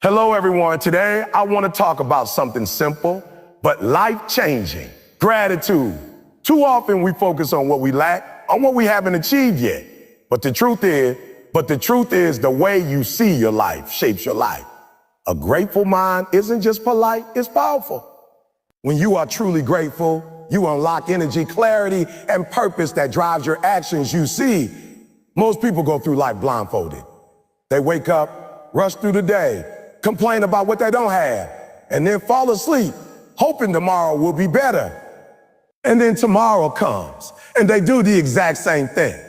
Hello, everyone. Today, I want to talk about something simple but life-changing: gratitude. Too often, we focus on what we lack, on what we haven't achieved yet. But the truth is, the way you see your life shapes your life. A grateful mind isn't just polite, it's powerful. When you are truly grateful, you unlock energy, clarity, and purpose that drives your actions. You see, most people go through life blindfolded. They wake up, rush through the day, complain about what they don't have, and then fall asleep, hoping tomorrow will be better. And then tomorrow comes, and they do the exact same thing.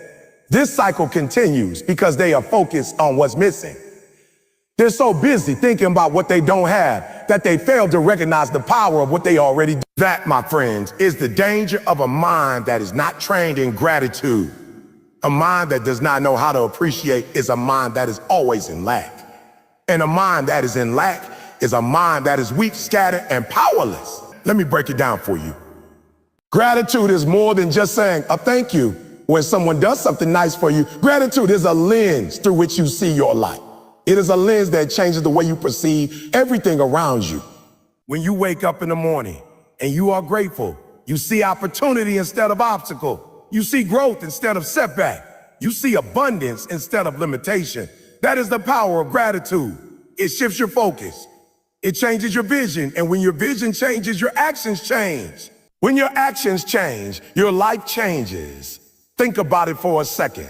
This cycle continues because they are focused on what's missing. They're so busy thinking about what they don't have that they fail to recognize the power of what they already do. That, my friends, is the danger of a mind that is not trained in gratitude. A mind that does not know how to appreciate is a mind that is always in lack. And a mind that is in lack is a mind that is weak, scattered, and powerless. Let me break it down for you. Gratitude is more than just saying a thank you when someone does something nice for you. Gratitude is a lens through which you see your life. It is a lens that changes the way you perceive everything around you. When you wake up in the morning and you are grateful, you see opportunity instead of obstacle. You see growth instead of setback. You see abundance instead of limitation. That is the power of gratitude. It shifts your focus. It changes your vision. And when your vision changes, your actions change. When your actions change, your life changes. Think about it for a second.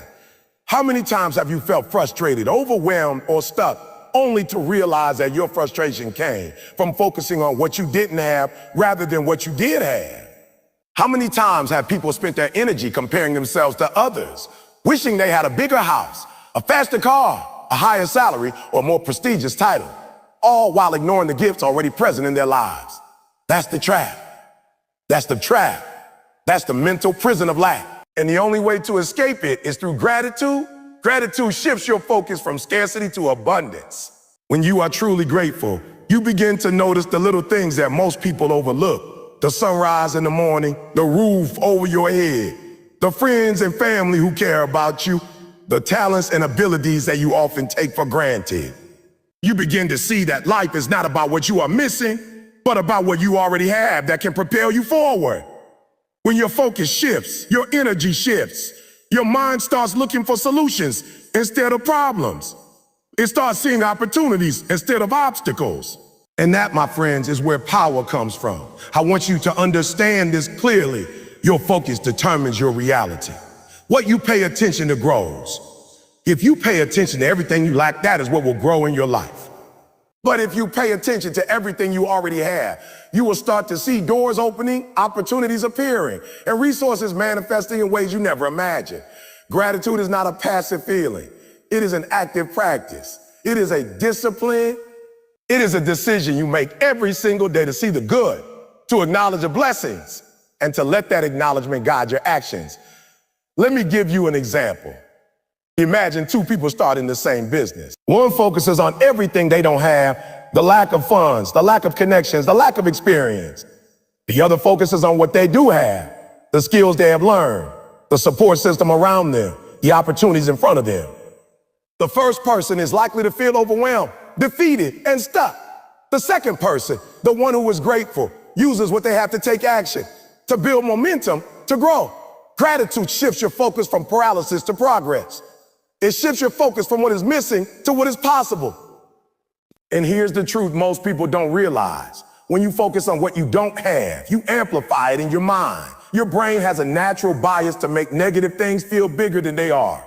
How many times have you felt frustrated, overwhelmed, or stuck, only to realize that your frustration came from focusing on what you didn't have rather than what you did have? How many times have people spent their energy comparing themselves to others, wishing they had a bigger house, a faster car, a higher salary, or a more prestigious title, all while ignoring the gifts already present in their lives? That's the trap. That's the trap. That's the mental prison of lack. And the only way to escape it is through gratitude. Gratitude shifts your focus from scarcity to abundance. When you are truly grateful, you begin to notice the little things that most people overlook. The sunrise in the morning, the roof over your head, the friends and family who care about you, the talents and abilities that you often take for granted. You begin to see that life is not about what you are missing, but about what you already have that can propel you forward. When your focus shifts, your energy shifts, your mind starts looking for solutions instead of problems. It starts seeing opportunities instead of obstacles. And that, my friends, is where power comes from. I want you to understand this clearly. Your focus determines your reality. What you pay attention to grows. If you pay attention to everything you lack, that is what will grow in your life. But if you pay attention to everything you already have, you will start to see doors opening, opportunities appearing, and resources manifesting in ways you never imagined. Gratitude is not a passive feeling. It is an active practice. It is a discipline. It is a decision you make every single day to see the good, to acknowledge the blessings, and to let that acknowledgement guide your actions. Let me give you an example. Imagine two people starting the same business. One focuses on everything they don't have, the lack of funds, the lack of connections, the lack of experience. The other focuses on what they do have, the skills they have learned, the support system around them, the opportunities in front of them. The first person is likely to feel overwhelmed, defeated, and stuck. The second person, the one who is grateful, uses what they have to take action, to build momentum, to grow. Gratitude shifts your focus from paralysis to progress. It shifts your focus from what is missing to what is possible. And here's the truth most people don't realize. When you focus on what you don't have, you amplify it in your mind. Your brain has a natural bias to make negative things feel bigger than they are.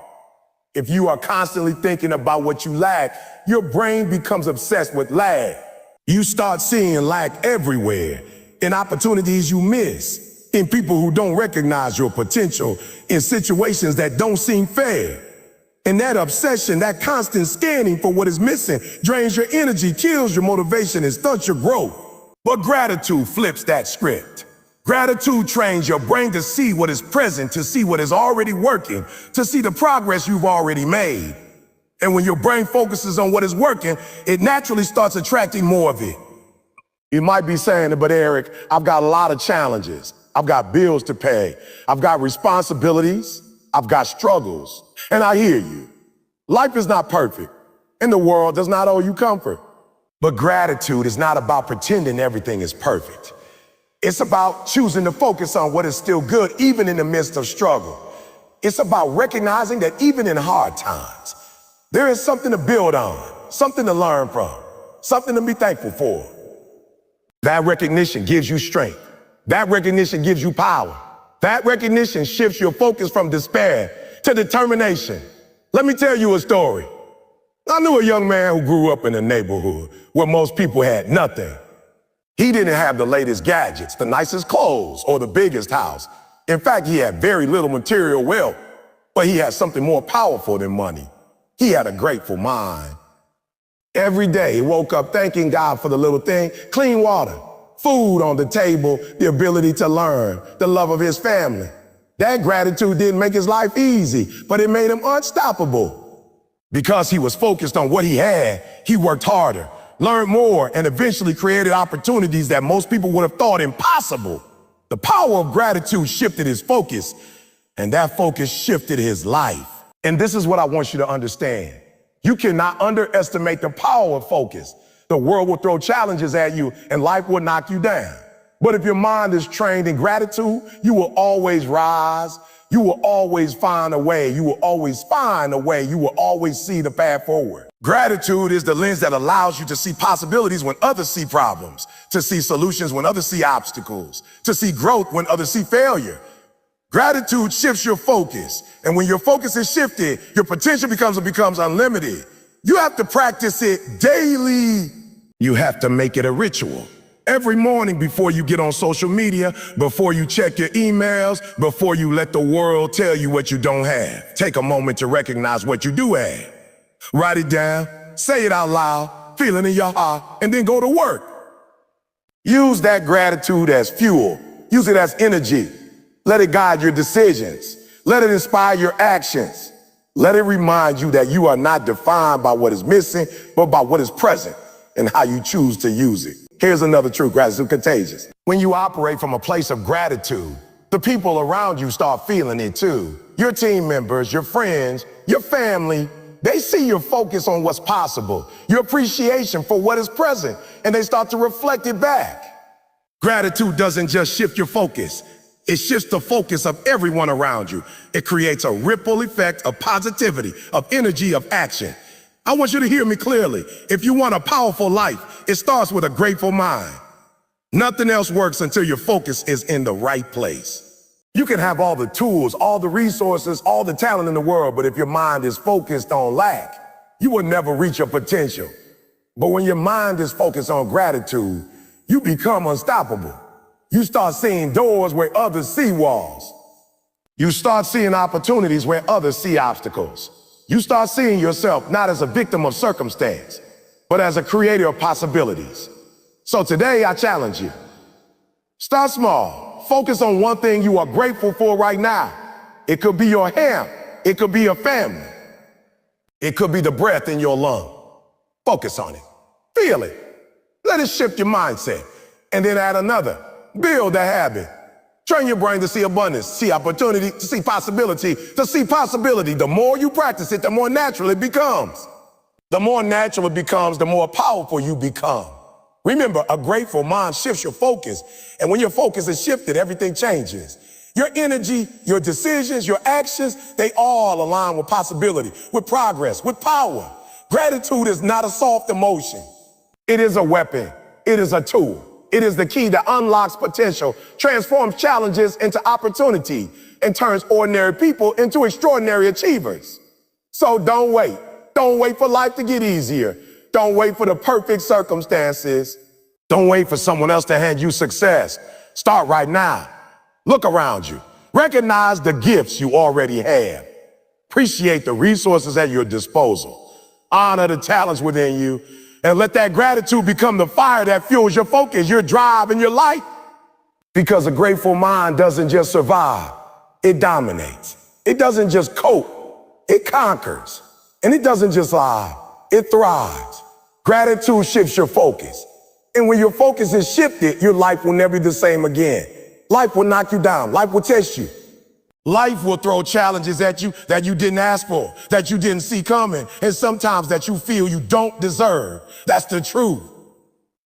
If you are constantly thinking about what you lack, your brain becomes obsessed with lack. You start seeing lack everywhere, in opportunities you miss, in people who don't recognize your potential, in situations that don't seem fair. And that obsession, that constant scanning for what is missing, drains your energy, kills your motivation, and stunts your growth. But gratitude flips that script. Gratitude trains your brain to see what is present, to see what is already working, to see the progress you've already made. And when your brain focuses on what is working, it naturally starts attracting more of it. You might be saying, but Eric, I've got a lot of challenges. I've got bills to pay. I've got responsibilities. I've got struggles. And I hear you. Life is not perfect, and the world does not owe you comfort. But gratitude is not about pretending everything is perfect. It's about choosing to focus on what is still good, even in the midst of struggle. It's about recognizing that even in hard times, there is something to build on, something to learn from, something to be thankful for. That recognition gives you strength. That recognition gives you power. That recognition shifts your focus from despair to determination. Let me tell you a story. I knew a young man who grew up in a neighborhood where most people had nothing. He didn't have the latest gadgets, the nicest clothes, or the biggest house. In fact, he had very little material wealth, but he had something more powerful than money. He had a grateful mind. Every day, he woke up thanking God for the little thing: clean water, food on the table, the ability to learn, the love of his family. That gratitude didn't make his life easy, but it made him unstoppable. Because he was focused on what he had, he worked harder, learned more, and eventually created opportunities that most people would have thought impossible. The power of gratitude shifted his focus, and that focus shifted his life. And this is what I want you to understand. You cannot underestimate the power of focus. The world will throw challenges at you, and life will knock you down. But if your mind is trained in gratitude, you will always rise. You will always find a way. You will always find a way. You will always see the path forward. Gratitude is the lens that allows you to see possibilities when others see problems, to see solutions when others see obstacles, to see growth when others see failure. Gratitude shifts your focus. And when your focus is shifted, your potential becomes unlimited. You have to practice it daily. You have to make it a ritual. Every morning before you get on social media, before you check your emails, before you let the world tell you what you don't have, take a moment to recognize what you do have. Write it down, say it out loud, feel it in your heart, and then go to work. Use that gratitude as fuel. Use it as energy. Let it guide your decisions. Let it inspire your actions. Let it remind you that you are not defined by what is missing, but by what is present and how you choose to use it. Here's another truth: gratitude is contagious. When you operate from a place of gratitude, the people around you start feeling it too. Your team members, your friends, your family, they see your focus on what's possible, your appreciation for what is present, and they start to reflect it back. Gratitude doesn't just shift your focus. It shifts the focus of everyone around you. It creates a ripple effect of positivity, of energy, of action. I want you to hear me clearly. If you want a powerful life, it starts with a grateful mind. Nothing else works until your focus is in the right place. You can have all the tools, all the resources, all the talent in the world, but if your mind is focused on lack, you will never reach your potential. But when your mind is focused on gratitude, you become unstoppable. You start seeing doors where others see walls. You start seeing opportunities where others see obstacles. You start seeing yourself not as a victim of circumstance, but as a creator of possibilities. So today I challenge you. Start small. Focus on one thing you are grateful for right now. It could be your health. It could be your family. It could be the breath in your lung. Focus on it. Feel it. Let it shift your mindset. And then add another. Build a habit. Train your brain to see abundance, see opportunity, to see possibility, to see possibility. The more you practice it, the more natural it becomes. The more natural it becomes, the more powerful you become. Remember, a grateful mind shifts your focus. And when your focus is shifted, everything changes. Your energy, your decisions, your actions, they all align with possibility, with progress, with power. Gratitude is not a soft emotion. It is a weapon. It is a tool. It is the key that unlocks potential, transforms challenges into opportunity, and turns ordinary people into extraordinary achievers. So don't wait. Don't wait for life to get easier. Don't wait for the perfect circumstances. Don't wait for someone else to hand you success. Start right now. Look around you. Recognize the gifts you already have. Appreciate the resources at your disposal. Honor the talents within you. And let that gratitude become the fire that fuels your focus, your drive, and your light. Because a grateful mind doesn't just survive, it dominates. It doesn't just cope, it conquers. And it doesn't just live, it thrives. Gratitude shifts your focus. And when your focus is shifted, your life will never be the same again. Life will knock you down, life will test you. Life will throw challenges at you that you didn't ask for, that you didn't see coming, and sometimes that you feel you don't deserve. That's the truth.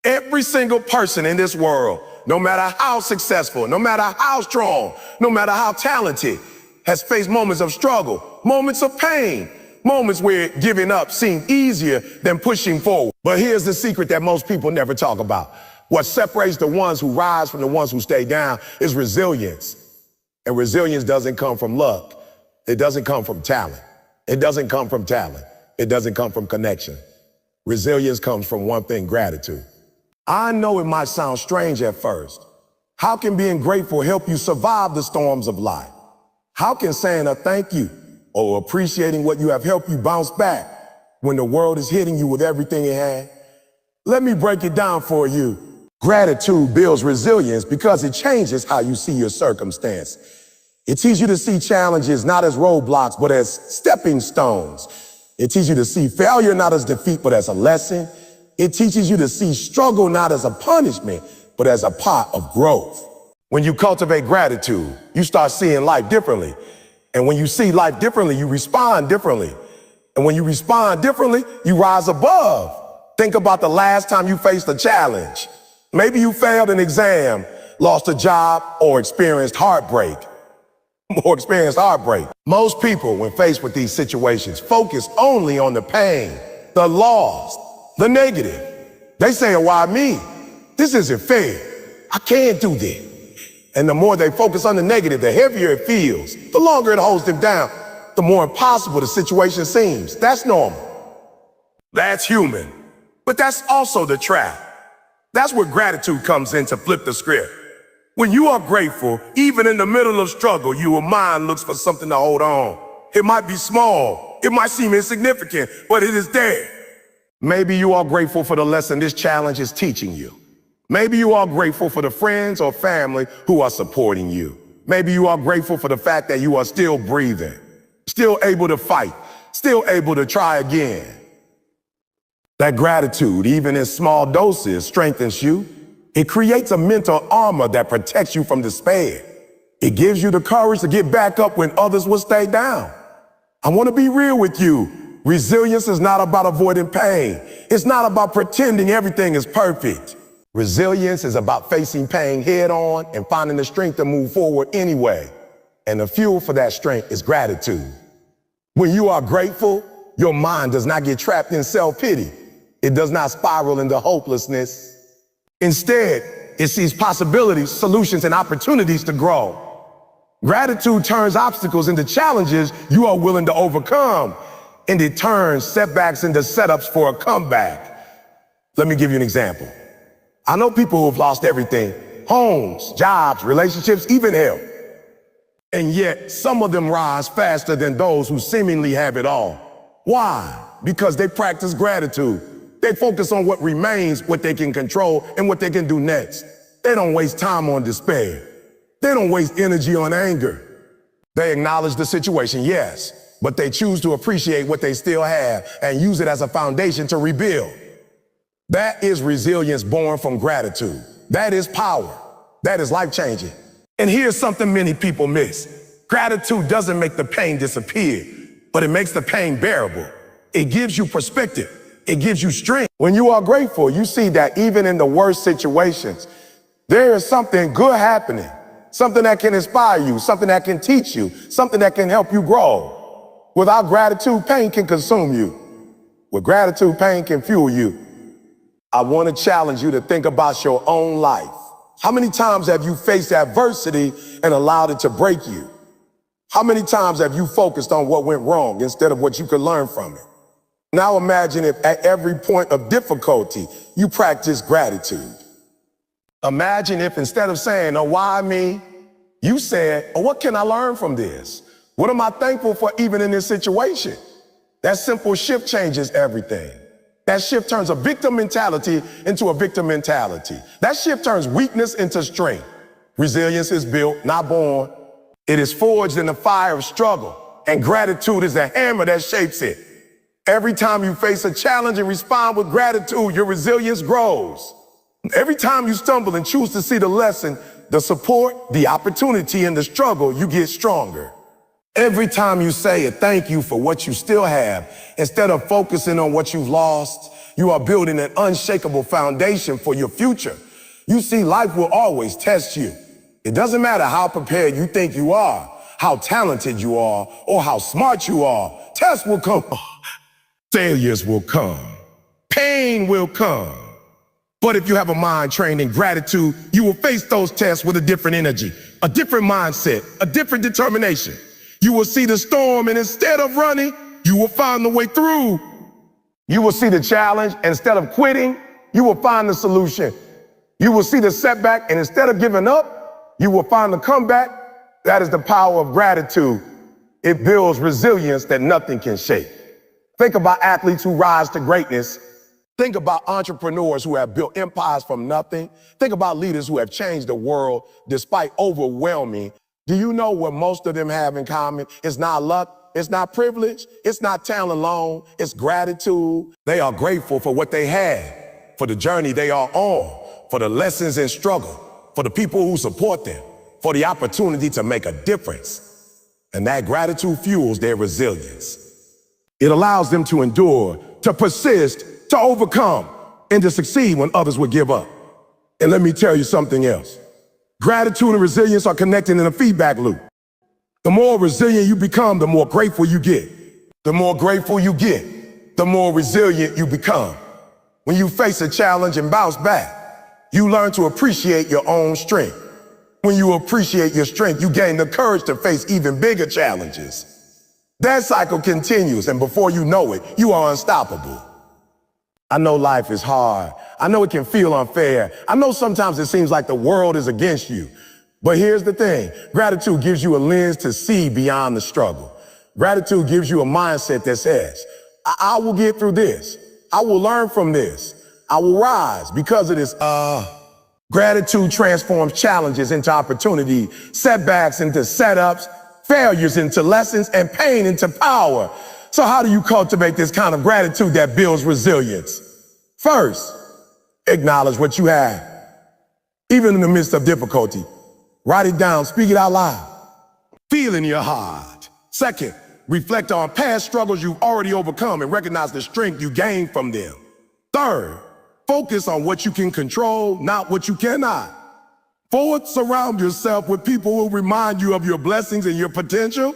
Every single person in this world, no matter how successful, no matter how strong, no matter how talented, has faced moments of struggle, moments of pain, moments where giving up seemed easier than pushing forward. But here's the secret that most people never talk about. What separates the ones who rise from the ones who stay down is resilience. And resilience doesn't come from luck. It doesn't come from talent. It doesn't come from talent. It doesn't come from connection. Resilience comes from one thing: gratitude. I know it might sound strange at first. How can being grateful help you survive the storms of life? How can saying a thank you or appreciating what you have helped you bounce back when the world is hitting you with everything it had? Let me break it down for you. Gratitude builds resilience because it changes how you see your circumstance. It teaches you to see challenges not as roadblocks, but as stepping stones. It teaches you to see failure not as defeat, but as a lesson. It teaches you to see struggle not as a punishment, but as a part of growth. When you cultivate gratitude, you start seeing life differently. And when you see life differently, you respond differently. And when you respond differently, you rise above. Think about the last time you faced a challenge. Maybe you failed an exam, lost a job, or experienced heartbreak. Most people, when faced with these situations, focus only on the pain, the loss, the negative. They say, why me? This isn't fair. I can't do this. And the more they focus on the negative, the heavier it feels. The longer it holds them down, the more impossible the situation seems. That's normal. That's human. But that's also the trap. That's where gratitude comes in to flip the script. When you are grateful, even in the middle of struggle, your mind looks for something to hold on. It might be small. It might seem insignificant, but it is there. Maybe you are grateful for the lesson this challenge is teaching you. Maybe you are grateful for the friends or family who are supporting you. Maybe you are grateful for the fact that you are still breathing, still able to fight, still able to try again. That gratitude, even in small doses, strengthens you. It creates a mental armor that protects you from despair. It gives you the courage to get back up when others will stay down. I want to be real with you. Resilience is not about avoiding pain. It's not about pretending everything is perfect. Resilience is about facing pain head on and finding the strength to move forward anyway. And the fuel for that strength is gratitude. When you are grateful, your mind does not get trapped in self-pity. It does not spiral into hopelessness. Instead, it sees possibilities, solutions, and opportunities to grow. Gratitude turns obstacles into challenges you are willing to overcome, and it turns setbacks into setups for a comeback. Let me give you an example. I know people who have lost everything: homes, jobs, relationships, even health. And yet, some of them rise faster than those who seemingly have it all. Why? Because they practice gratitude. They focus on what remains, what they can control, and what they can do next. They don't waste time on despair. They don't waste energy on anger. They acknowledge the situation, yes, but they choose to appreciate what they still have and use it as a foundation to rebuild. That is resilience born from gratitude. That is power. That is life-changing. And here's something many people miss. Gratitude doesn't make the pain disappear, but it makes the pain bearable. It gives you perspective. It gives you strength. When you are grateful, you see that even in the worst situations, there is something good happening, something that can inspire you, something that can teach you, something that can help you grow. Without gratitude, pain can consume you. With gratitude, pain can fuel you. I want to challenge you to think about your own life. How many times have you faced adversity and allowed it to break you? How many times have you focused on what went wrong instead of what you could learn from it? Now imagine if at every point of difficulty, you practice gratitude. Imagine if instead of saying, oh, why me? You said, oh, what can I learn from this? What am I thankful for even in this situation? That simple shift changes everything. That shift turns a victim mentality into a victim mentality. That shift turns weakness into strength. Resilience is built, not born. It is forged in the fire of struggle, and gratitude is the hammer that shapes it. Every time you face a challenge and respond with gratitude, your resilience grows. Every time you stumble and choose to see the lesson, the support, the opportunity in the struggle, you get stronger. Every time you say a thank you for what you still have, instead of focusing on what you've lost, You are building an unshakable foundation for your future. You see, life will always test you. It doesn't matter how prepared you think you are, how talented you are, or how smart you are. Tests will come. Failures will come. Pain will come. But if you have a mind trained in gratitude, you will face those tests with a different energy, a different mindset, a different determination. You will see the storm, and instead of running, you will find the way through. You will see the challenge, and instead of quitting, you will find the solution. You will see the setback, and instead of giving up, you will find the comeback. That is the power of gratitude. It builds resilience that nothing can shake. Think about athletes who rise to greatness. Think about entrepreneurs who have built empires from nothing. Think about leaders who have changed the world despite overwhelming. Do you know what most of them have in common? It's not luck, it's not privilege, it's not talent alone, it's gratitude. They are grateful for what they had, for the journey they are on, for the lessons and struggle, for the people who support them, for the opportunity to make a difference. And that gratitude fuels their resilience. It allows them to endure, to persist, to overcome, and to succeed when others would give up. And let me tell you something else. Gratitude and resilience are connected in a feedback loop. The more resilient you become, the more grateful you get. The more grateful you get, the more resilient you become. When you face a challenge and bounce back, you learn to appreciate your own strength. When you appreciate your strength, you gain the courage to face even bigger challenges. That cycle continues, and before you know it, you are unstoppable. I know life is hard. I know it can feel unfair. I know sometimes it seems like the world is against you. But here's the thing. Gratitude gives you a lens to see beyond the struggle. Gratitude gives you a mindset that says, I will get through this. I will learn from this. I will rise because of this. Gratitude transforms challenges into opportunity, setbacks into setups, failures into lessons, and pain into power. So how do you cultivate this kind of gratitude that builds resilience? First, acknowledge what you have. Even in the midst of difficulty, write it down, speak it out loud. Feel in your heart. Second, reflect on past struggles you've already overcome and recognize the strength you gained from them. Third, focus on what you can control, not what you cannot. Fourth, surround yourself with people who remind you of your blessings and your potential.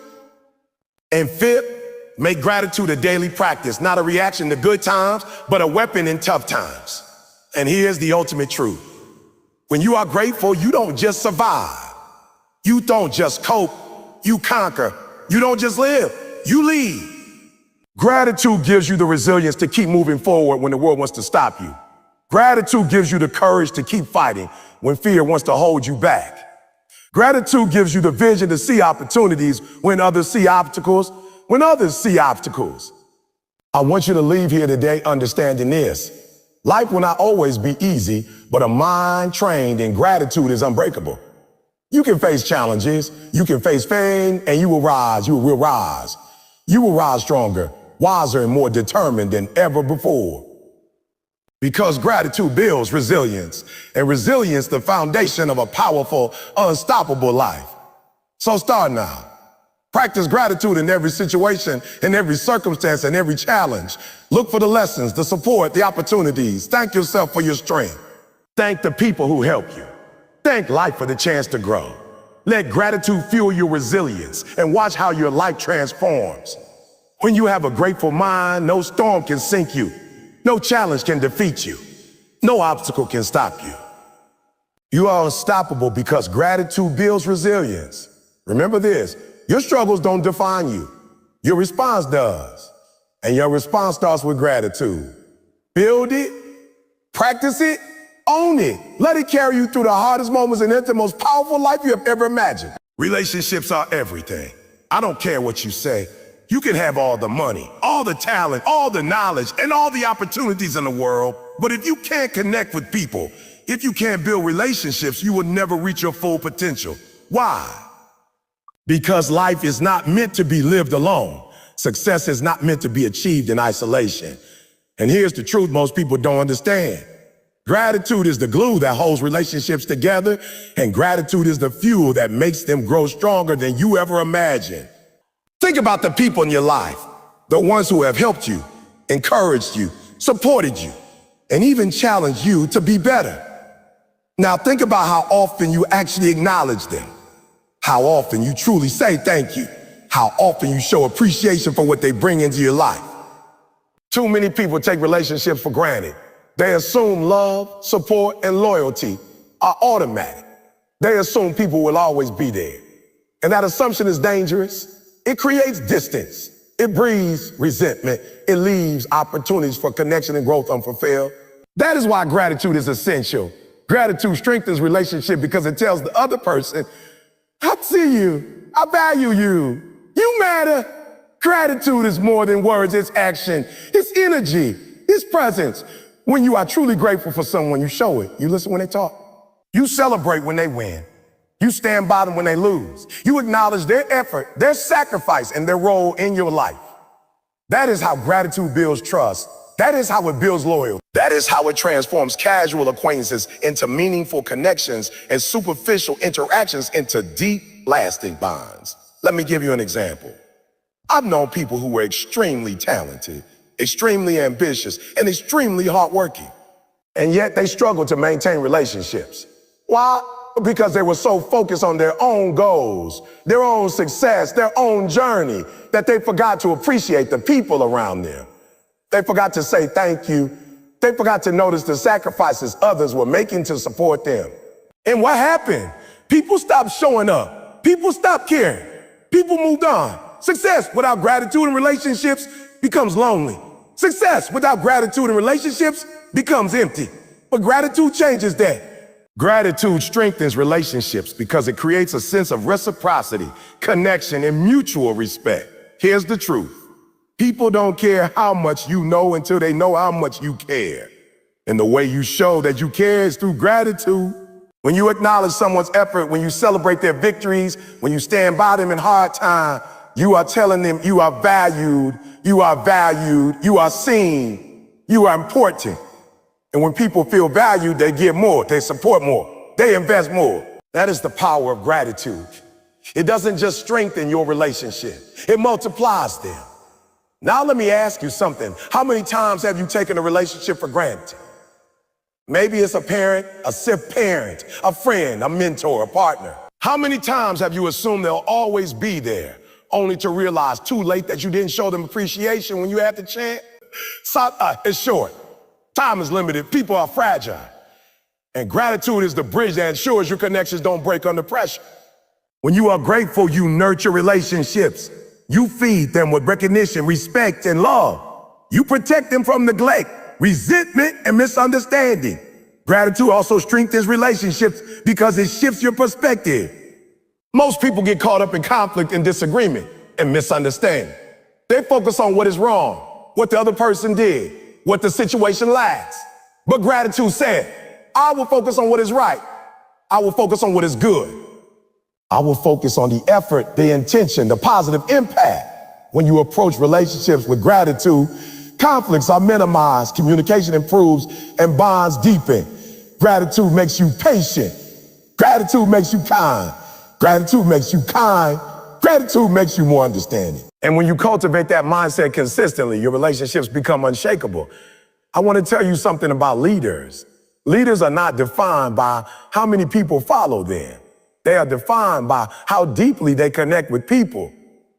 And fifth, make gratitude a daily practice, not a reaction to good times, but a weapon in tough times. And here's the ultimate truth. When you are grateful, you don't just survive. You don't just cope, you conquer. You don't just live, you lead. Gratitude gives you the resilience to keep moving forward when the world wants to stop you. Gratitude gives you the courage to keep fighting when fear wants to hold you back. Gratitude gives you the vision to see opportunities when others see obstacles. When others see obstacles. I want you to leave here today understanding this. Life will not always be easy, but a mind trained in gratitude is unbreakable. You can face challenges, you can face pain, and you will rise, you will rise. You will rise stronger, wiser, and more determined than ever before. Because gratitude builds resilience, and resilience the foundation of a powerful, unstoppable life. So start now. Practice gratitude in every situation, in every circumstance, and every challenge. Look for the lessons, the support, the opportunities. Thank yourself for your strength. Thank the people who help you. Thank life for the chance to grow. Let gratitude fuel your resilience and watch how your life transforms. When you have a grateful mind, no storm can sink you. No challenge can defeat you. No obstacle can stop you. You are unstoppable because gratitude builds resilience. Remember this. Your struggles don't define you. Your response does. And your response starts with gratitude. Build it, practice it, own it. Let it carry you through the hardest moments and into the most powerful life you have ever imagined. Relationships are everything. I don't care what you say. You can have all the money, all the talent, all the knowledge, and all the opportunities in the world. But if you can't connect with people, if you can't build relationships, you will never reach your full potential. Why? Because life is not meant to be lived alone. Success is not meant to be achieved in isolation. And here's the truth most people don't understand. Gratitude is the glue that holds relationships together, and gratitude is the fuel that makes them grow stronger than you ever imagined. Think about the people in your life, the ones who have helped you, encouraged you, supported you, and even challenged you to be better. Now think about how often you actually acknowledge them, how often you truly say thank you, how often you show appreciation for what they bring into your life. Too many people take relationships for granted. They assume love, support, and loyalty are automatic. They assume people will always be there. And that assumption is dangerous. It creates distance. It breeds resentment. It leaves opportunities for connection and growth unfulfilled. That is why gratitude is essential. Gratitude strengthens relationship because it tells the other person, I see you, I value you, you matter. Gratitude is more than words, it's action, it's energy, it's presence. When you are truly grateful for someone, you show it. You listen when they talk. You celebrate when they win. You stand by them when they lose. You acknowledge their effort, their sacrifice, and their role in your life. That is how gratitude builds trust. That is how it builds loyalty. That is how it transforms casual acquaintances into meaningful connections and superficial interactions into deep, lasting bonds. Let me give you an example. I've known people who were extremely talented, extremely ambitious, and extremely hardworking. And yet they struggled to maintain relationships. Why? Because they were so focused on their own goals, their own success, their own journey, that they forgot to appreciate the people around them. They forgot to say thank you. They forgot to notice the sacrifices others were making to support them. And what happened? People stopped showing up. People stopped caring. People moved on. Success without gratitude in relationships becomes lonely. Success without gratitude in relationships becomes empty. But gratitude changes that. Gratitude strengthens relationships because it creates a sense of reciprocity, connection, and mutual respect. Here's the truth. People don't care how much you know until they know how much you care. And the way you show that you care is through gratitude. When you acknowledge someone's effort, when you celebrate their victories, when you stand by them in hard times, you are telling them you are valued, you are seen, you are important. And when people feel valued, they give more, they support more, they invest more. That is the power of gratitude. It doesn't just strengthen your relationship, it multiplies them. Now let me ask you something. How many times have you taken a relationship for granted? Maybe it's a parent, a sick parent, a friend, a mentor, a partner. How many times have you assumed they'll always be there, only to realize too late that you didn't show them appreciation when you had the chance? It's short. Time is limited. People are fragile. And gratitude is the bridge that ensures your connections don't break under pressure. When you are grateful, you nurture relationships. You feed them with recognition, respect, and love. You protect them from neglect, resentment, and misunderstanding. Gratitude also strengthens relationships because it shifts your perspective. Most people get caught up in conflict and disagreement and misunderstanding. They focus on what is wrong, what the other person did, what the situation lacks. But gratitude said, I will focus on what is right. I will focus on what is good. I will focus on the effort, the intention, the positive impact. When you approach relationships with gratitude, conflicts are minimized, communication improves, and bonds deepen. Gratitude makes you patient. Gratitude makes you kind. Gratitude makes you kind. Gratitude makes you more understanding. And when you cultivate that mindset consistently, your relationships become unshakable. I want to tell you something about leaders. Leaders are not defined by how many people follow them. They are defined by how deeply they connect with people.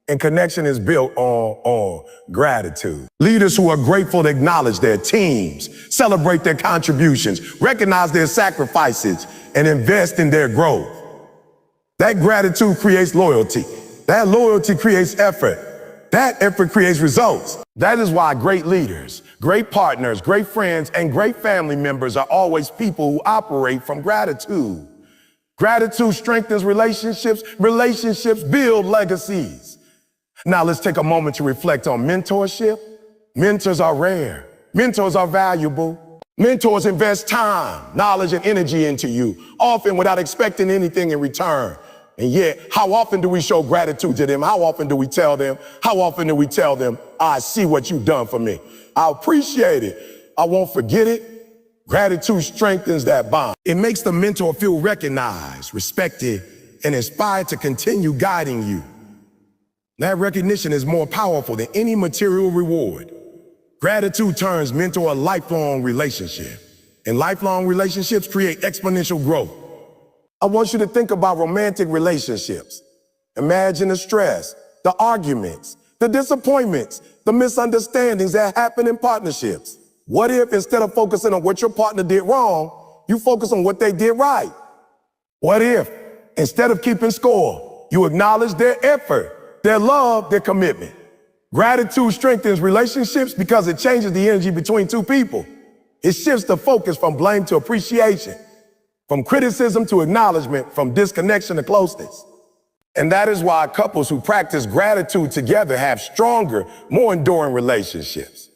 And connection is built on gratitude. Leaders who are grateful to acknowledge their teams, celebrate their contributions, recognize their sacrifices, and invest in their growth. That gratitude creates loyalty. That loyalty creates effort. That effort creates results. That is why great leaders, great partners, great friends, and great family members are always people who operate from gratitude. Gratitude strengthens relationships. Relationships build legacies. Now let's take a moment to reflect on mentorship. Mentors are rare. Mentors are valuable. Mentors invest time, knowledge, and energy into you, often without expecting anything in return. And yet, how often do we show gratitude to them? How often do we tell them? How often do we tell them, I see what you've done for me. I appreciate it. I won't forget it. Gratitude strengthens that bond. It makes the mentor feel recognized, respected, and inspired to continue guiding you. That recognition is more powerful than any material reward. Gratitude turns men into a lifelong relationship. And lifelong relationships create exponential growth. I want you to think about romantic relationships. Imagine the stress, the arguments, the disappointments, the misunderstandings that happen in partnerships. What if instead of focusing on what your partner did wrong, you focus on what they did right? What if instead of keeping score, you acknowledge their effort, their love, their commitment? Gratitude strengthens relationships because it changes the energy between two people. It shifts the focus from blame to appreciation, from criticism to acknowledgement, from disconnection to closeness. And that is why couples who practice gratitude together have stronger, more enduring relationships.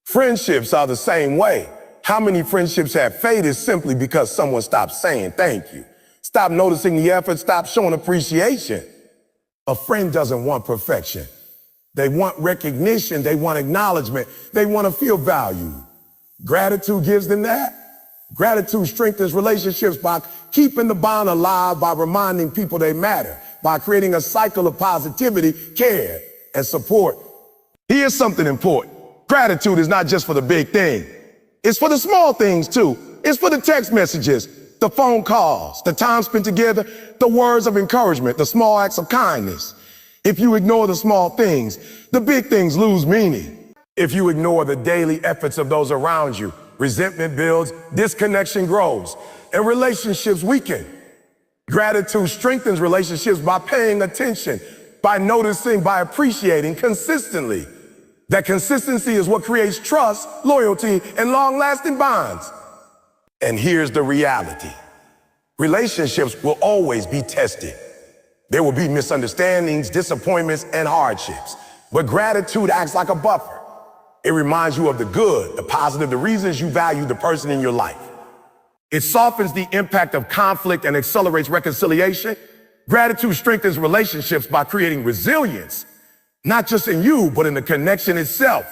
Friendships are the same way. How many friendships have faded simply because someone stopped saying thank you, stopped noticing the effort, stopped showing appreciation? A friend doesn't want perfection. They want recognition, they want acknowledgement, they want to feel valued. Gratitude gives them that. Gratitude strengthens relationships by keeping the bond alive, by reminding people they matter, by creating a cycle of positivity, care, and support. Here's something important. Gratitude is not just for the big thing. It's for the small things too. It's for the text messages, the phone calls, the time spent together, the words of encouragement, the small acts of kindness. If you ignore the small things, the big things lose meaning. If you ignore the daily efforts of those around you, resentment builds, disconnection grows, and relationships weaken. Gratitude strengthens relationships by paying attention, by noticing, by appreciating consistently. That consistency is what creates trust, loyalty, and long-lasting bonds. And here's the reality. Relationships will always be tested. There will be misunderstandings, disappointments, and hardships. But gratitude acts like a buffer. It reminds you of the good, the positive, the reasons you value the person in your life. It softens the impact of conflict and accelerates reconciliation. Gratitude strengthens relationships by creating resilience, not just in you, but in the connection itself.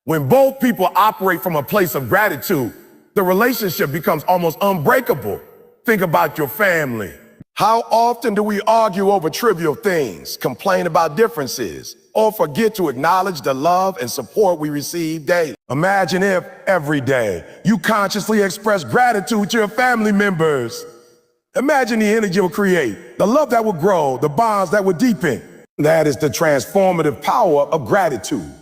When both people operate from a place of gratitude, the relationship becomes almost unbreakable. Think about your family. How often do we argue over trivial things, complain about differences, or forget to acknowledge the love and support we receive daily? Imagine if every day you consciously express gratitude to your family members. Imagine the energy it will create, the love that will grow, the bonds that will deepen. That is the transformative power of gratitude.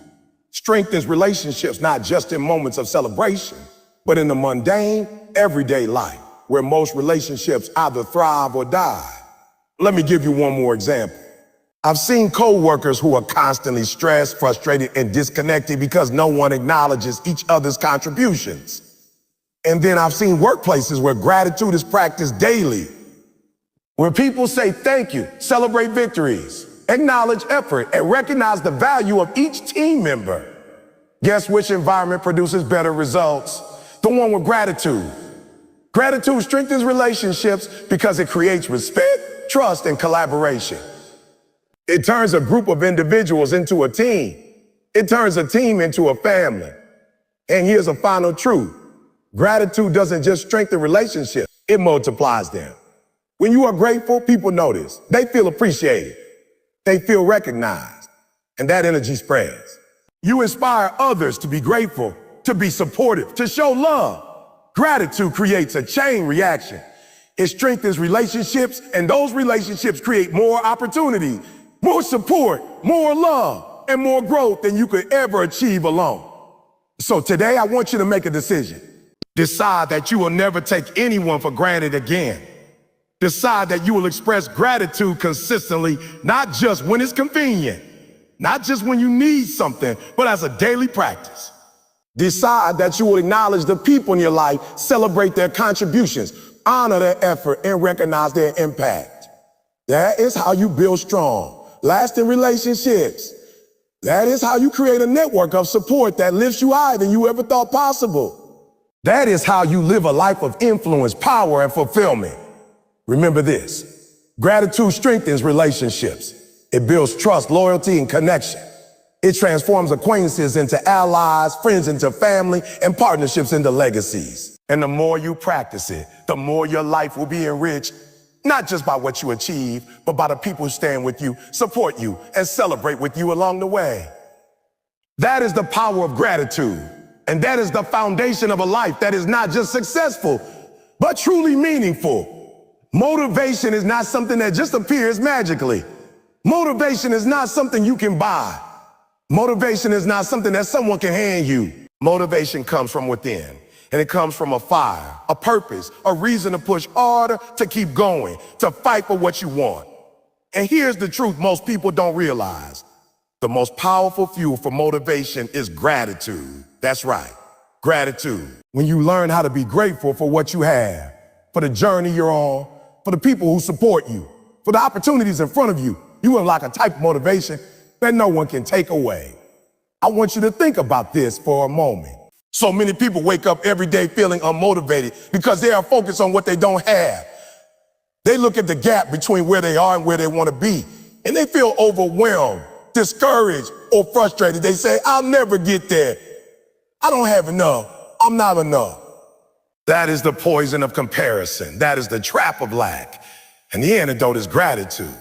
Strengthens relationships not just in moments of celebration, but in the mundane, everyday life, where most relationships either thrive or die. Let me give you one more example. I've seen co-workers who are constantly stressed, frustrated, and disconnected because no one acknowledges each other's contributions. And then I've seen workplaces where gratitude is practiced daily, where people say thank you, celebrate victories, acknowledge effort, and recognize the value of each team member. Guess which environment produces better results? The one with gratitude. Gratitude strengthens relationships because it creates respect, trust, and collaboration. It turns a group of individuals into a team. It turns a team into a family. And here's a final truth. Gratitude doesn't just strengthen relationships, it multiplies them. When you are grateful, people notice. They feel appreciated. They feel recognized. And that energy spreads. You inspire others to be grateful, to be supportive, to show love. Gratitude creates a chain reaction. It strengthens relationships, and those relationships create more opportunity, more support, more love, and more growth than you could ever achieve alone. So today, I want you to make a decision. Decide that you will never take anyone for granted again. Decide that you will express gratitude consistently, not just when it's convenient, not just when you need something, but as a daily practice. Decide that you will acknowledge the people in your life, celebrate their contributions, honor their effort, and recognize their impact. That is how you build strong, lasting relationships. That is how you create a network of support that lifts you higher than you ever thought possible. That is how you live a life of influence, power, and fulfillment. Remember this, gratitude strengthens relationships. It builds trust, loyalty, and connection. It transforms acquaintances into allies, friends into family, and partnerships into legacies. And the more you practice it, the more your life will be enriched, not just by what you achieve, but by the people who stand with you, support you, and celebrate with you along the way. That is the power of gratitude. And that is the foundation of a life that is not just successful, but truly meaningful. Motivation is not something that just appears magically. Motivation is not something you can buy. Motivation is not something that someone can hand you. Motivation comes from within, and it comes from a fire, a purpose, a reason to push harder, to keep going, to fight for what you want. And here's the truth most people don't realize. The most powerful fuel for motivation is gratitude. That's right, gratitude. When you learn how to be grateful for what you have, for the journey you're on, for the people who support you, for the opportunities in front of you, you unlock a type of motivation that no one can take away. I want you to think about this for a moment. So many people wake up every day feeling unmotivated because they are focused on what they don't have. They look at the gap between where they are and where they want to be, and they feel overwhelmed, discouraged, or frustrated. They say, I'll never get there. I don't have enough. I'm not enough. That is the poison of comparison. That is the trap of lack. And the antidote is gratitude.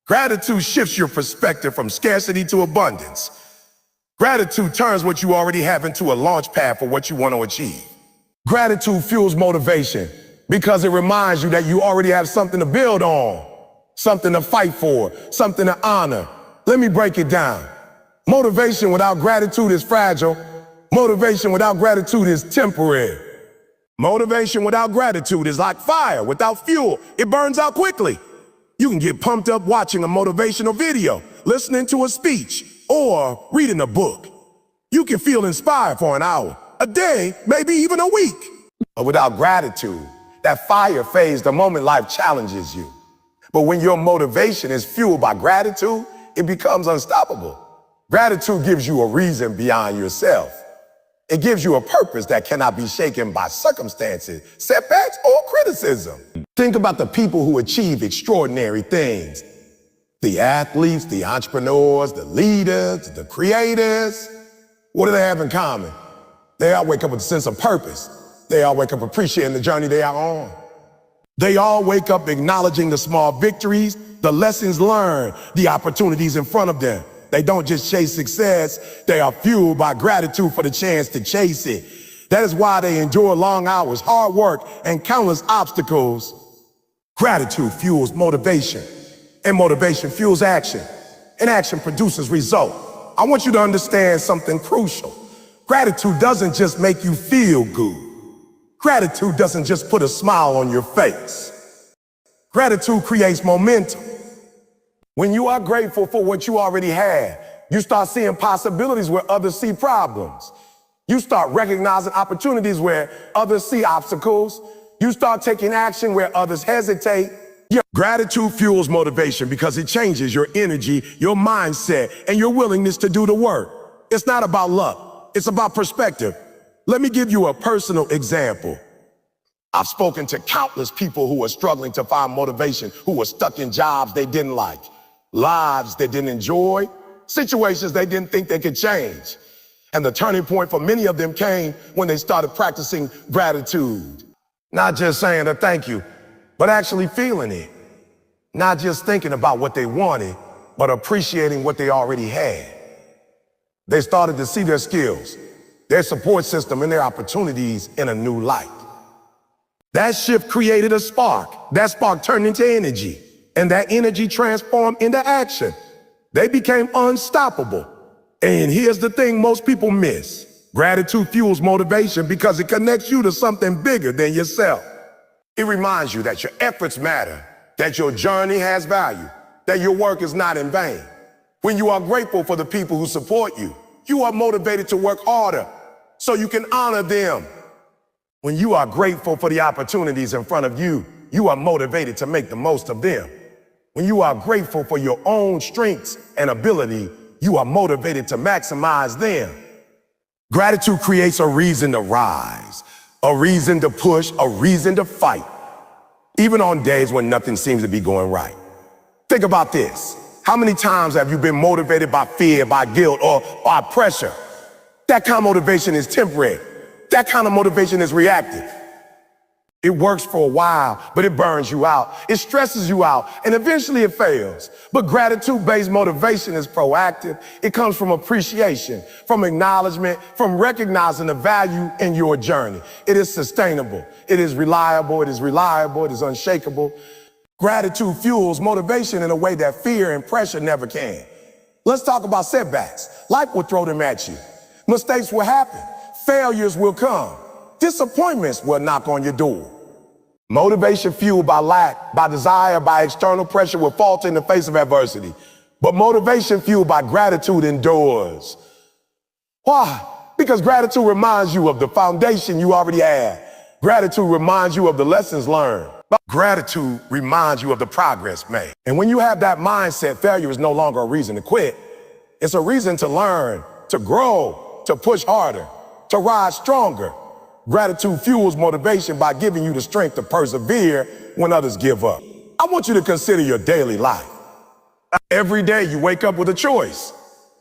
Gratitude shifts your perspective from scarcity to abundance. Gratitude turns what you already have into a launch pad for what you want to achieve. Gratitude fuels motivation because it reminds you that you already have something to build on, something to fight for, something to honor. Let me break it down. Motivation without gratitude is fragile. Motivation without gratitude is temporary. Motivation without gratitude is like fire without fuel. It burns out quickly. You can get pumped up watching a motivational video, listening to a speech, or reading a book. You can feel inspired for an hour, a day, maybe even a week. But without gratitude, that fire fades the moment life challenges you. But when your motivation is fueled by gratitude, it becomes unstoppable. Gratitude gives you a reason beyond yourself. It gives you a purpose that cannot be shaken by circumstances, setbacks, or criticism. Think about the people who achieve extraordinary things. The athletes, the entrepreneurs, the leaders, the creators. What do they have in common? They all wake up with a sense of purpose. They all wake up appreciating the journey they are on. They all wake up acknowledging the small victories, the lessons learned, the opportunities in front of them. They don't just chase success, they are fueled by gratitude for the chance to chase it. That is why they endure long hours, hard work, and countless obstacles. Gratitude fuels motivation, and motivation fuels action, and action produces result. I want you to understand something crucial. Gratitude doesn't just make you feel good. Gratitude doesn't just put a smile on your face. Gratitude creates momentum. When you are grateful for what you already have, you start seeing possibilities where others see problems. You start recognizing opportunities where others see obstacles. You start taking action where others hesitate. Gratitude fuels motivation because it changes your energy, your mindset, and your willingness to do the work. It's not about luck. It's about perspective. Let me give you a personal example. I've spoken to countless people who are struggling to find motivation, who were stuck in jobs they didn't like, lives they didn't enjoy, situations they didn't think they could change. And the turning point for many of them came when they started practicing gratitude. Not just saying a thank you, but actually feeling it. Not just thinking about what they wanted, but appreciating what they already had. They started to see their skills, their support system, and their opportunities in a new light. That shift created a spark. That spark turned into energy, and that energy transformed into action. They became unstoppable. And here's the thing most people miss. Gratitude fuels motivation because it connects you to something bigger than yourself. It reminds you that your efforts matter, that your journey has value, that your work is not in vain. When you are grateful for the people who support you, you are motivated to work harder so you can honor them. When you are grateful for the opportunities in front of you, you are motivated to make the most of them. When you are grateful for your own strengths and ability, you are motivated to maximize them. Gratitude creates a reason to rise, a reason to push, a reason to fight, even on days when nothing seems to be going right. Think about this. How many times have you been motivated by fear, by guilt, or by pressure? That kind of motivation is temporary. That kind of motivation is reactive. It works for a while, but it burns you out. It stresses you out, and eventually it fails. But gratitude-based motivation is proactive. It comes from appreciation, from acknowledgement, from recognizing the value in your journey. It is sustainable. It is reliable. It is reliable. It is unshakable. Gratitude fuels motivation in a way that fear and pressure never can. Let's talk about setbacks. Life will throw them at you. Mistakes will happen. Failures will come. Disappointments will knock on your door. Motivation fueled by lack, by desire, by external pressure will falter in the face of adversity. But motivation fueled by gratitude endures. Why? Because gratitude reminds you of the foundation you already have. Gratitude reminds you of the lessons learned. Gratitude reminds you of the progress made. And when you have that mindset, failure is no longer a reason to quit. It's a reason to learn, to grow, to push harder, to rise stronger. Gratitude fuels motivation by giving you the strength to persevere when others give up. I want you to consider your daily life. Every day you wake up with a choice.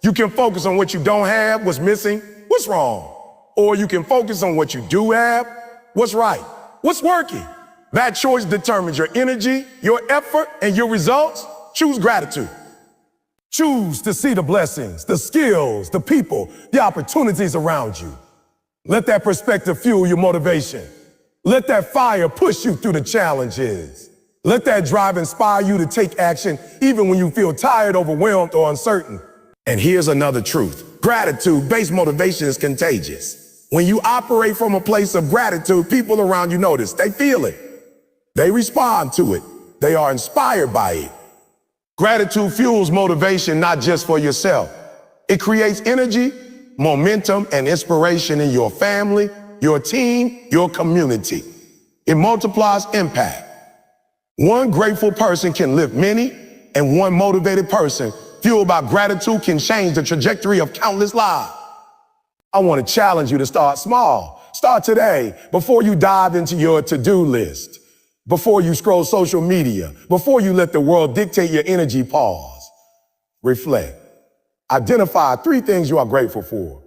You can focus on what you don't have, what's missing, what's wrong. Or you can focus on what you do have, what's right, what's working. That choice determines your energy, your effort, and your results. Choose gratitude. Choose to see the blessings, the skills, the people, the opportunities around you. Let that perspective fuel your motivation. Let that fire push you through the challenges. Let that drive inspire you to take action even when you feel tired, overwhelmed, or uncertain. And here's another truth. Gratitude-based motivation is contagious. When you operate from a place of gratitude, people around you notice. They feel it. They respond to it. They are inspired by it. Gratitude fuels motivation not just for yourself. It creates energy, momentum, and inspiration in your family, your team, your community. It multiplies impact. One grateful person can lift many, and one motivated person fueled by gratitude can change the trajectory of countless lives. I want to challenge you to start small. Start today, before you dive into your to-do list, before you scroll social media, before you let the world dictate your energy. Pause. Reflect. Identify 3 things you are grateful for.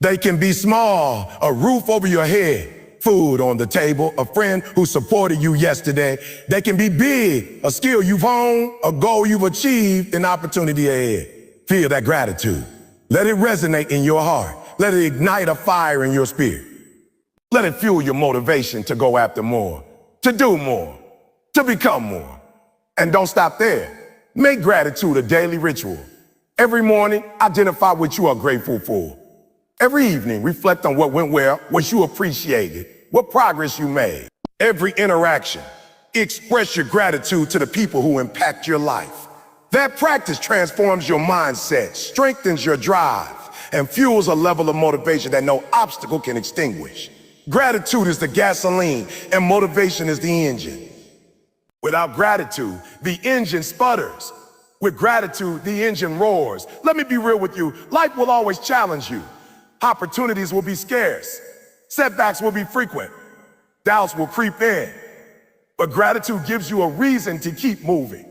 They can be small: a roof over your head, food on the table, a friend who supported you yesterday. They can be big: a skill you've honed, a goal you've achieved, an opportunity ahead. Feel that gratitude. Let it resonate in your heart. Let it ignite a fire in your spirit. Let it fuel your motivation to go after more, to do more, to become more. And don't stop there. Make gratitude a daily ritual. Every morning, identify what you are grateful for. Every evening, reflect on what went well, what you appreciated, what progress you made. Every interaction, express your gratitude to the people who impact your life. That practice transforms your mindset, strengthens your drive, and fuels a level of motivation that no obstacle can extinguish. Gratitude is the gasoline, and motivation is the engine. Without gratitude, the engine sputters. With gratitude, the engine roars. Let me be real with you. Life will always challenge you. Opportunities will be scarce. Setbacks will be frequent. Doubts will creep in. But gratitude gives you a reason to keep moving.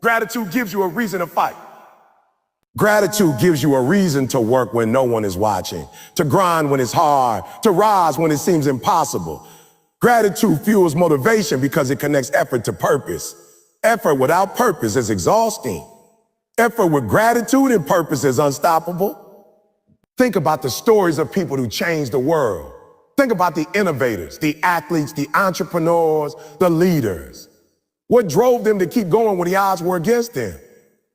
Gratitude gives you a reason to fight. Gratitude gives you a reason to work when no one is watching, to grind when it's hard, to rise when it seems impossible. Gratitude fuels motivation because it connects effort to purpose. Effort without purpose is exhausting. Effort with gratitude and purpose is unstoppable. Think about the stories of people who changed the world. Think about the innovators, the athletes, the entrepreneurs, the leaders. What drove them to keep going when the odds were against them?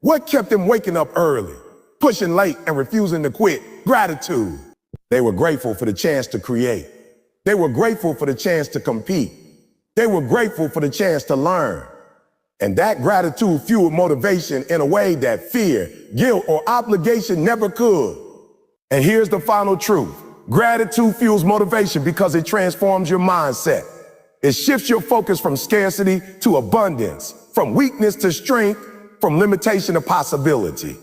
What kept them waking up early, pushing late, and refusing to quit? Gratitude. They were grateful for the chance to create. They were grateful for the chance to compete. They were grateful for the chance to learn. And that gratitude fueled motivation in a way that fear, guilt, or obligation never could. And here's the final truth. Gratitude fuels motivation because it transforms your mindset. It shifts your focus from scarcity to abundance, from weakness to strength, from limitation to possibility.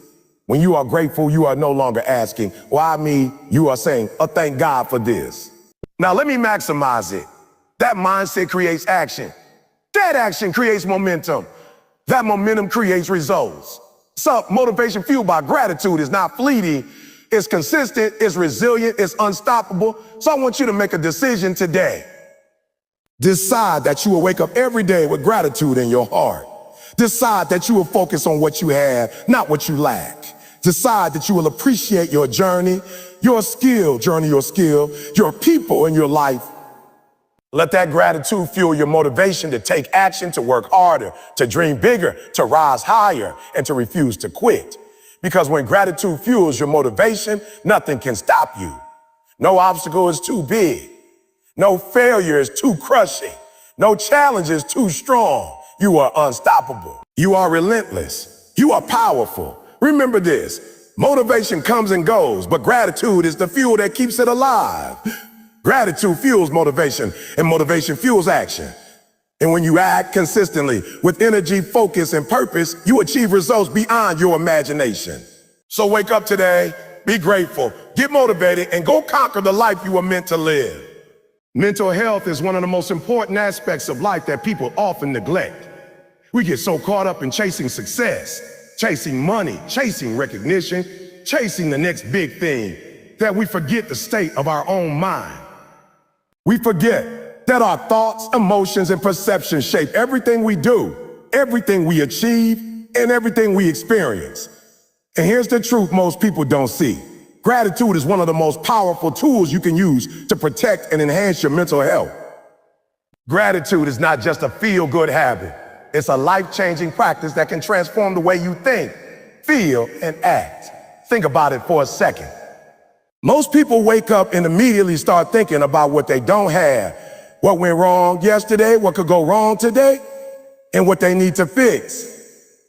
When you are grateful, you are no longer asking, why me? You are saying, oh, thank God for this. Now let me maximize it. That mindset creates action. That action creates momentum. That momentum creates results. So motivation fueled by gratitude is not fleeting. It's consistent, it's resilient, it's unstoppable. So I want you to make a decision today. Decide that you will wake up every day with gratitude in your heart. Decide that you will focus on what you have, not what you lack. Decide that you will appreciate your journey, your skill, your people in your life. Let that gratitude fuel your motivation to take action, to work harder, to dream bigger, to rise higher, and to refuse to quit. Because when gratitude fuels your motivation, nothing can stop you. No obstacle is too big. No failure is too crushing. No challenge is too strong. You are unstoppable. You are relentless. You are powerful. Remember this, motivation comes and goes, but gratitude is the fuel that keeps it alive. Gratitude fuels motivation, and motivation fuels action. And when you act consistently with energy, focus, and purpose, you achieve results beyond your imagination. So wake up today, be grateful, get motivated, and go conquer the life you were meant to live. Mental health is one of the most important aspects of life that people often neglect. We get so caught up in chasing success, chasing money, chasing recognition, chasing the next big thing, that we forget the state of our own mind. We forget that our thoughts, emotions, and perceptions shape everything we do, everything we achieve, and everything we experience. And here's the truth most people don't see. Gratitude is one of the most powerful tools you can use to protect and enhance your mental health. Gratitude is not just a feel-good habit. It's a life-changing practice that can transform the way you think, feel, and act. Think about it for a second. Most people wake up and immediately start thinking about what they don't have, what went wrong yesterday, what could go wrong today, and what they need to fix.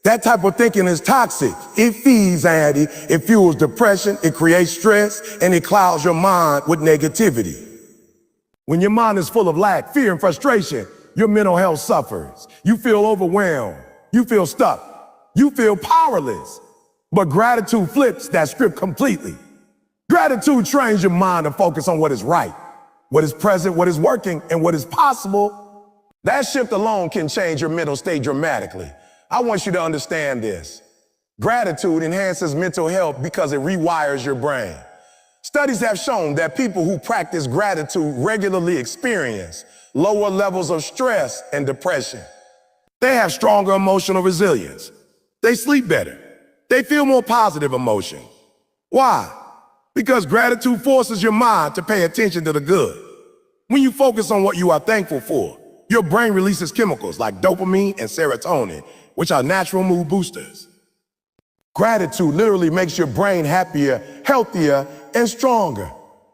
That type of thinking is toxic. It feeds anxiety, it fuels depression, it creates stress, and it clouds your mind with negativity. When your mind is full of lack, fear, and frustration, your mental health suffers. You feel overwhelmed. You feel stuck. You feel powerless. But gratitude flips that script completely. Gratitude trains your mind to focus on what is right, what is present, what is working, and what is possible. That shift alone can change your mental state dramatically. I want you to understand this. Gratitude enhances mental health because it rewires your brain. Studies have shown that people who practice gratitude regularly experience lower levels of stress and depression. They have stronger emotional resilience. They sleep better. They feel more positive emotion. Why? Because gratitude forces your mind to pay attention to the good. When you focus on what you are thankful for, your brain releases chemicals like dopamine and serotonin, which are natural mood boosters. Gratitude literally makes your brain happier, healthier, and stronger.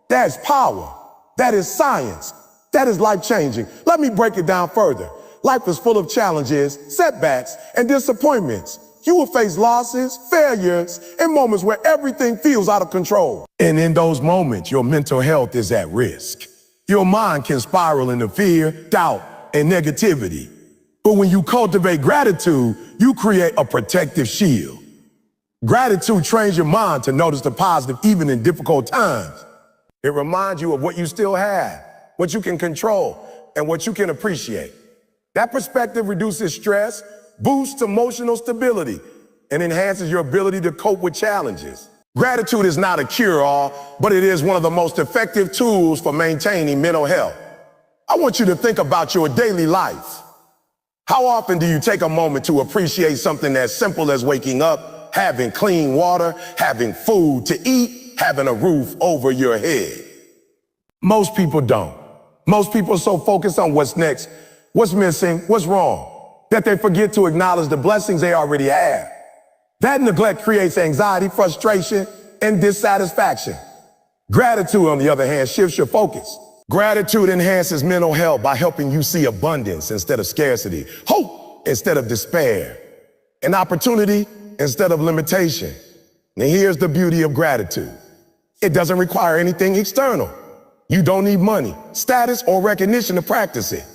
That's power. That is science. That is life-changing. Let me break it down further. Life is full of challenges, setbacks, and disappointments. You will face losses, failures, and moments where everything feels out of control. And in those moments, your mental health is at risk. Your mind can spiral into fear, doubt, and negativity. But when you cultivate gratitude, you create a protective shield. Gratitude trains your mind to notice the positive even in difficult times. It reminds you of what you still have, what you can control, and what you can appreciate. That perspective reduces stress, boosts emotional stability, and enhances your ability to cope with challenges. Gratitude is not a cure-all, but it is one of the most effective tools for maintaining mental health. I want you to think about your daily life. How often do you take a moment to appreciate something as simple as waking up, having clean water, having food to eat, having a roof over your head? Most people don't. Most people are so focused on what's next, what's missing, what's wrong, that they forget to acknowledge the blessings they already have. That neglect creates anxiety, frustration, and dissatisfaction. Gratitude, on the other hand, shifts your focus. Gratitude enhances mental health by helping you see abundance instead of scarcity, hope instead of despair, and opportunity instead of limitation. Now here's the beauty of gratitude. It doesn't require anything external. You don't need money, status, or recognition to practice it.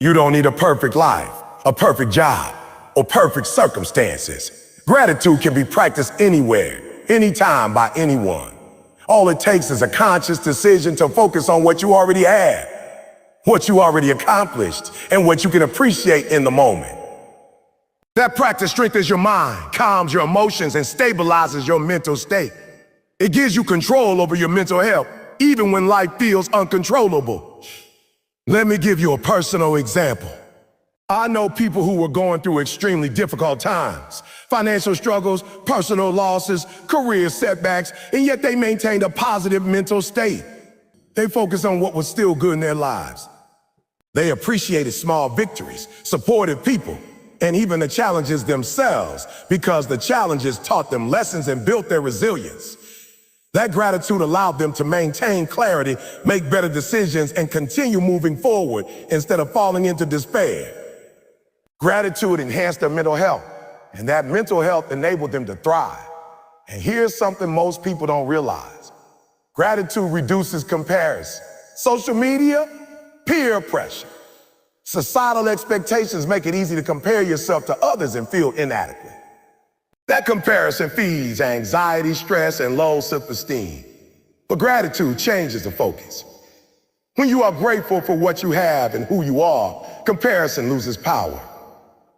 You don't need a perfect life, a perfect job, or perfect circumstances. Gratitude can be practiced anywhere, anytime, by anyone. All it takes is a conscious decision to focus on what you already have, what you already accomplished, and what you can appreciate in the moment. That practice strengthens your mind, calms your emotions, and stabilizes your mental state. It gives you control over your mental health, even when life feels uncontrollable. Let me give you a personal example. I know people who were going through extremely difficult times, financial struggles, personal losses, career setbacks, and yet they maintained a positive mental state. They focused on what was still good in their lives. They appreciated small victories, supported people, and even the challenges themselves, because the challenges taught them lessons and built their resilience. That gratitude allowed them to maintain clarity, make better decisions, and continue moving forward instead of falling into despair. Gratitude enhanced their mental health, and that mental health enabled them to thrive. And here's something most people don't realize. Gratitude reduces comparison. Social media, peer pressure. Societal expectations make it easy to compare yourself to others and feel inadequate. That comparison feeds anxiety, stress, and low self-esteem. But gratitude changes the focus. When you are grateful for what you have and who you are, comparison loses power.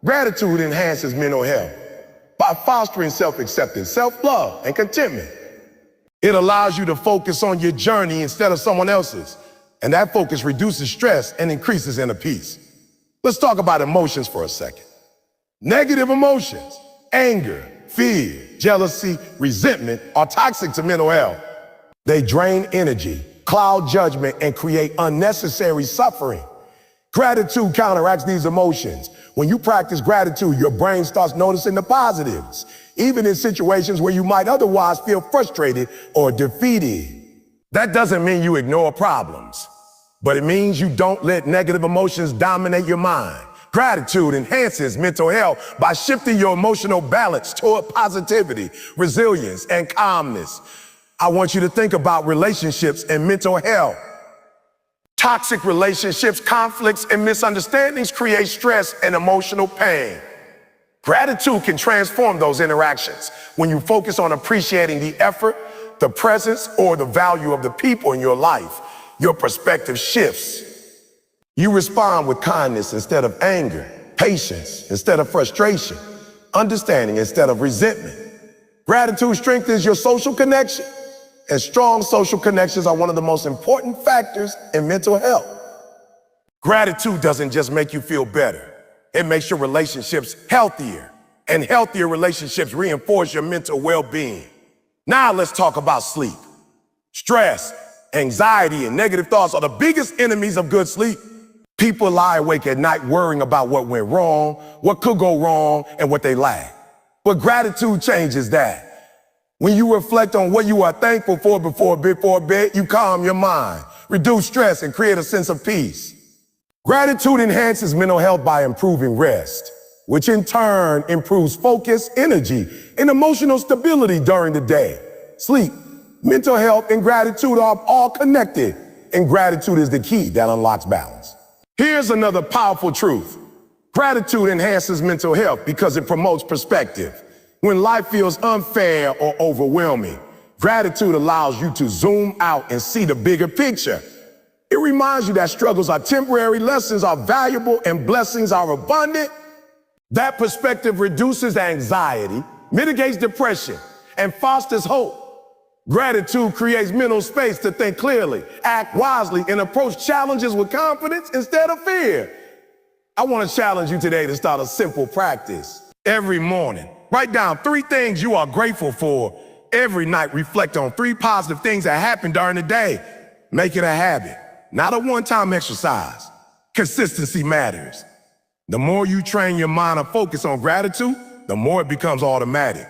Gratitude enhances mental health by fostering self-acceptance, self-love, and contentment. It allows you to focus on your journey instead of someone else's, and that focus reduces stress and increases inner peace. Let's talk about emotions for a second. Negative emotions, anger, fear, jealousy, resentment are toxic to mental health. They drain energy, cloud judgment, and create unnecessary suffering. Gratitude counteracts these emotions. When you practice gratitude, your brain starts noticing the positives, even in situations where you might otherwise feel frustrated or defeated. That doesn't mean you ignore problems, but it means you don't let negative emotions dominate your mind. Gratitude enhances mental health by shifting your emotional balance toward positivity, resilience, and calmness. I want you to think about relationships and mental health. Toxic relationships, conflicts, and misunderstandings create stress and emotional pain. Gratitude can transform those interactions. When you focus on appreciating the effort, the presence, or the value of the people in your life, your perspective shifts. You respond with kindness instead of anger, patience instead of frustration, understanding instead of resentment. Gratitude strengthens your social connection, and strong social connections are one of the most important factors in mental health. Gratitude doesn't just make you feel better. It makes your relationships healthier, and healthier relationships reinforce your mental well-being. Now let's talk about sleep. Stress, anxiety, and negative thoughts are the biggest enemies of good sleep. People lie awake at night worrying about what went wrong, what could go wrong, and what they lack. But gratitude changes that. When you reflect on what you are thankful for before bed, you calm your mind, reduce stress, and create a sense of peace. Gratitude enhances mental health by improving rest, which in turn improves focus, energy, and emotional stability during the day. Sleep, mental health, and gratitude are all connected, and gratitude is the key that unlocks balance. Here's another powerful truth. Gratitude enhances mental health because it promotes perspective. When life feels unfair or overwhelming, gratitude allows you to zoom out and see the bigger picture. It reminds you that struggles are temporary, lessons are valuable, and blessings are abundant. That perspective reduces anxiety, mitigates depression, and fosters hope. Gratitude creates mental space to think clearly, act wisely, and approach challenges with confidence instead of fear. I want to challenge you today to start a simple practice. Every morning, write down 3 things you are grateful for. Every night, reflect on 3 positive things that happened during the day. Make it a habit, not a one-time exercise. Consistency matters. The more you train your mind to focus on gratitude, the more it becomes automatic.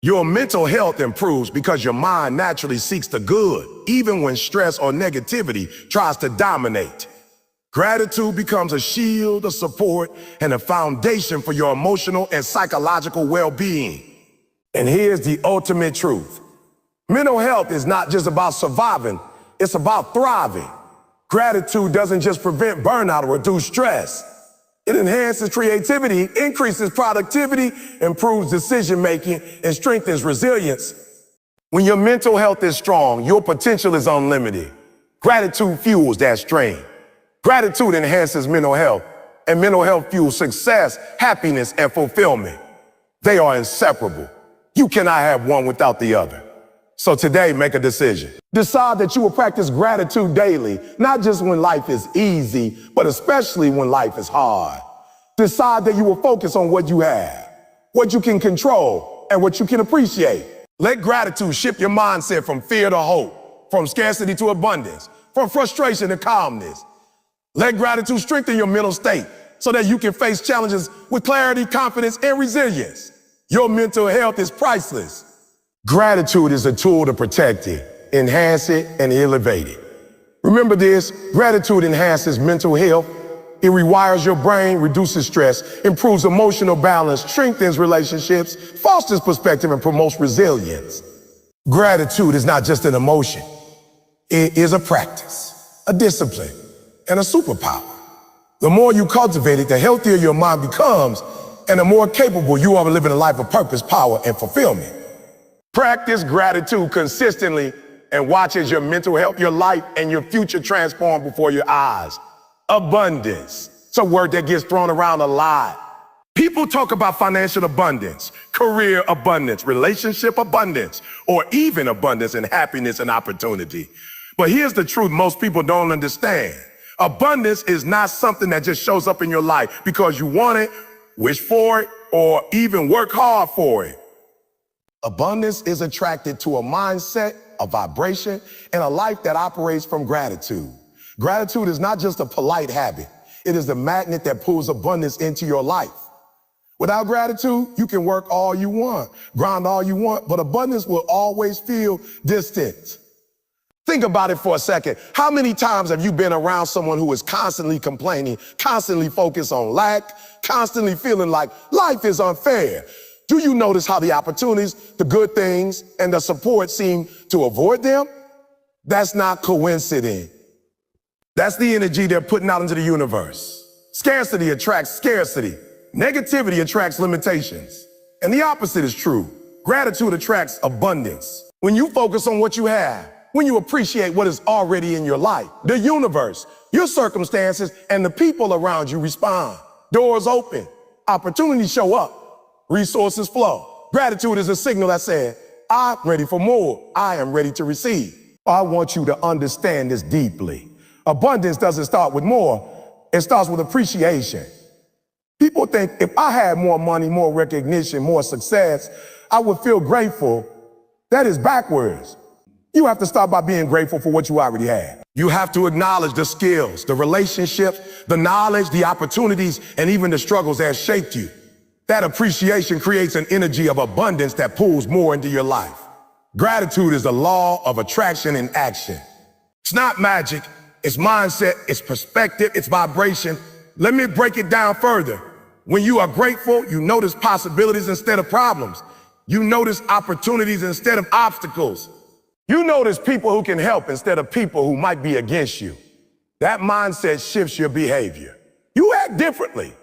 Your mental health improves because your mind naturally seeks the good, even when stress or negativity tries to dominate. Gratitude becomes a shield, a support, and a foundation for your emotional and psychological well-being. And here's the ultimate truth. Mental health is not just about surviving, it's about thriving. Gratitude doesn't just prevent burnout or reduce stress. It enhances creativity, increases productivity, improves decision-making, and strengthens resilience. When your mental health is strong, your potential is unlimited. Gratitude fuels that strength. Gratitude enhances mental health, and mental health fuels success, happiness, and fulfillment. They are inseparable. You cannot have one without the other. So today, make a decision. Decide that you will practice gratitude daily, not just when life is easy, but especially when life is hard. Decide that you will focus on what you have, what you can control, and what you can appreciate. Let gratitude shift your mindset from fear to hope, from scarcity to abundance, from frustration to calmness. Let gratitude strengthen your mental state so that you can face challenges with clarity, confidence, and resilience. Your mental health is priceless. Gratitude is a tool to protect it, enhance it, and elevate it. Remember this, gratitude enhances mental health. It rewires your brain, reduces stress, improves emotional balance, strengthens relationships, fosters perspective, and promotes resilience. Gratitude is not just an emotion. It is a practice, a discipline, and a superpower. The more you cultivate it, the healthier your mind becomes, and the more capable you are of living a life of purpose, power, and fulfillment. Practice gratitude consistently and watch as your mental health, your life, and your future transform before your eyes. Abundance. It's a word that gets thrown around a lot. People talk about financial abundance, career abundance, relationship abundance, or even abundance in happiness and opportunity. But here's the truth most people don't understand. Abundance is not something that just shows up in your life because you want it, wish for it, or even work hard for it. Abundance is attracted to a mindset, a vibration, and a life that operates from gratitude. Gratitude is not just a polite habit. It is the magnet that pulls abundance into your life. Without gratitude, you can work all you want, grind all you want, but abundance will always feel distant. Think about it for a second. How many times have you been around someone who is constantly complaining, constantly focused on lack, constantly feeling like life is unfair? Do you notice how the opportunities, the good things, and the support seem to avoid them? That's not coincidence. That's the energy they're putting out into the universe. Scarcity attracts scarcity. Negativity attracts limitations. And the opposite is true. Gratitude attracts abundance. When you focus on what you have, when you appreciate what is already in your life, the universe, your circumstances, and the people around you respond. Doors open, opportunities show up, resources flow. Gratitude is a signal that says, I'm ready for more. I am ready to receive. I want you to understand this deeply. Abundance doesn't start with more. It starts with appreciation. People think if I had more money, more recognition, more success, I would feel grateful. That is backwards. You have to start by being grateful for what you already have. You have to acknowledge the skills, the relationships, the knowledge, the opportunities, and even the struggles that shaped you. That appreciation creates an energy of abundance that pulls more into your life. Gratitude is the law of attraction in action. It's not magic, it's mindset, it's perspective, it's vibration. Let me break it down further. When you are grateful, you notice possibilities instead of problems. You notice opportunities instead of obstacles. You notice people who can help instead of people who might be against you. That mindset shifts your behavior. You act differently.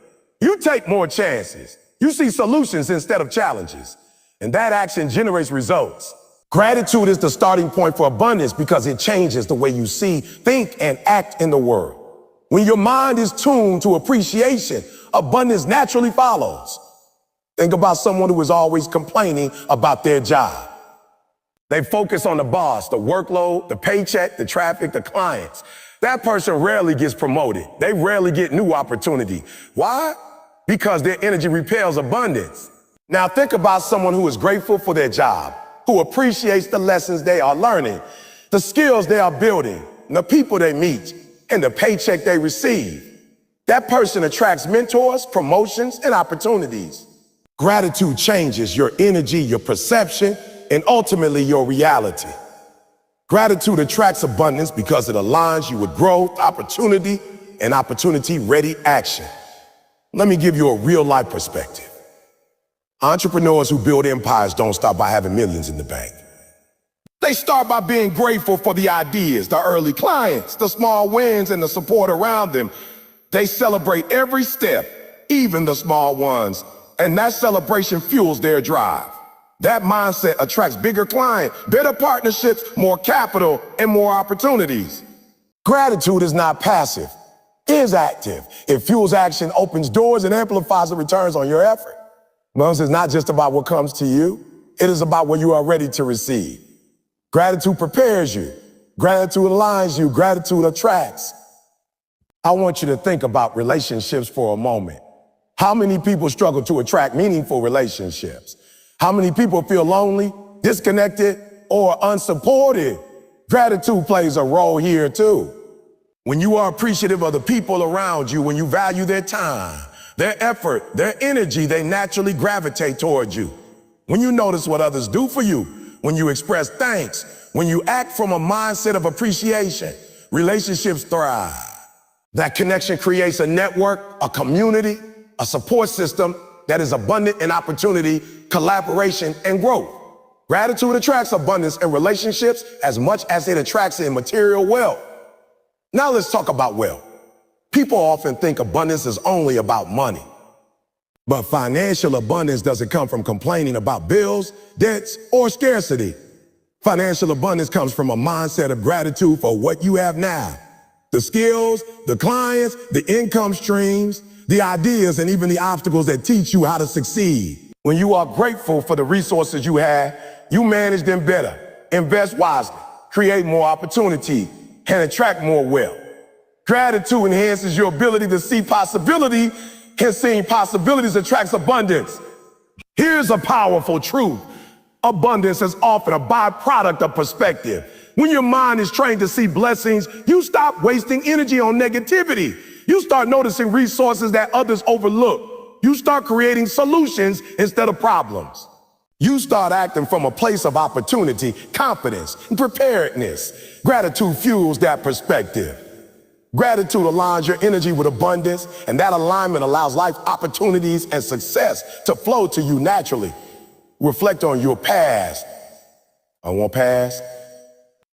You take more chances. You see solutions instead of challenges. And that action generates results. Gratitude is the starting point for abundance because it changes the way you see, think, and act in the world. When your mind is tuned to appreciation, abundance naturally follows. Think about someone who is always complaining about their job. They focus on the boss, the workload, the paycheck, the traffic, the clients. That person rarely gets promoted. They rarely get new opportunity. Why? Because their energy repels abundance. Now think about someone who is grateful for their job, who appreciates the lessons they are learning, the skills they are building, the people they meet, and the paycheck they receive. That person attracts mentors, promotions, and opportunities. Gratitude changes your energy, your perception, and ultimately your reality. Gratitude attracts abundance because it aligns you with growth, opportunity, and opportunity-ready action. Let me give you a real-life perspective. Entrepreneurs who build empires don't start by having millions in the bank. They start by being grateful for the ideas, the early clients, the small wins, and the support around them. They celebrate every step, even the small ones, and that celebration fuels their drive. That mindset attracts bigger clients, better partnerships, more capital, and more opportunities. Gratitude is not passive, it is active. It fuels action, opens doors, and amplifies the returns on your effort. Abundance is not just about what comes to you, it is about what you are ready to receive. Gratitude prepares you. Gratitude aligns you. Gratitude attracts. I want you to think about relationships for a moment. How many people struggle to attract meaningful relationships? How many people feel lonely, disconnected, or unsupported? Gratitude plays a role here too. When you are appreciative of the people around you, when you value their time, their effort, their energy, they naturally gravitate towards you. When you notice what others do for you, when you express thanks, when you act from a mindset of appreciation, relationships thrive. That connection creates a network, a community, a support system that is abundant in opportunity, collaboration, and growth. Gratitude attracts abundance in relationships as much as it attracts in material wealth. Now let's talk about wealth. People often think abundance is only about money. But financial abundance doesn't come from complaining about bills, debts, or scarcity. Financial abundance comes from a mindset of gratitude for what you have now. The skills, the clients, the income streams, the ideas, and even the obstacles that teach you how to succeed. When you are grateful for the resources you have, you manage them better, invest wisely, create more opportunity, and attract more wealth. Gratitude enhances your ability to see possibility, and seeing possibilities attracts abundance. Here's a powerful truth. Abundance is often a byproduct of perspective. When your mind is trained to see blessings, you stop wasting energy on negativity. You start noticing resources that others overlook. You start creating solutions instead of problems. You start acting from a place of opportunity, confidence, and preparedness. Gratitude fuels that perspective. Gratitude aligns your energy with abundance, and that alignment allows life opportunities and success to flow to you naturally. Reflect on your past. I want past.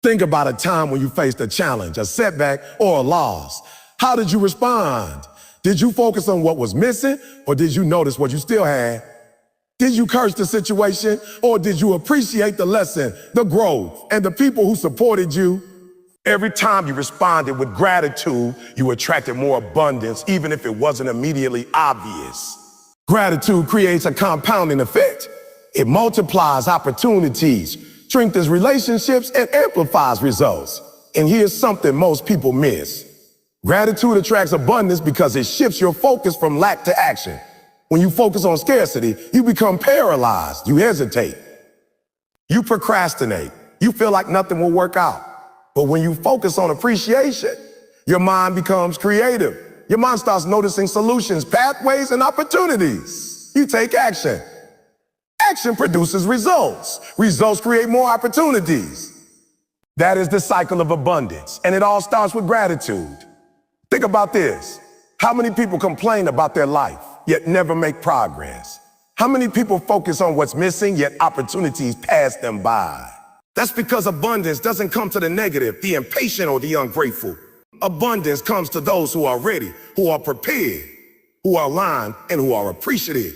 Think about a time when you faced a challenge, a setback, or a loss. How did you respond? Did you focus on what was missing, or did you notice what you still had? Did you curse the situation, or did you appreciate the lesson, the growth, and the people who supported you? Every time you responded with gratitude, you attracted more abundance, even if it wasn't immediately obvious. Gratitude creates a compounding effect. It multiplies opportunities, strengthens relationships, and amplifies results. And here's something most people miss. Gratitude attracts abundance because it shifts your focus from lack to action. When you focus on scarcity, you become paralyzed. You hesitate. You procrastinate. You feel like nothing will work out. But when you focus on appreciation, your mind becomes creative. Your mind starts noticing solutions, pathways, and opportunities. You take action. Action produces results. Results create more opportunities. That is the cycle of abundance, and it all starts with gratitude. Think about this. How many people complain about their life, yet never make progress? How many people focus on what's missing, yet opportunities pass them by? That's because abundance doesn't come to the negative, the impatient, or the ungrateful. Abundance comes to those who are ready, who are prepared, who are aligned, and who are appreciative.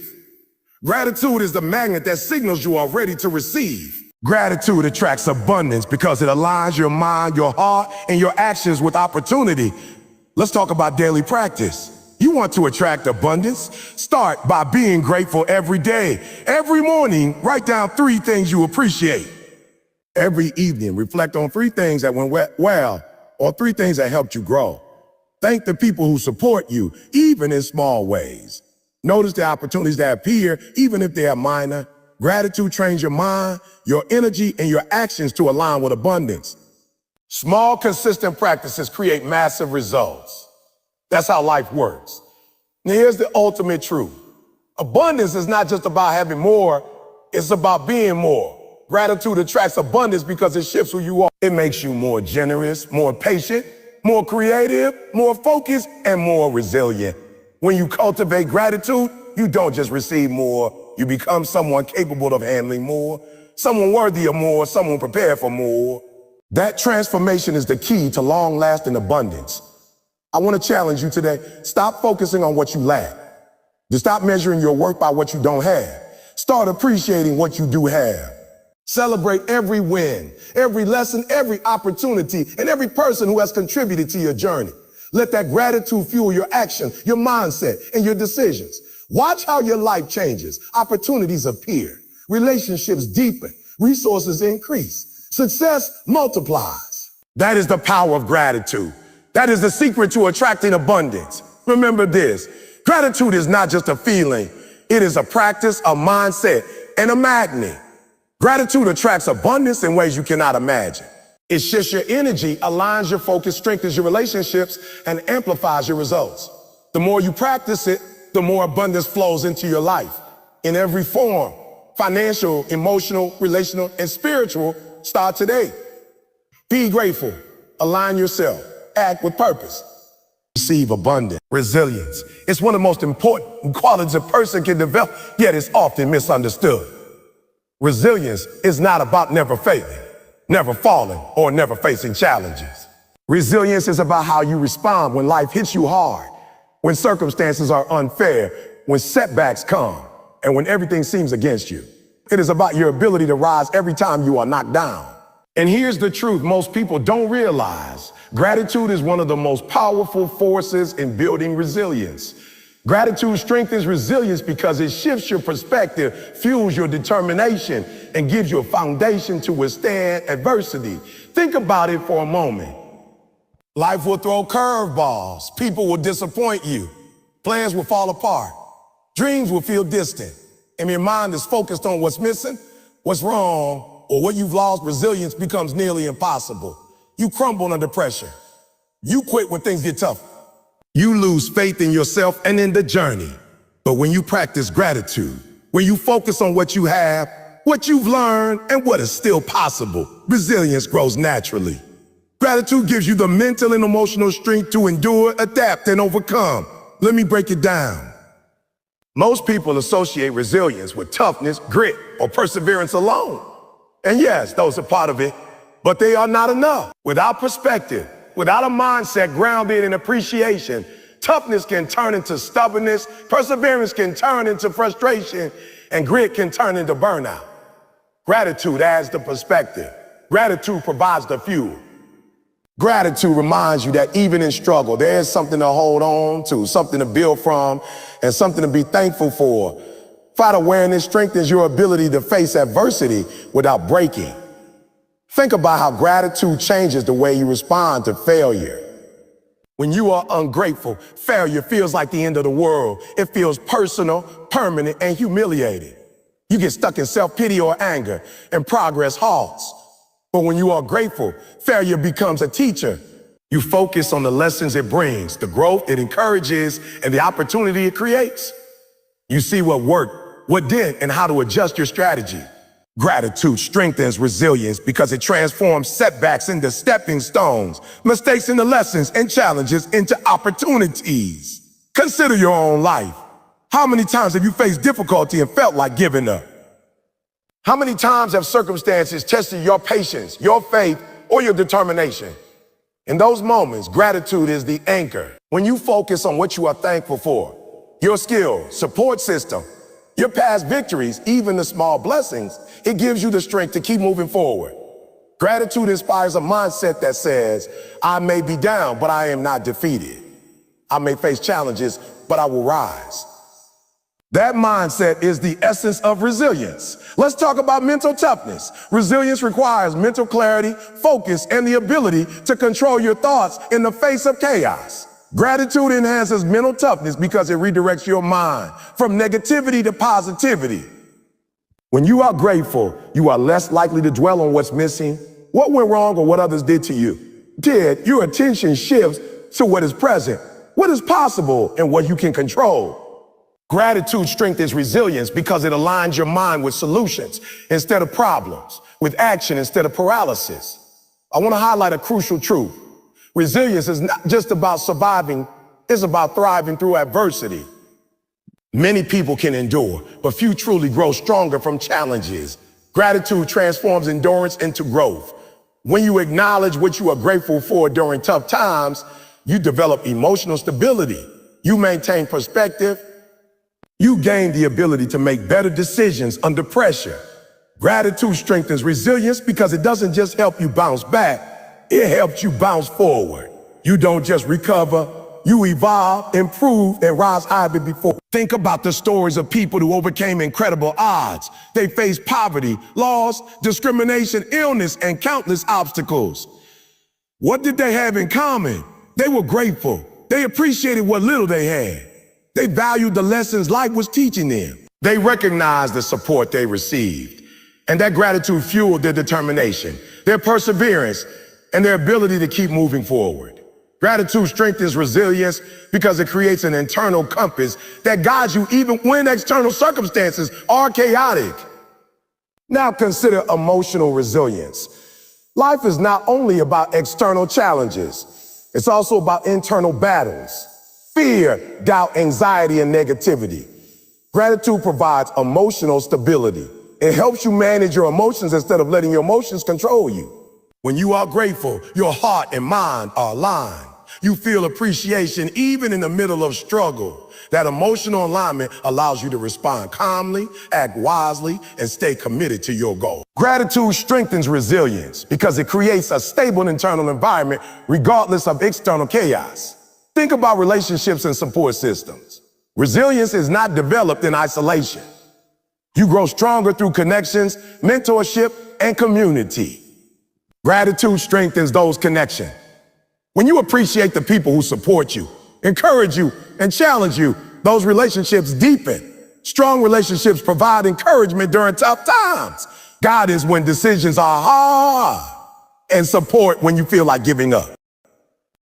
Gratitude is the magnet that signals you are ready to receive. Gratitude attracts abundance because it aligns your mind, your heart, and your actions with opportunity. Let's talk about daily practice. You want to attract abundance? Start by being grateful every day. Every morning, write down 3 things you appreciate. Every evening, reflect on 3 things that went well, or 3 things that helped you grow. Thank the people who support you, even in small ways. Notice the opportunities that appear, even if they are minor. Gratitude trains your mind, your energy, and your actions to align with abundance. Small, consistent practices create massive results. That's how life works. Now, here's the ultimate truth. Abundance is not just about having more, it's about being more. Gratitude attracts abundance because it shifts who you are. It makes you more generous, more patient, more creative, more focused, and more resilient. When you cultivate gratitude, you don't just receive more, you become someone capable of handling more, someone worthy of more, someone prepared for more. That transformation is the key to long-lasting abundance. I want to challenge you today. Stop focusing on what you lack. Just stop measuring your worth by what you don't have. Start appreciating what you do have. Celebrate every win, every lesson, every opportunity, and every person who has contributed to your journey. Let that gratitude fuel your action, your mindset, and your decisions. Watch how your life changes. Opportunities appear. Relationships deepen. Resources increase. Success multiplies. That is the power of gratitude. That is the secret to attracting abundance. Remember this, gratitude is not just a feeling. It is a practice, a mindset, and a magnet. Gratitude attracts abundance in ways you cannot imagine. It shifts your energy, aligns your focus, strengthens your relationships, and amplifies your results. The more you practice it, the more abundance flows into your life in every form, financial, emotional, relational, and spiritual. Start today. Be grateful, align yourself, act with purpose. Receive abundance. Resilience. It's one of the most important qualities a person can develop, yet it's often misunderstood. Resilience is not about never failing, never falling, or never facing challenges. Resilience is about how you respond when life hits you hard, when circumstances are unfair, when setbacks come, and when everything seems against you. It is about your ability to rise every time you are knocked down. And here's the truth most people don't realize. Gratitude is one of the most powerful forces in building resilience. Gratitude strengthens resilience because it shifts your perspective, fuels your determination, and gives you a foundation to withstand adversity. Think about it for a moment. Life will throw curveballs. People will disappoint you. Plans will fall apart. Dreams will feel distant. And your mind is focused on what's missing, what's wrong, or what you've lost. Resilience becomes nearly impossible. You crumble under pressure. You quit when things get tough. You lose faith in yourself and in the journey. But when you practice gratitude, when you focus on what you have, what you've learned, and what is still possible, resilience grows naturally. Gratitude gives you the mental and emotional strength to endure, adapt, and overcome. Let me break it down. Most people associate resilience with toughness, grit, or perseverance alone. And yes, those are part of it, but they are not enough. Without perspective, without a mindset grounded in appreciation, toughness can turn into stubbornness, perseverance can turn into frustration, and grit can turn into burnout. Gratitude adds the perspective. Gratitude provides the fuel. Gratitude reminds you that even in struggle, there is something to hold on to, something to build from, and something to be thankful for. Fight awareness strengthens your ability to face adversity without breaking. Think about how gratitude changes the way you respond to failure. When you are ungrateful, failure feels like the end of the world. It feels personal, permanent, and humiliating. You get stuck in self-pity or anger, and progress halts. But when you are grateful, failure becomes a teacher. You focus on the lessons it brings, the growth it encourages, and the opportunity it creates. You see what worked, what didn't, and how to adjust your strategy. Gratitude strengthens resilience because it transforms setbacks into stepping stones, mistakes into lessons, and challenges into opportunities. Consider your own life. How many times have you faced difficulty and felt like giving up? How many times have circumstances tested your patience, your faith, or your determination? In those moments, gratitude is the anchor. When you focus on what you are thankful for, your skill, support system, your past victories, even the small blessings, it gives you the strength to keep moving forward. Gratitude inspires a mindset that says, I may be down, but I am not defeated. I may face challenges, but I will rise. That mindset is the essence of resilience. Let's talk about mental toughness. Resilience requires mental clarity, focus, and the ability to control your thoughts in the face of chaos. Gratitude enhances mental toughness because it redirects your mind from negativity to positivity. When you are grateful, you are less likely to dwell on what's missing, what went wrong, or what others did to you. Instead, your attention shifts to what is present, what is possible, and what you can control. Gratitude strengthens resilience because it aligns your mind with solutions instead of problems, with action instead of paralysis. I want to highlight a crucial truth. Resilience is not just about surviving, it's about thriving through adversity. Many people can endure, but few truly grow stronger from challenges. Gratitude transforms endurance into growth. When you acknowledge what you are grateful for during tough times, you develop emotional stability. You maintain perspective. You gain the ability to make better decisions under pressure. Gratitude strengthens resilience because it doesn't just help you bounce back, it helps you bounce forward. You don't just recover, You evolve, improve, and rise higher than before. Think about the stories of people who overcame incredible odds. They faced poverty, loss, discrimination, illness, and countless obstacles. What did they have in common? They were grateful. They appreciated what little they had. They valued the lessons life was teaching them. They recognized the support they received. And that gratitude fueled their determination, their perseverance, and their ability to keep moving forward. Gratitude strengthens resilience because it creates an internal compass that guides you even when external circumstances are chaotic. Now consider emotional resilience. Life is not only about external challenges, it's also about internal battles. Fear, doubt, anxiety, and negativity. Gratitude provides emotional stability. It helps you manage your emotions instead of letting your emotions control you. When you are grateful, your heart and mind are aligned. You feel appreciation even in the middle of struggle. That emotional alignment allows you to respond calmly, act wisely, and stay committed to your goal. Gratitude strengthens resilience because it creates a stable internal environment regardless of external chaos. Think about relationships and support systems. Resilience is not developed in isolation. You grow stronger through connections, mentorship, and community. Gratitude strengthens those connections. When you appreciate the people who support you, encourage you, and challenge you, those relationships deepen. Strong relationships provide encouragement during tough times. Guidance when decisions are hard, and support when you feel like giving up.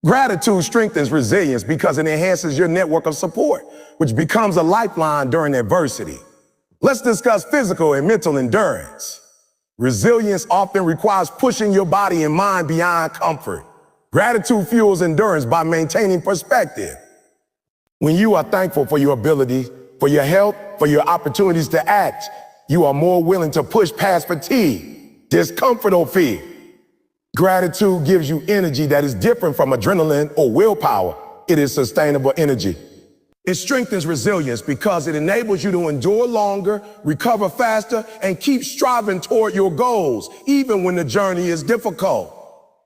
Gratitude strengthens resilience because it enhances your network of support, which becomes a lifeline during adversity. Let's discuss physical and mental endurance. Resilience often requires pushing your body and mind beyond comfort. Gratitude fuels endurance by maintaining perspective. When you are thankful for your ability, for your health, for your opportunities to act, you are more willing to push past fatigue, discomfort, or fear. Gratitude gives you energy that is different from adrenaline or willpower. It is sustainable energy. It strengthens resilience because it enables you to endure longer, recover faster, and keep striving toward your goals, even when the journey is difficult.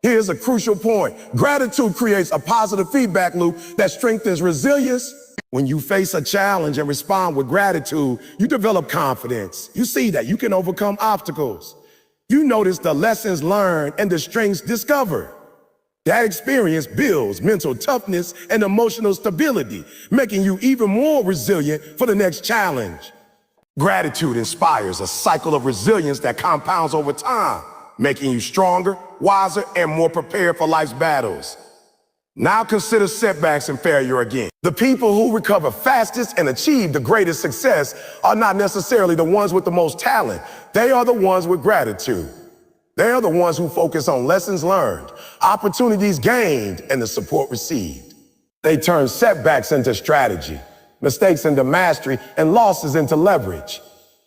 Here's a crucial point. Gratitude creates a positive feedback loop that strengthens resilience. When you face a challenge and respond with gratitude, you develop confidence. You see that you can overcome obstacles. You notice the lessons learned and the strengths discovered. That experience builds mental toughness and emotional stability, making you even more resilient for the next challenge. Gratitude inspires a cycle of resilience that compounds over time, making you stronger, wiser, and more prepared for life's battles. Now consider setbacks and failure again. The people who recover fastest and achieve the greatest success are not necessarily the ones with the most talent. They are the ones with gratitude. They are the ones who focus on lessons learned, opportunities gained, and the support received. They turn setbacks into strategy, mistakes into mastery, and losses into leverage.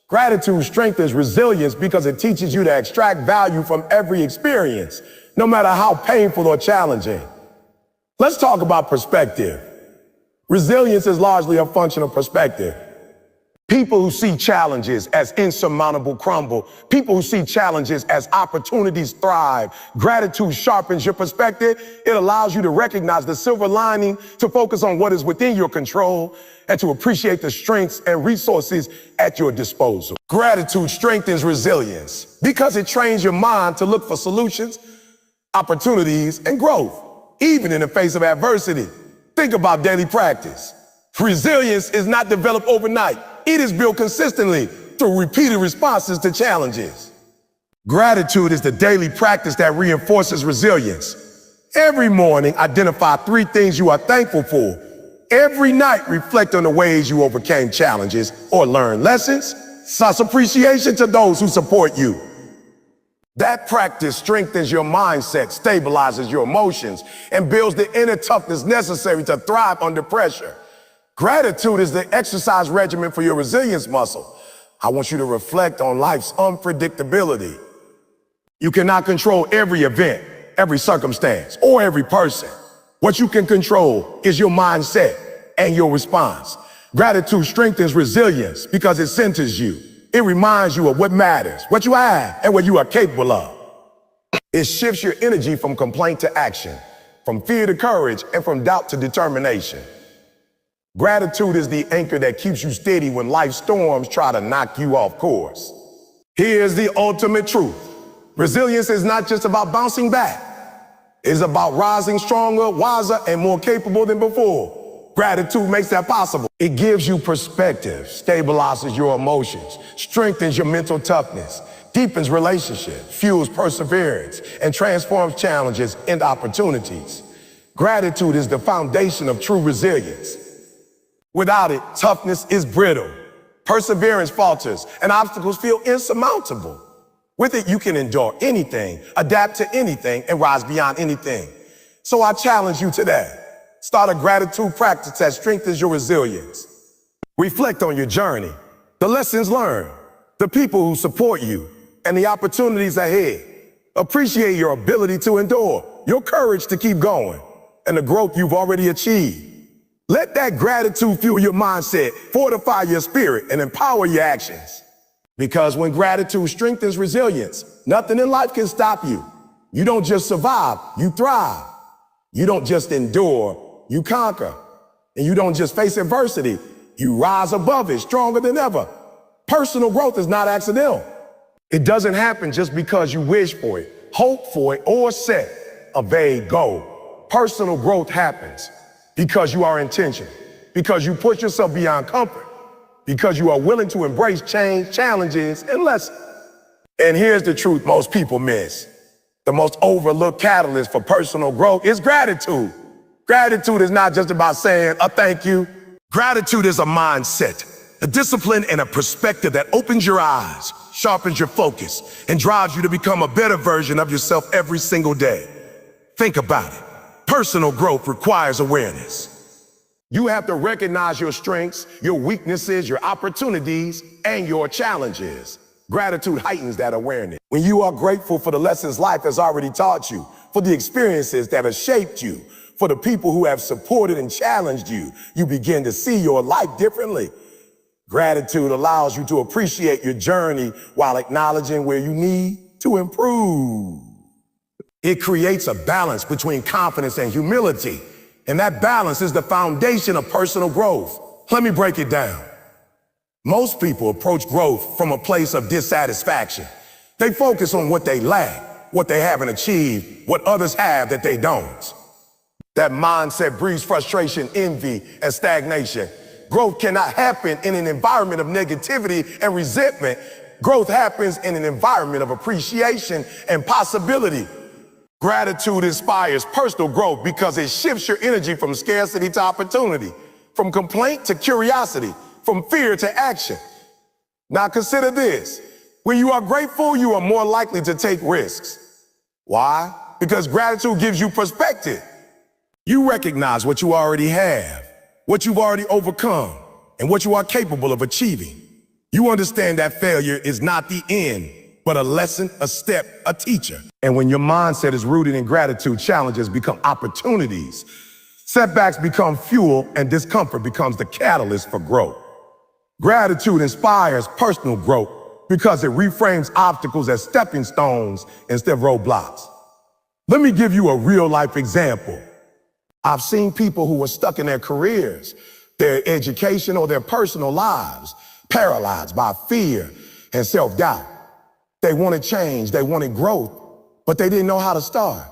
Gratitude strengthens resilience because it teaches you to extract value from every experience, no matter how painful or challenging. Let's talk about perspective. Resilience is largely a function of perspective. People who see challenges as insurmountable crumble. People who see challenges as opportunities thrive. Gratitude sharpens your perspective. It allows you to recognize the silver lining, to focus on what is within your control, and to appreciate the strengths and resources at your disposal. Gratitude strengthens resilience because it trains your mind to look for solutions, opportunities, and growth, even in the face of adversity. Think about daily practice. Resilience is not developed overnight. It is built consistently through repeated responses to challenges. Gratitude is the daily practice that reinforces resilience. Every morning, identify 3 things you are thankful for. Every night, reflect on the ways you overcame challenges or learned lessons. Such appreciation to those who support you. That practice strengthens your mindset, stabilizes your emotions, and builds the inner toughness necessary to thrive under pressure. Gratitude is the exercise regimen for your resilience muscle. I want you to reflect on life's unpredictability. You cannot control every event, every circumstance, or every person. What you can control is your mindset and your response. Gratitude strengthens resilience because it centers you. It reminds you of what matters, what you have, and what you are capable of. It shifts your energy from complaint to action, from fear to courage, and from doubt to determination. Gratitude is the anchor that keeps you steady when life's storms try to knock you off course. Here's the ultimate truth. Resilience is not just about bouncing back. It's about rising stronger, wiser, and more capable than before. Gratitude makes that possible. It gives you perspective, stabilizes your emotions, strengthens your mental toughness, deepens relationships, fuels perseverance, and transforms challenges into opportunities. Gratitude is the foundation of true resilience. Without it, toughness is brittle, perseverance falters, and obstacles feel insurmountable. With it, you can endure anything, adapt to anything, and rise beyond anything. So I challenge you today. Start a gratitude practice that strengthens your resilience. Reflect on your journey, the lessons learned, the people who support you, and the opportunities ahead. Appreciate your ability to endure, your courage to keep going, and the growth you've already achieved. Let that gratitude fuel your mindset, fortify your spirit, and empower your actions. Because when gratitude strengthens resilience, nothing in life can stop you. You don't just survive, you thrive. You don't just endure, you conquer. And you don't just face adversity, you rise above it, stronger than ever. Personal growth is not accidental. It doesn't happen just because you wish for it, hope for it, or set a vague goal. Personal growth happens because you are intentional, because you push yourself beyond comfort, because you are willing to embrace change, challenges, and lessons. And here's the truth most people miss. The most overlooked catalyst for personal growth is gratitude. Gratitude is not just about saying a thank you. Gratitude is a mindset, a discipline, and a perspective that opens your eyes, sharpens your focus, and drives you to become a better version of yourself every single day. Think about it. Personal growth requires awareness. You have to recognize your strengths, your weaknesses, your opportunities, and your challenges. Gratitude heightens that awareness. When you are grateful for the lessons life has already taught you, for the experiences that have shaped you, for the people who have supported and challenged you, you begin to see your life differently. Gratitude allows you to appreciate your journey while acknowledging where you need to improve. It creates a balance between confidence and humility. And that balance is the foundation of personal growth. Let me break it down. Most people approach growth from a place of dissatisfaction. They focus on what they lack, what they haven't achieved, what others have that they don't. That mindset breeds frustration, envy, and stagnation. Growth cannot happen in an environment of negativity and resentment. Growth happens in an environment of appreciation and possibility. Gratitude inspires personal growth because it shifts your energy from scarcity to opportunity, from complaint to curiosity, from fear to action. Now consider this. When you are grateful, you are more likely to take risks. Why? Because gratitude gives you perspective. You recognize what you already have, what you've already overcome, and what you are capable of achieving. You understand that failure is not the end, but a lesson, a step, a teacher. And when your mindset is rooted in gratitude, challenges become opportunities. Setbacks become fuel, and discomfort becomes the catalyst for growth. Gratitude inspires personal growth because it reframes obstacles as stepping stones instead of roadblocks. Let me give you a real-life example. I've seen people who were stuck in their careers, their education, or their personal lives, paralyzed by fear and self-doubt. They wanted change, they wanted growth, but they didn't know how to start.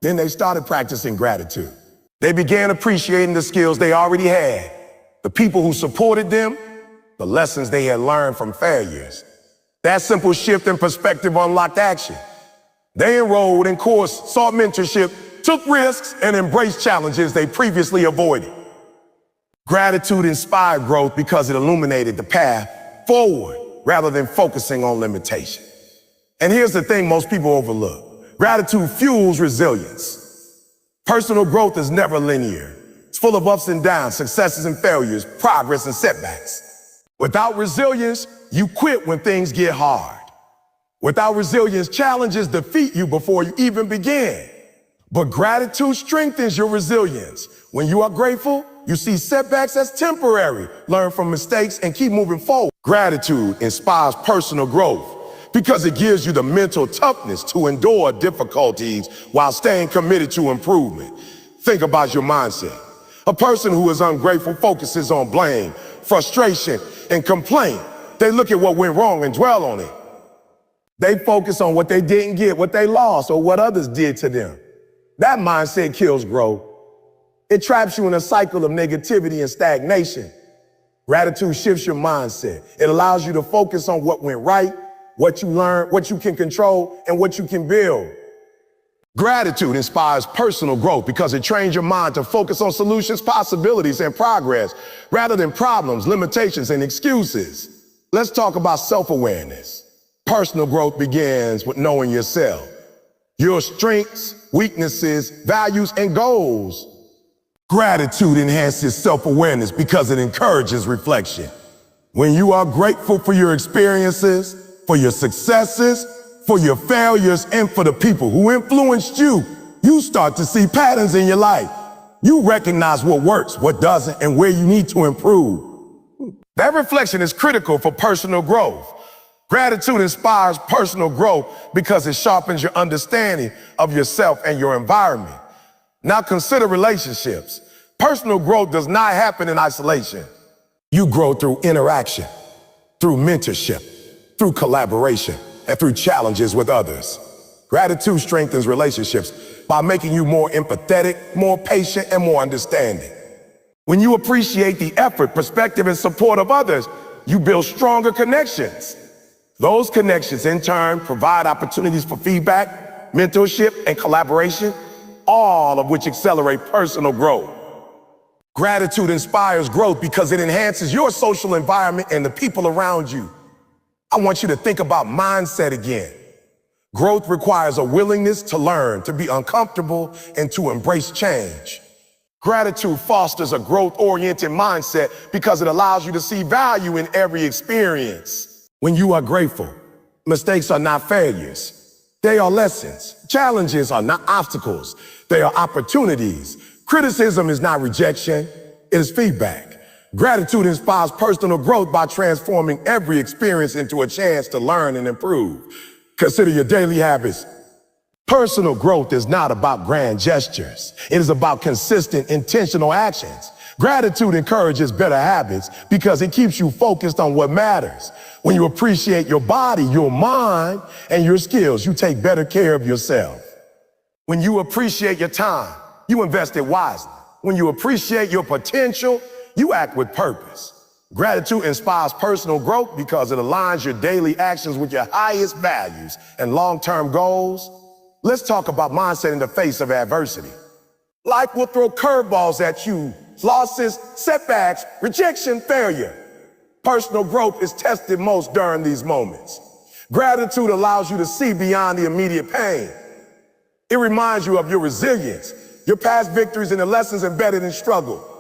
Then they started practicing gratitude. They began appreciating the skills they already had, the people who supported them, the lessons they had learned from failures. That simple shift in perspective unlocked action. They enrolled in course, sought mentorship, took risks, and embraced challenges they previously avoided. Gratitude inspired growth because it illuminated the path forward rather than focusing on limitation. And here's the thing most people overlook. Gratitude fuels resilience. Personal growth is never linear. It's full of ups and downs, successes and failures, progress and setbacks. Without resilience, you quit when things get hard. Without resilience, challenges defeat you before you even begin. But gratitude strengthens your resilience. When you are grateful, you see setbacks as temporary, learn from mistakes, and keep moving forward. Gratitude inspires personal growth because it gives you the mental toughness to endure difficulties while staying committed to improvement. Think about your mindset. A person who is ungrateful focuses on blame, frustration, and complaint. They look at what went wrong and dwell on it. They focus on what they didn't get, what they lost, or what others did to them. That mindset kills growth. It traps you in a cycle of negativity and stagnation. Gratitude shifts your mindset. It allows you to focus on what went right, what you learned, what you can control, and what you can build. Gratitude inspires personal growth because it trains your mind to focus on solutions, possibilities, and progress rather than problems, limitations, and excuses. Let's talk about self-awareness. Personal growth begins with knowing yourself, your strengths, weaknesses, values, and goals. Gratitude enhances self-awareness because it encourages reflection. When you are grateful for your experiences, for your successes, for your failures, and for the people who influenced you, you start to see patterns in your life. You recognize what works, what doesn't, and where you need to improve. That reflection is critical for personal growth. Gratitude inspires personal growth because it sharpens your understanding of yourself and your environment. Now consider relationships. Personal growth does not happen in isolation. You grow through interaction, through mentorship, through collaboration, and through challenges with others. Gratitude strengthens relationships by making you more empathetic, more patient, and more understanding. When you appreciate the effort, perspective, and support of others, you build stronger connections. Those connections, in turn, provide opportunities for feedback, mentorship, and collaboration, all of which accelerate personal growth. Gratitude inspires growth because it enhances your social environment and the people around you. I want you to think about mindset again. Growth requires a willingness to learn, to be uncomfortable, and to embrace change. Gratitude fosters a growth-oriented mindset because it allows you to see value in every experience. When you are grateful, mistakes are not failures. They are lessons. Challenges are not obstacles. They are opportunities. Criticism is not rejection. It is feedback. Gratitude inspires personal growth by transforming every experience into a chance to learn and improve. Consider your daily habits. Personal growth is not about grand gestures. It is about consistent, intentional actions. Gratitude encourages better habits because it keeps you focused on what matters. When you appreciate your body, your mind, and your skills, you take better care of yourself. When you appreciate your time, you invest it wisely. When you appreciate your potential, you act with purpose. Gratitude inspires personal growth because it aligns your daily actions with your highest values and long-term goals. Let's talk about mindset in the face of adversity. Life will throw curveballs at you, losses, setbacks, rejection, failure. Personal growth is tested most during these moments. Gratitude allows you to see beyond the immediate pain. It reminds you of your resilience, your past victories, and the lessons embedded in struggle.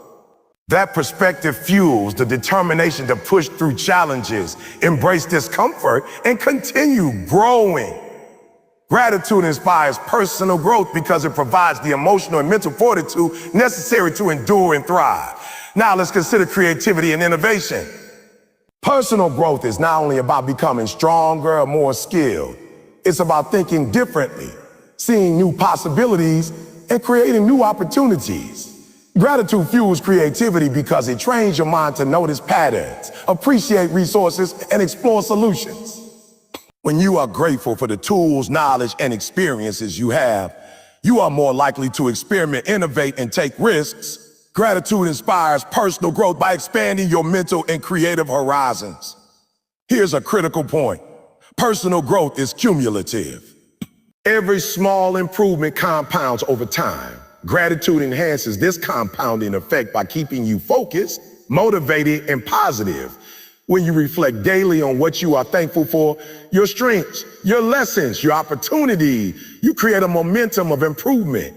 That perspective fuels the determination to push through challenges, embrace discomfort, and continue growing. Gratitude inspires personal growth because it provides the emotional and mental fortitude necessary to endure and thrive. Now let's consider creativity and innovation. Personal growth is not only about becoming stronger or more skilled. It's about thinking differently, seeing new possibilities, and creating new opportunities. Gratitude fuels creativity because it trains your mind to notice patterns, appreciate resources, and explore solutions. When you are grateful for the tools, knowledge, and experiences you have, you are more likely to experiment, innovate, and take risks. Gratitude inspires personal growth by expanding your mental and creative horizons. Here's a critical point. Personal growth is cumulative. Every small improvement compounds over time. Gratitude enhances this compounding effect by keeping you focused, motivated, and positive. When you reflect daily on what you are thankful for, your strengths, your lessons, your opportunity, you create a momentum of improvement.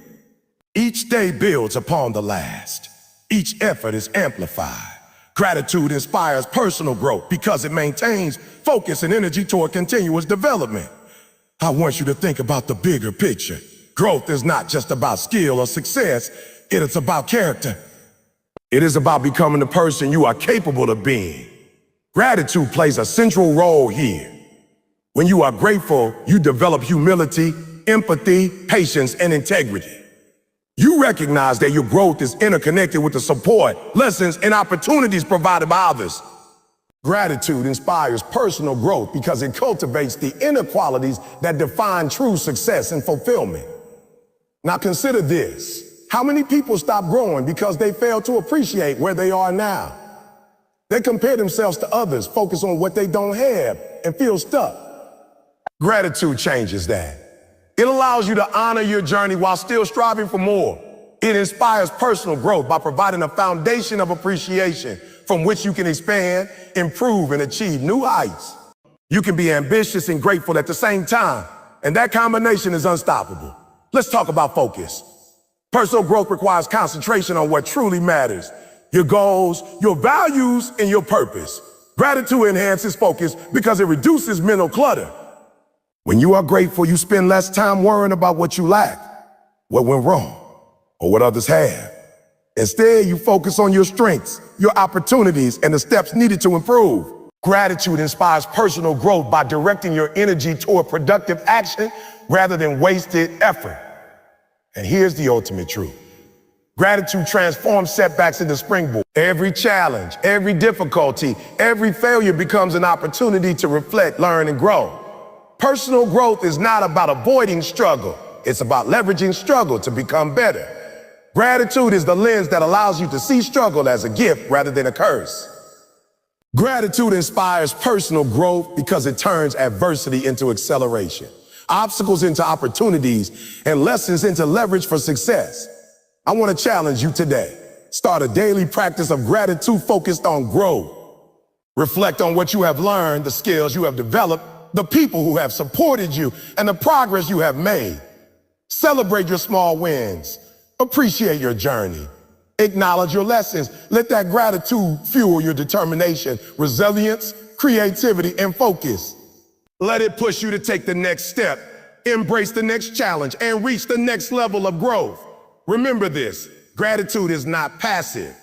Each day builds upon the last. Each effort is amplified. Gratitude inspires personal growth because it maintains focus and energy toward continuous development. I want you to think about the bigger picture. Growth is not just about skill or success, it is about character. It is about becoming the person you are capable of being. Gratitude plays a central role here. When you are grateful, you develop humility, empathy, patience, and integrity. You recognize that your growth is interconnected with the support, lessons, and opportunities provided by others. Gratitude inspires personal growth because it cultivates the inner qualities that define true success and fulfillment. Now consider this. How many people stop growing because they fail to appreciate where they are now? They compare themselves to others, focus on what they don't have, and feel stuck. Gratitude changes that. It allows you to honor your journey while still striving for more. It inspires personal growth by providing a foundation of appreciation from which you can expand, improve, and achieve new heights. You can be ambitious and grateful at the same time, and that combination is unstoppable. Let's talk about focus. Personal growth requires concentration on what truly matters, your goals, your values, and your purpose. Gratitude enhances focus because it reduces mental clutter. When you are grateful, you spend less time worrying about what you lack, what went wrong, or what others have. Instead, you focus on your strengths, your opportunities, and the steps needed to improve. Gratitude inspires personal growth by directing your energy toward productive action rather than wasted effort. And here's the ultimate truth. Gratitude transforms setbacks into springboard. Every challenge, every difficulty, every failure becomes an opportunity to reflect, learn, and grow. Personal growth is not about avoiding struggle. It's about leveraging struggle to become better. Gratitude is the lens that allows you to see struggle as a gift rather than a curse. Gratitude inspires personal growth because it turns adversity into acceleration, obstacles into opportunities, and lessons into leverage for success. I want to challenge you today. Start a daily practice of gratitude focused on growth. Reflect on what you have learned, the skills you have developed, the people who have supported you, and the progress you have made. Celebrate your small wins. Appreciate your journey. Acknowledge your lessons. Let that gratitude fuel your determination, resilience, creativity, and focus. Let it push you to take the next step, embrace the next challenge, and reach the next level of growth. Remember this, gratitude is not passive.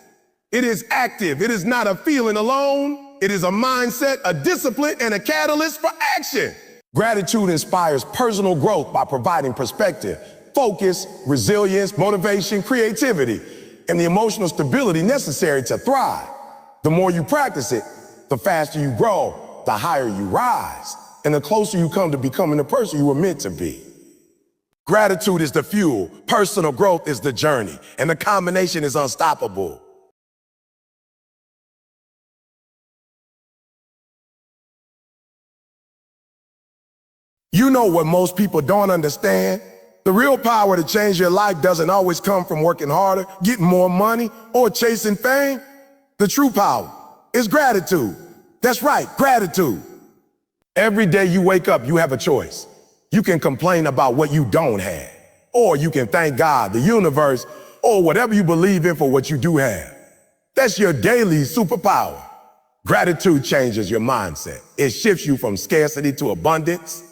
It is active. It is not a feeling alone. It is a mindset, a discipline, and a catalyst for action. Gratitude inspires personal growth by providing perspective, focus, resilience, motivation, creativity, and the emotional stability necessary to thrive. The more you practice it, the faster you grow, the higher you rise, and the closer you come to becoming the person you were meant to be. Gratitude is the fuel, personal growth is the journey, and the combination is unstoppable. You know what most people don't understand? The real power to change your life doesn't always come from working harder, getting more money, or chasing fame. The true power is gratitude. That's right, gratitude. Every day you wake up, you have a choice. You can complain about what you don't have, or you can thank God, the universe, or whatever you believe in for what you do have. That's your daily superpower. Gratitude changes your mindset. It shifts you from scarcity to abundance.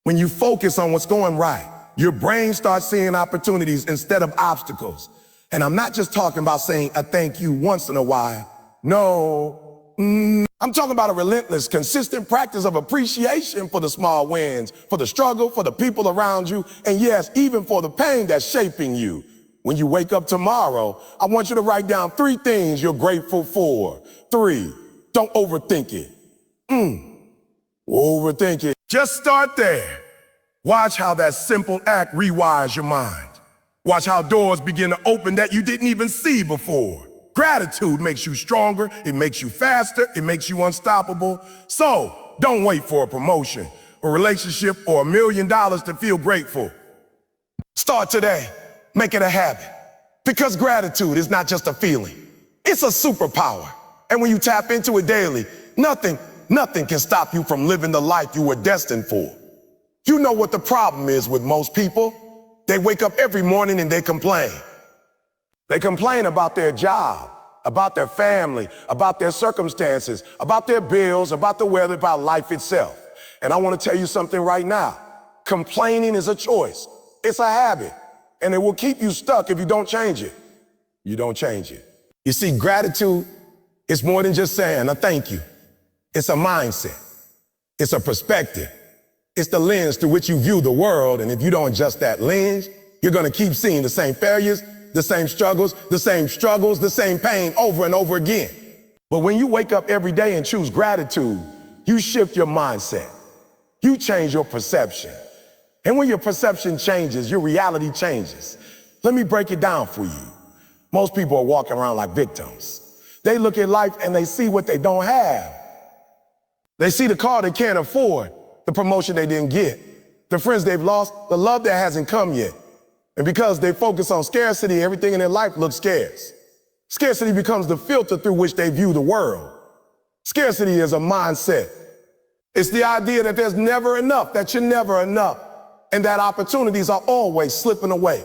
When you focus on what's going right, your brain starts seeing opportunities instead of obstacles. And I'm not just talking about saying a thank you once in a while. No, I'm talking about a relentless, consistent practice of appreciation for the small wins, for the struggle, for the people around you, and yes, even for the pain that's shaping you. When you wake up tomorrow, I want you to write down 3 things you're grateful for. 3, don't overthink it. Overthink it. Just start there. Watch how that simple act rewires your mind. Watch how doors begin to open that you didn't even see before. Gratitude makes you stronger, it makes you faster, it makes you unstoppable. So, don't wait for a promotion, a relationship, or $1 million to feel grateful. Start today. Make it a habit. Because gratitude is not just a feeling. It's a superpower. And when you tap into it daily, nothing can stop you from living the life you were destined for. You know what the problem is with most people? They wake up every morning and they complain. They complain about their job, about their family, about their circumstances, about their bills, about the weather, about life itself. And I want to tell you something right now. Complaining is a choice. It's a habit. And it will keep you stuck if you don't change it. You don't change it. You see, gratitude is more than just saying a thank you. It's a mindset. It's a perspective. It's the lens through which you view the world, and if you don't adjust that lens, you're gonna keep seeing the same failures, the same struggles, the same pain over and over again. But when you wake up every day and choose gratitude, you shift your mindset. You change your perception. And when your perception changes, your reality changes. Let me break it down for you. Most people are walking around like victims. They look at life and they see what they don't have. They see the car they can't afford, the promotion they didn't get, the friends they've lost, the love that hasn't come yet. And because they focus on scarcity, everything in their life looks scarce. Scarcity becomes the filter through which they view the world. Scarcity is a mindset. It's the idea that there's never enough, that you're never enough, and that opportunities are always slipping away.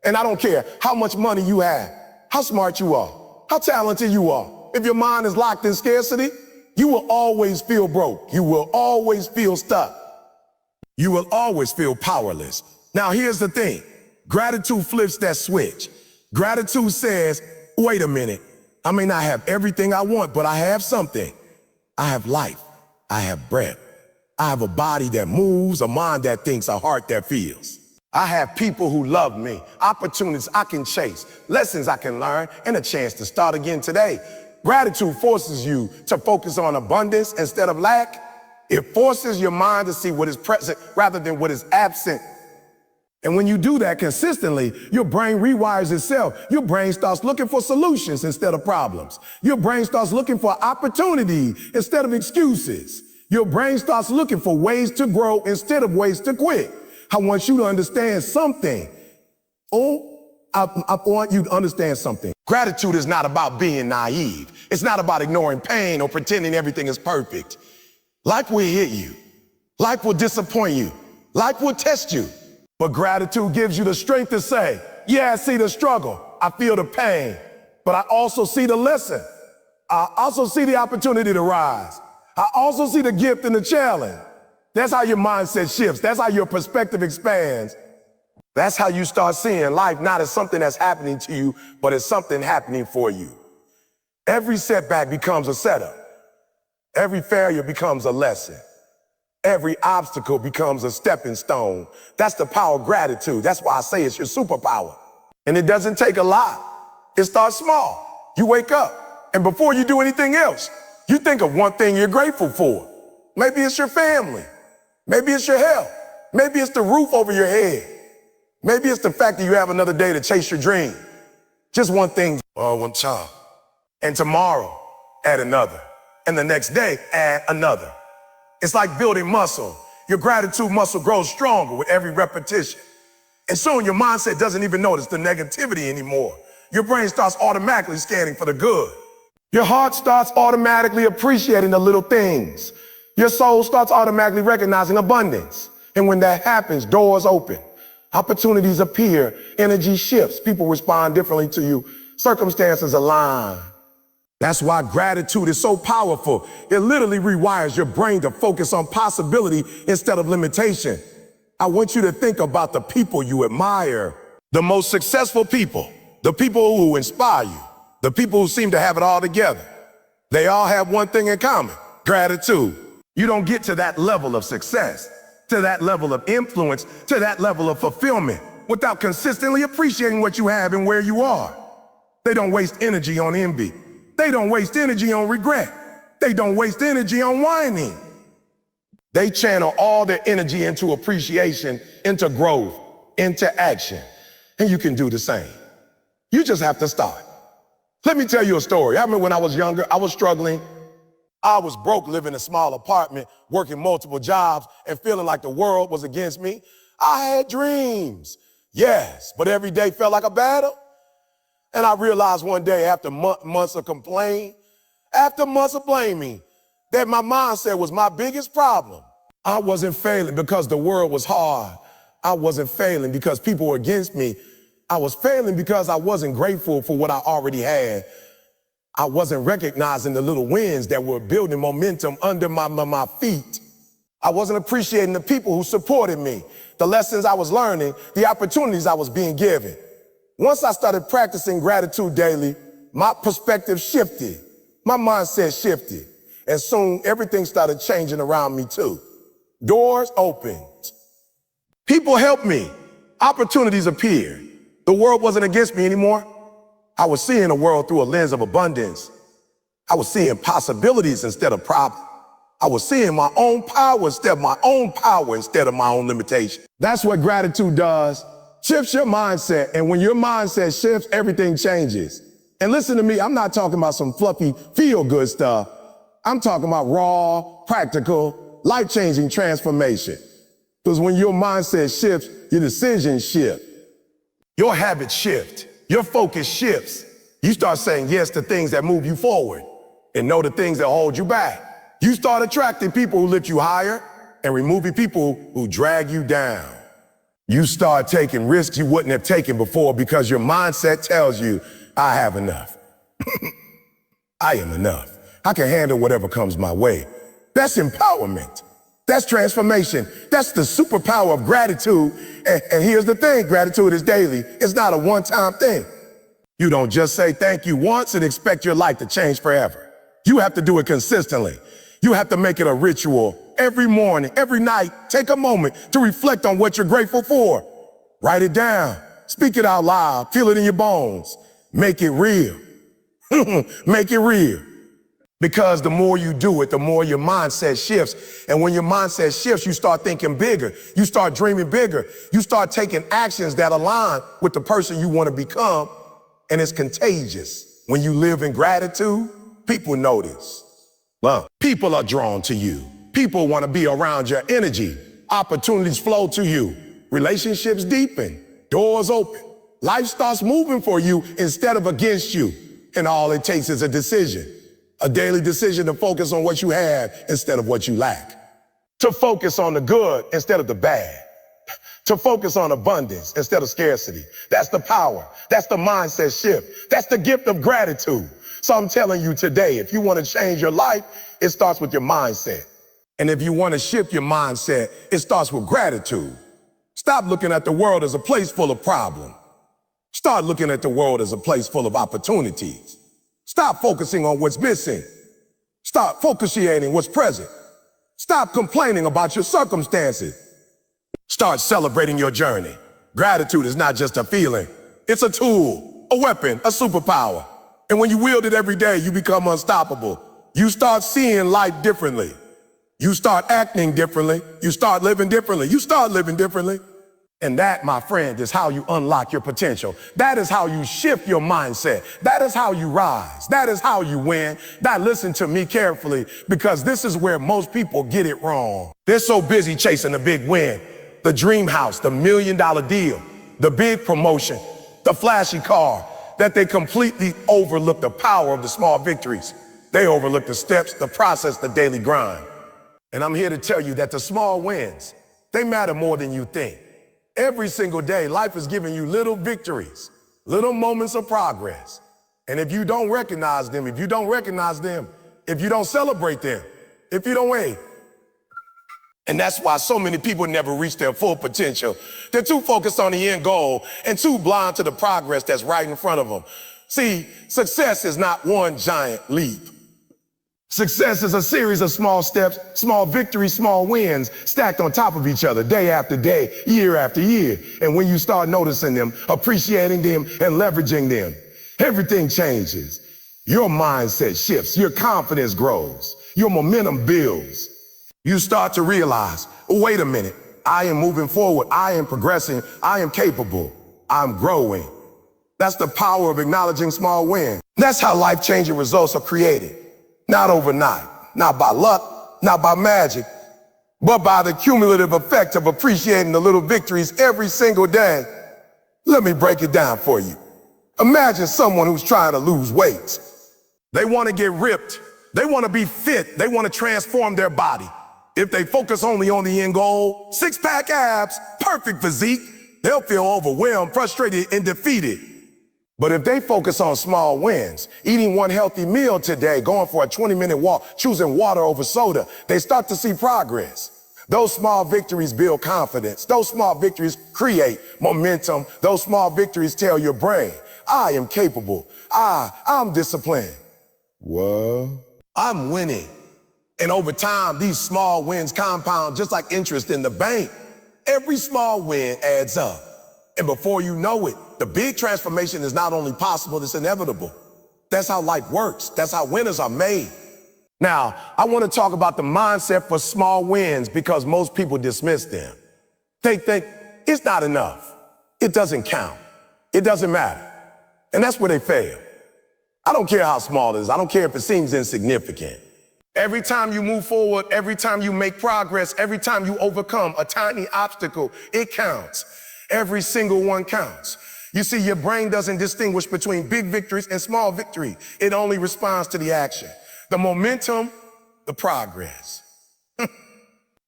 And I don't care how much money you have, how smart you are, how talented you are. If your mind is locked in scarcity, you will always feel broke. You will always feel stuck. You will always feel powerless. Now, here's the thing. Gratitude flips that switch. Gratitude says, wait a minute. I may not have everything I want, but I have something. I have life. I have breath. I have a body that moves, a mind that thinks, a heart that feels. I have people who love me, opportunities I can chase, lessons I can learn, and a chance to start again today. Gratitude forces you to focus on abundance instead of lack. It forces your mind to see what is present rather than what is absent. And when you do that consistently, your brain rewires itself. Your brain starts looking for solutions instead of problems. Your brain starts looking for opportunity instead of excuses. Your brain starts looking for ways to grow instead of ways to quit. I want you to understand something. I want you to understand something. Gratitude is not about being naive. It's not about ignoring pain or pretending everything is perfect. Life will hit you. Life will disappoint you. Life will test you. But gratitude gives you the strength to say, yeah, I see the struggle. I feel the pain. But I also see the lesson. I also see the opportunity to rise. I also see the gift and the challenge. That's how your mindset shifts. That's how your perspective expands. That's how you start seeing life not as something that's happening to you, but as something happening for you. Every setback becomes a setup. Every failure becomes a lesson. Every obstacle becomes a stepping stone. That's the power of gratitude. That's why I say it's your superpower. And it doesn't take a lot. It starts small. You wake up, and before you do anything else, you think of one thing you're grateful for. Maybe it's your family. Maybe it's your health. Maybe it's the roof over your head. Maybe it's the fact that you have another day to chase your dream. Just one thing, one time. And tomorrow, add another. And the next day, add another. It's like building muscle. Your gratitude muscle grows stronger with every repetition. And soon your mindset doesn't even notice the negativity anymore. Your brain starts automatically scanning for the good. Your heart starts automatically appreciating the little things. Your soul starts automatically recognizing abundance. And when that happens, doors open. Opportunities appear. Energy shifts. People respond differently to you. Circumstances align. That's why gratitude is so powerful. It literally rewires your brain to focus on possibility instead of limitation. I want you to think about the people you admire, the most successful people, the people who inspire you, the people who seem to have it all together. They all have one thing in common: gratitude. You don't get to that level of success, to that level of influence, to that level of fulfillment without consistently appreciating what you have and where you are. They don't waste energy on envy. They don't waste energy on regret. They don't waste energy on whining. They channel all their energy into appreciation, into growth, into action. And you can do the same. You just have to start. Let me tell you a story. I remember when I was younger, I was struggling. I was broke, living in a small apartment, working multiple jobs, and feeling like the world was against me. I had dreams, yes, but every day felt like a battle. And I realized one day, after months of complaining, after months of blaming, that my mindset was my biggest problem. I wasn't failing because the world was hard. I wasn't failing because people were against me. I was failing because I wasn't grateful for what I already had. I wasn't recognizing the little wins that were building momentum under my feet. I wasn't appreciating the people who supported me, the lessons I was learning, the opportunities I was being given. Once I started practicing gratitude daily, my perspective shifted, my mindset shifted, and soon everything started changing around me too. Doors opened. People helped me. Opportunities appeared. The world wasn't against me anymore. I was seeing the world through a lens of abundance. I was seeing possibilities instead of problems. I was seeing my own power instead of my own limitation. That's what gratitude does. Shifts your mindset. And when your mindset shifts, everything changes. And listen to me, I'm not talking about some fluffy feel-good stuff. I'm talking about raw, practical, life-changing transformation. Because when your mindset shifts, your decisions shift. Your habits shift. Your focus shifts. You start saying yes to things that move you forward and no to things that hold you back. You start attracting people who lift you higher and removing people who drag you down. You start taking risks you wouldn't have taken before because your mindset tells you, I have enough. I am enough. I can handle whatever comes my way. That's empowerment. That's transformation. That's the superpower of gratitude. And here's the thing, gratitude is daily. It's not a one-time thing. You don't just say thank you once and expect your life to change forever. You have to do it consistently. You have to make it a ritual. Every morning, every night, take a moment to reflect on what you're grateful for. Write it down. Speak it out loud. Feel it in your bones. Make it real. Make it real. Because the more you do it, the more your mindset shifts. And when your mindset shifts, you start thinking bigger. You start dreaming bigger. You start taking actions that align with the person you want to become. And it's contagious. When you live in gratitude, people notice. Well, people are drawn to you. People want to be around your energy. Opportunities flow to you. Relationships deepen. Doors open. Life starts moving for you instead of against you. And all it takes is a decision. A daily decision to focus on what you have instead of what you lack. To focus on the good instead of the bad. To focus on abundance instead of scarcity. That's the power. That's the mindset shift. That's the gift of gratitude. So I'm telling you today, if you want to change your life, it starts with your mindset. And if you want to shift your mindset, it starts with gratitude. Stop looking at the world as a place full of problems. Start looking at the world as a place full of opportunities. Stop focusing on what's missing. Start focusing what's present. Stop complaining about your circumstances. Start celebrating your journey. Gratitude is not just a feeling. It's a tool, a weapon, a superpower. And when you wield it every day, you become unstoppable. You start seeing life differently. You start acting differently. You start living differently. You start living differently. And that, my friend, is how you unlock your potential. That is how you shift your mindset. That is how you rise. That is how you win. Now listen to me carefully, because this is where most people get it wrong. They're so busy chasing the big win, the dream house, the $1 million deal, the big promotion, the flashy car, that they completely overlook the power of the small victories. They overlook the steps, the process, the daily grind. And I'm here to tell you that the small wins, they matter more than you think. Every single day, life is giving you little victories, little moments of progress. And if you don't recognize them, if you don't celebrate them, if you don't wait. And that's why so many people never reach their full potential. They're too focused on the end goal and too blind to the progress that's right in front of them. See, success is not one giant leap. Success is a series of small steps, small victories, small wins, stacked on top of each other, day after day, year after year. And when you start noticing them, appreciating them, and leveraging them, everything changes. Your mindset shifts, your confidence grows, your momentum builds. You start to realize, oh, wait a minute, I am moving forward, I am progressing, I am capable, I'm growing. That's the power of acknowledging small wins. That's how life-changing results are created. Not overnight, not by luck, not by magic, but by the cumulative effect of appreciating the little victories every single day. Let me break it down for you. Imagine someone who's trying to lose weight. They want to get ripped. They want to be fit. They want to transform their body. If they focus only on the end goal, six-pack abs, perfect physique, they'll feel overwhelmed, frustrated, and defeated. But if they focus on small wins, eating one healthy meal today, going for a 20-minute walk, choosing water over soda, they start to see progress. Those small victories build confidence. Those small victories create momentum. Those small victories tell your brain, I am capable. I'm disciplined. What? I'm winning. And over time, these small wins compound just like interest in the bank. Every small win adds up. And before you know it, the big transformation is not only possible, it's inevitable. That's how life works. That's how winners are made. Now, I want to talk about the mindset for small wins because most people dismiss them. They think it's not enough. It doesn't count. It doesn't matter. And that's where they fail. I don't care how small it is. I don't care if it seems insignificant. Every time you move forward, every time you make progress, every time you overcome a tiny obstacle, it counts. Every single one counts. You see, your brain doesn't distinguish between big victories and small victory. It only responds to the action, the momentum, the progress.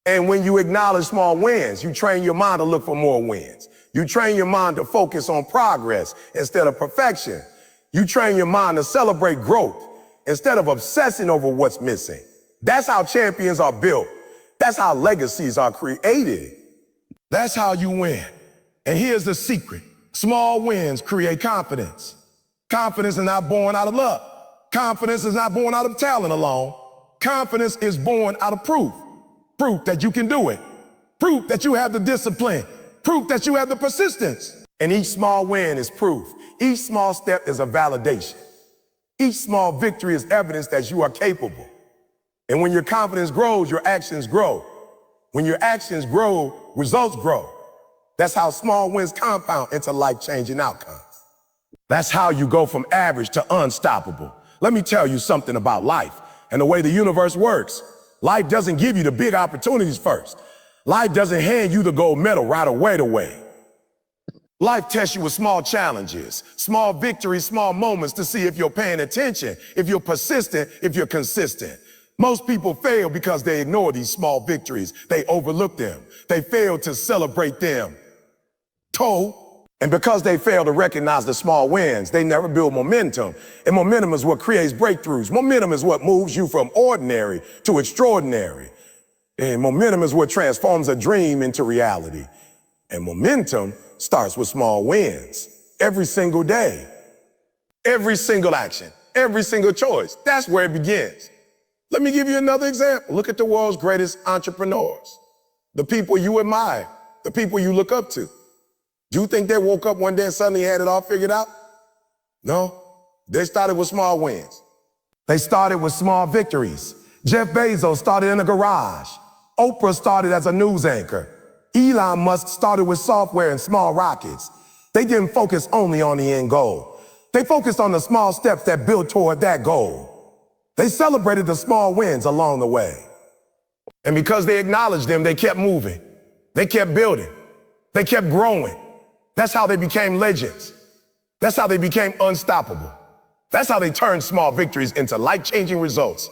And when you acknowledge small wins, you train your mind to look for more wins. You train your mind to focus on progress instead of perfection. You train your mind to celebrate growth instead of obsessing over what's missing. That's how champions are built. That's how legacies are created. That's how you win. And here's the secret. Small wins create confidence. Confidence is not born out of luck. Confidence is not born out of talent alone. Confidence is born out of proof. Proof that you can do it. Proof that you have the discipline. Proof that you have the persistence. And each small win is proof. Each small step is a validation. Each small victory is evidence that you are capable. And when your confidence grows, your actions grow. When your actions grow, results grow. That's how small wins compound into life-changing outcomes. That's how you go from average to unstoppable. Let me tell you something about life and the way the universe works. Life doesn't give you the big opportunities first. Life doesn't hand you the gold medal right away. Life tests you with small challenges, small victories, small moments to see if you're paying attention, if you're persistent, if you're consistent. Most people fail because they ignore these small victories. They overlook them. They fail to celebrate them. And because they fail to recognize the small wins, they never build momentum. And momentum is what creates breakthroughs. Momentum is what moves you from ordinary to extraordinary. And momentum is what transforms a dream into reality. And momentum starts with small wins. Every single day, every single action, every single choice. That's where it begins. Let me give you another example. Look at the world's greatest entrepreneurs, the people you admire, the people you look up to. Do you think they woke up one day and suddenly had it all figured out? No, they started with small wins. They started with small victories. Jeff Bezos started in a garage. Oprah started as a news anchor. Elon Musk started with software and small rockets. They didn't focus only on the end goal. They focused on the small steps that built toward that goal. They celebrated the small wins along the way. And because they acknowledged them, they kept moving. They kept building. They kept growing. That's how they became legends. That's how they became unstoppable. That's how they turned small victories into life-changing results.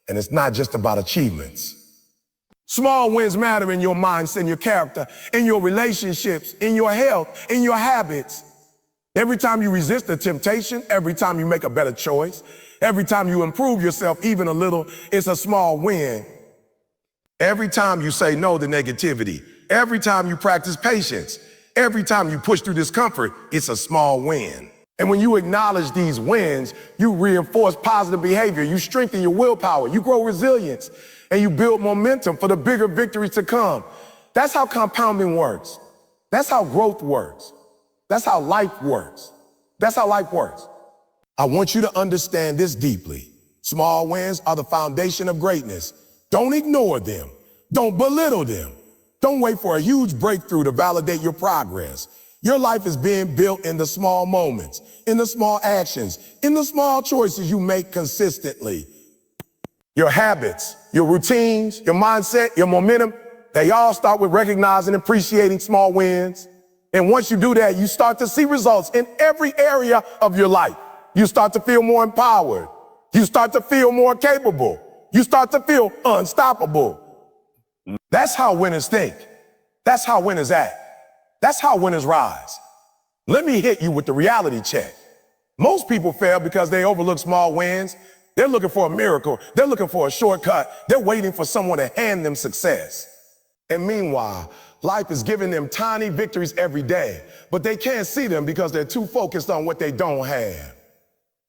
And it's not just about achievements. Small wins matter in your mindset, in your character, in your relationships, in your health, in your habits. Every time you resist a temptation, every time you make a better choice, every time you improve yourself even a little, it's a small win. Every time you say no to negativity, every time you practice patience, every time you push through discomfort, it's a small win. And when you acknowledge these wins, you reinforce positive behavior, you strengthen your willpower, you grow resilience, and you build momentum for the bigger victories to come. That's how compounding works. That's how growth works. That's how life works. That's how life works. I want you to understand this deeply. Small wins are the foundation of greatness. Don't ignore them. Don't belittle them. Don't wait for a huge breakthrough to validate your progress. Your life is being built in the small moments, in the small actions, in the small choices you make consistently. Your habits, your routines, your mindset, your momentum, they all start with recognizing and appreciating small wins. And once you do that, you start to see results in every area of your life. You start to feel more empowered. You start to feel more capable. You start to feel unstoppable. That's how winners think. That's how winners act. That's how winners rise. Let me hit you with the reality check. Most people fail because they overlook small wins. They're looking for a miracle. They're looking for a shortcut. They're waiting for someone to hand them success. And meanwhile, life is giving them tiny victories every day, but they can't see them because they're too focused on what they don't have.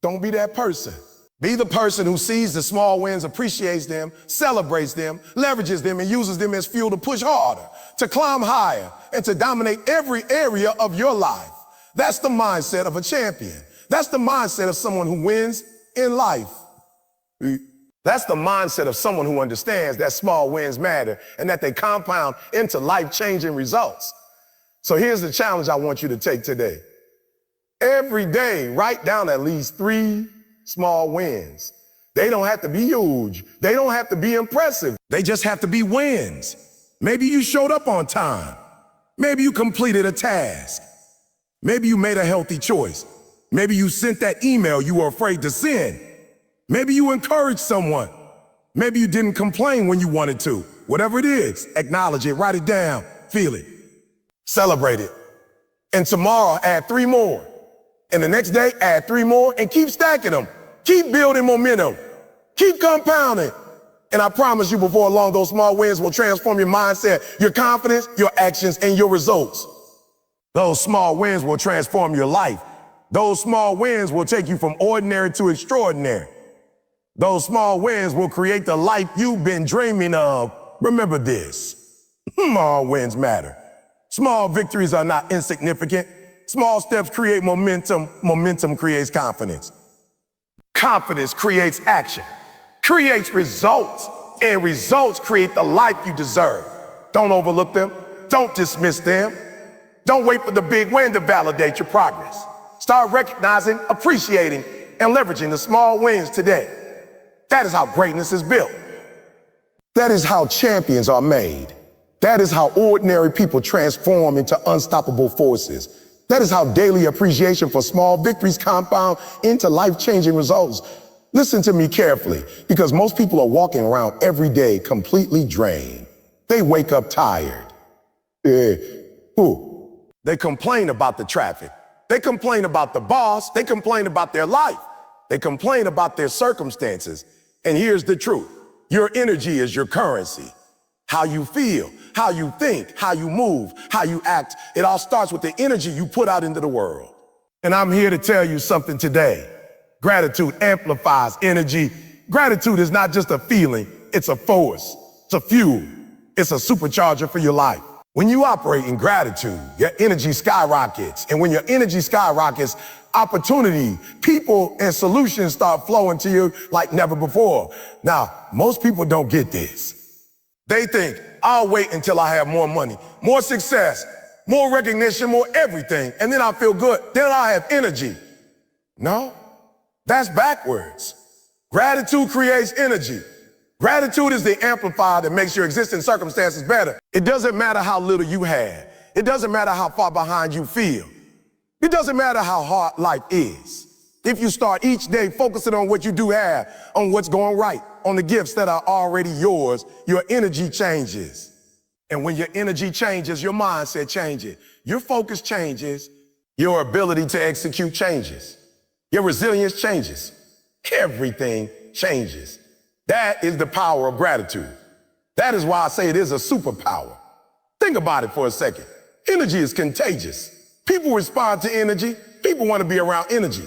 Don't be that person. Be the person who sees the small wins, appreciates them, celebrates them, leverages them, and uses them as fuel to push harder, to climb higher, and to dominate every area of your life. That's the mindset of a champion. That's the mindset of someone who wins in life. That's the mindset of someone who understands that small wins matter and that they compound into life-changing results. So here's the challenge I want you to take today. Every day, write down at least 3 small wins. They don't have to be huge. They don't have to be impressive. They just have to be wins. Maybe you showed up on time. Maybe you completed a task. Maybe you made a healthy choice. Maybe you sent that email you were afraid to send. Maybe you encouraged someone. Maybe you didn't complain when you wanted to. Whatever it is, acknowledge it, write it down, feel it. Celebrate it. And tomorrow, add 3 more. And the next day, add 3 more and keep stacking them. Keep building momentum. Keep compounding. And I promise you before long, those small wins will transform your mindset, your confidence, your actions, and your results. Those small wins will transform your life. Those small wins will take you from ordinary to extraordinary. Those small wins will create the life you've been dreaming of. Remember this. Small wins matter. Small victories are not insignificant. Small steps create momentum. Momentum creates confidence. Confidence creates action, creates results, and results create the life you deserve. Don't overlook them. Don't dismiss them. Don't wait for the big win to validate your progress. Start recognizing, appreciating, and leveraging the small wins today. That is how greatness is built. That is how champions are made. That is how ordinary people transform into unstoppable forces. That is how daily appreciation for small victories compound into life-changing results. Listen to me carefully, because most people are walking around every day completely drained. They wake up tired. They complain about the traffic. They complain about the boss. They complain about their life. They complain about their circumstances. And here's the truth. Your energy is your currency. How you feel, how you think, how you move, how you act. It all starts with the energy you put out into the world. And I'm here to tell you something today. Gratitude amplifies energy. Gratitude is not just a feeling, it's a force, it's a fuel, it's a supercharger for your life. When you operate in gratitude, your energy skyrockets. And when your energy skyrockets, opportunity, people, and solutions start flowing to you like never before. Now, most people don't get this. They think, I'll wait until I have more money, more success, more recognition, more everything, and then I'll feel good. Then I'll have energy. No, that's backwards. Gratitude creates energy. Gratitude is the amplifier that makes your existing circumstances better. It doesn't matter how little you have. It doesn't matter how far behind you feel. It doesn't matter how hard life is. If you start each day focusing on what you do have, on what's going right, on the gifts that are already yours, your energy changes. And when your energy changes, your mindset changes. Your focus changes. Your ability to execute changes. Your resilience changes. Everything changes. That is the power of gratitude. That is why I say it is a superpower. Think about it for a second. Energy is contagious. People respond to energy. People want to be around energy.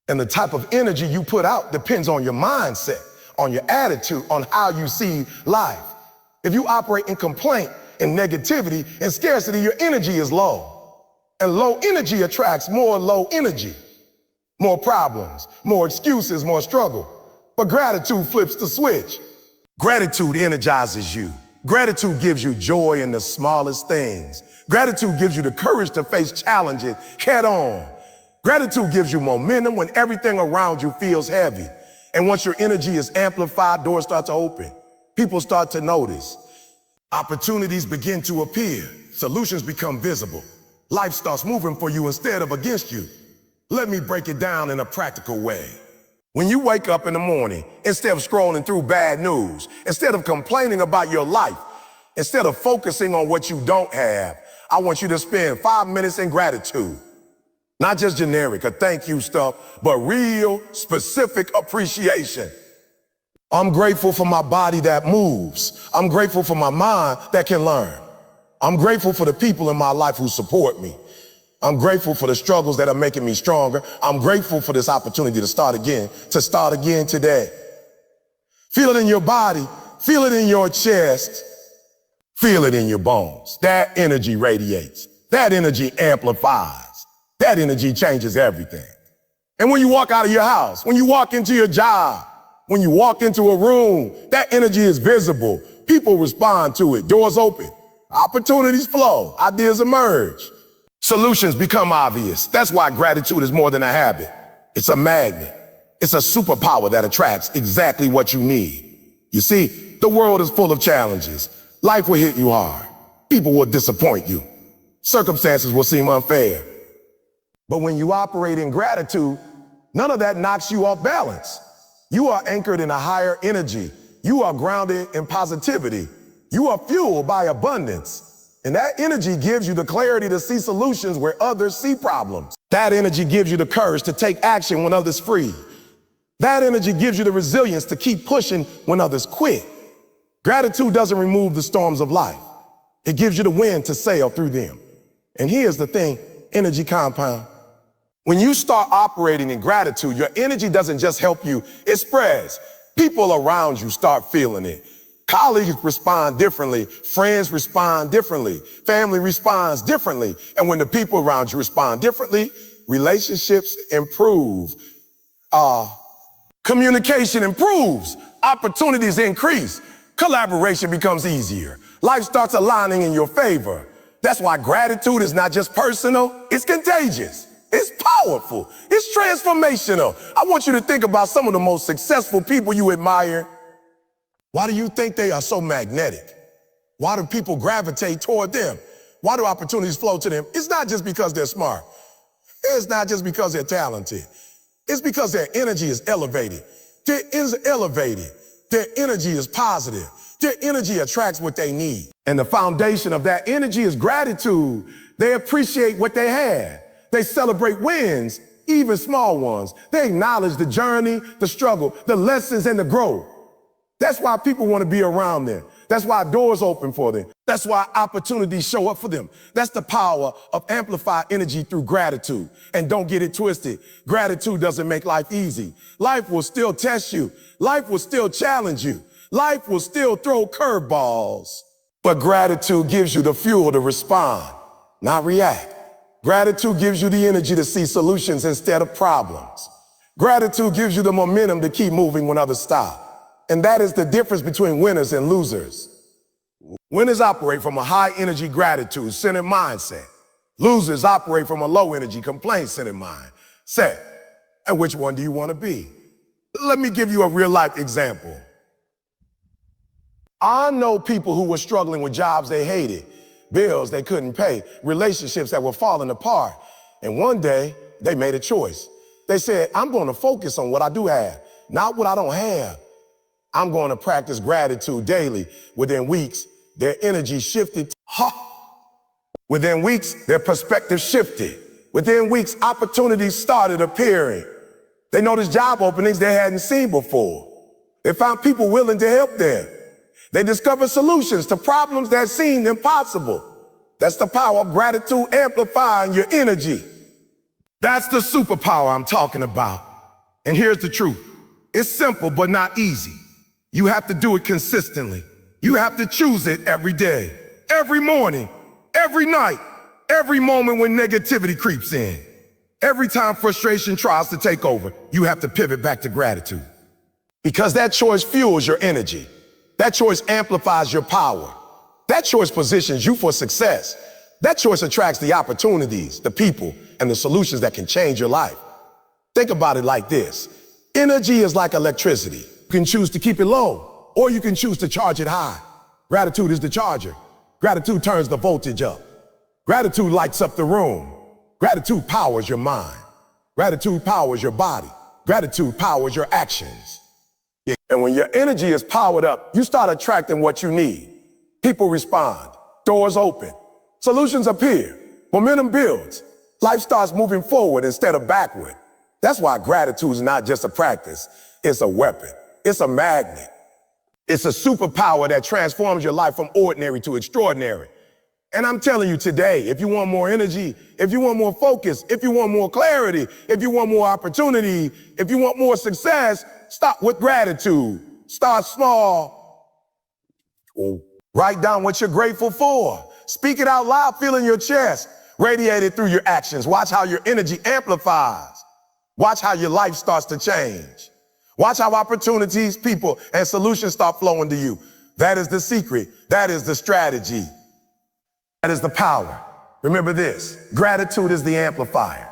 And the type of energy you put out depends on your mindset, on your attitude, on how you see life. If you operate in complaint, in negativity, and scarcity, your energy is low. And low energy attracts more low energy, more problems, more excuses, more struggle. But gratitude flips the switch. Gratitude energizes you. Gratitude gives you joy in the smallest things. Gratitude gives you the courage to face challenges head on. Gratitude gives you momentum when everything around you feels heavy. And once your energy is amplified, doors start to open. People start to notice. Opportunities begin to appear. Solutions become visible. Life starts moving for you instead of against you. Let me break it down in a practical way. When you wake up in the morning, instead of scrolling through bad news, instead of complaining about your life, instead of focusing on what you don't have, I want you to spend 5 minutes in gratitude. Not just generic or thank you stuff, but real, specific appreciation. I'm grateful for my body that moves. I'm grateful for my mind that can learn. I'm grateful for the people in my life who support me. I'm grateful for the struggles that are making me stronger. I'm grateful for this opportunity to start again today. Feel it in your body, feel it in your chest, feel it in your bones. That energy radiates. That energy amplifies. That energy changes everything. And when you walk out of your house, when you walk into your job, when you walk into a room, that energy is visible. People respond to it. Doors open. Opportunities flow. Ideas emerge. Solutions become obvious. That's why gratitude is more than a habit. It's a magnet. It's a superpower that attracts exactly what you need. You see, the world is full of challenges. Life will hit you hard. People will disappoint you. Circumstances will seem unfair. But when you operate in gratitude, none of that knocks you off balance. You are anchored in a higher energy. You are grounded in positivity. You are fueled by abundance. And that energy gives you the clarity to see solutions where others see problems. That energy gives you the courage to take action when others freeze. That energy gives you the resilience to keep pushing when others quit. Gratitude doesn't remove the storms of life. It gives you the wind to sail through them. And here's the thing, energy compound. When you start operating in gratitude, your energy doesn't just help you, it spreads. People around you start feeling it. Colleagues respond differently. Friends respond differently. Family responds differently. And when the people around you respond differently, relationships improve. Communication improves. Opportunities increase. Collaboration becomes easier. Life starts aligning in your favor. That's why gratitude is not just personal, it's contagious. It's powerful. It's transformational. I want you to think about some of the most successful people you admire. Why do you think they are so magnetic? Why do people gravitate toward them? Why do opportunities flow to them? It's not just because they're smart. It's not just because they're talented. It's because their energy is elevated. Their energy is positive. Their energy attracts what they need. And the foundation of that energy is gratitude. They appreciate what they have. They celebrate wins, even small ones. They acknowledge the journey, the struggle, the lessons, and the growth. That's why people want to be around them. That's why doors open for them. That's why opportunities show up for them. That's the power of amplified energy through gratitude. And don't get it twisted. Gratitude doesn't make life easy. Life will still test you. Life will still challenge you. Life will still throw curveballs. But gratitude gives you the fuel to respond, not react. Gratitude gives you the energy to see solutions instead of problems. Gratitude gives you the momentum to keep moving when others stop. And that is the difference between winners and losers. Winners operate from a high energy gratitude-centered mindset. Losers operate from a low energy complaint-centered mindset. And which one do you want to be? Let me give you a real life example. I know people who were struggling with jobs they hated, bills they couldn't pay, relationships that were falling apart. And one day they made a choice. They said, I'm going to focus on what I do have, not what I don't have. I'm going to practice gratitude daily. Within weeks, their energy shifted. Within weeks, their perspective shifted. Within weeks, opportunities started appearing. They noticed job openings they hadn't seen before. They found people willing to help them. They discovered solutions to problems that seemed impossible. That's the power of gratitude amplifying your energy. That's the superpower I'm talking about. And here's the truth. It's simple, but not easy. You have to do it consistently. You have to choose it every day, every morning, every night, every moment when negativity creeps in. Every time frustration tries to take over, you have to pivot back to gratitude. Because that choice fuels your energy. That choice amplifies your power. That choice positions you for success. That choice attracts the opportunities, the people, and the solutions that can change your life. Think about it like this. Energy is like electricity. You can choose to keep it low, or you can choose to charge it high. Gratitude is the charger. Gratitude turns the voltage up. Gratitude lights up the room. Gratitude powers your mind. Gratitude powers your body. Gratitude powers your actions. And when your energy is powered up, you start attracting what you need. People respond. Doors open. Solutions appear. Momentum builds. Life starts moving forward instead of backward. That's why gratitude is not just a practice. It's a weapon. It's a magnet. It's a superpower that transforms your life from ordinary to extraordinary. And I'm telling you today, if you want more energy, if you want more focus, if you want more clarity, if you want more opportunity, if you want more success, start with gratitude. Start small. Write down what you're grateful for. Speak it out loud, feel in your chest. Radiate it through your actions. Watch how your energy amplifies. Watch how your life starts to change. Watch how opportunities, people, and solutions start flowing to you. That is the secret. That is the strategy. That is the power. Remember this, gratitude is the amplifier.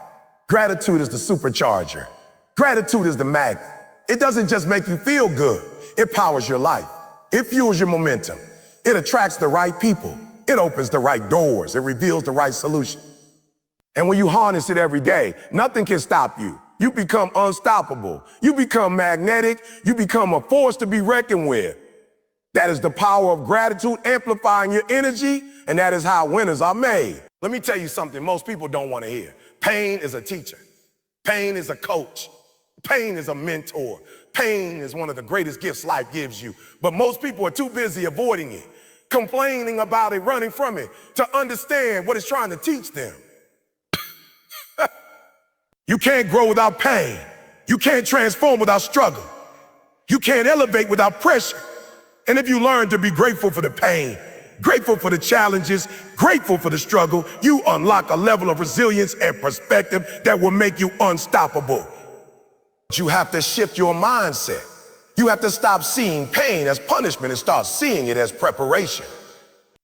Gratitude is the supercharger. Gratitude is the magnet. It doesn't just make you feel good. It powers your life. It fuels your momentum. It attracts the right people. It opens the right doors. It reveals the right solution. And when you harness it every day, nothing can stop you. You become unstoppable. You become magnetic. You become a force to be reckoned with. That is the power of gratitude amplifying your energy, and that is how winners are made. Let me tell you something most people don't want to hear. Pain is a teacher. Pain is a coach. Pain is a mentor. Pain is one of the greatest gifts life gives you. But most people are too busy avoiding it, complaining about it, running from it, to understand what it's trying to teach them. You can't grow without pain. You can't transform without struggle. You can't elevate without pressure. And if you learn to be grateful for the pain, grateful for the challenges, grateful for the struggle, you unlock a level of resilience and perspective that will make you unstoppable. You have to shift your mindset. You have to stop seeing pain as punishment and start seeing it as preparation.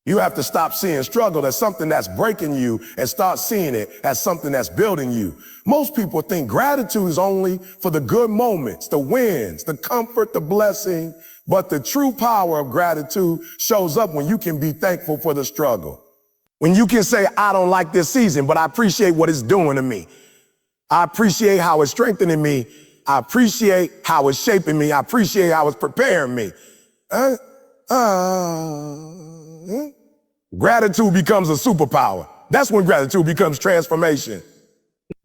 You have to stop seeing struggle as something that's breaking you and start seeing it as something that's building you. Most people think gratitude is only for the good moments, the wins, the comfort, the blessing. But the true power of gratitude shows up when you can be thankful for the struggle. When you can say, I don't like this season, but I appreciate what it's doing to me. I appreciate how it's strengthening me. I appreciate how it's shaping me. I appreciate how it's preparing me. Gratitude becomes a superpower. That's when gratitude becomes transformation.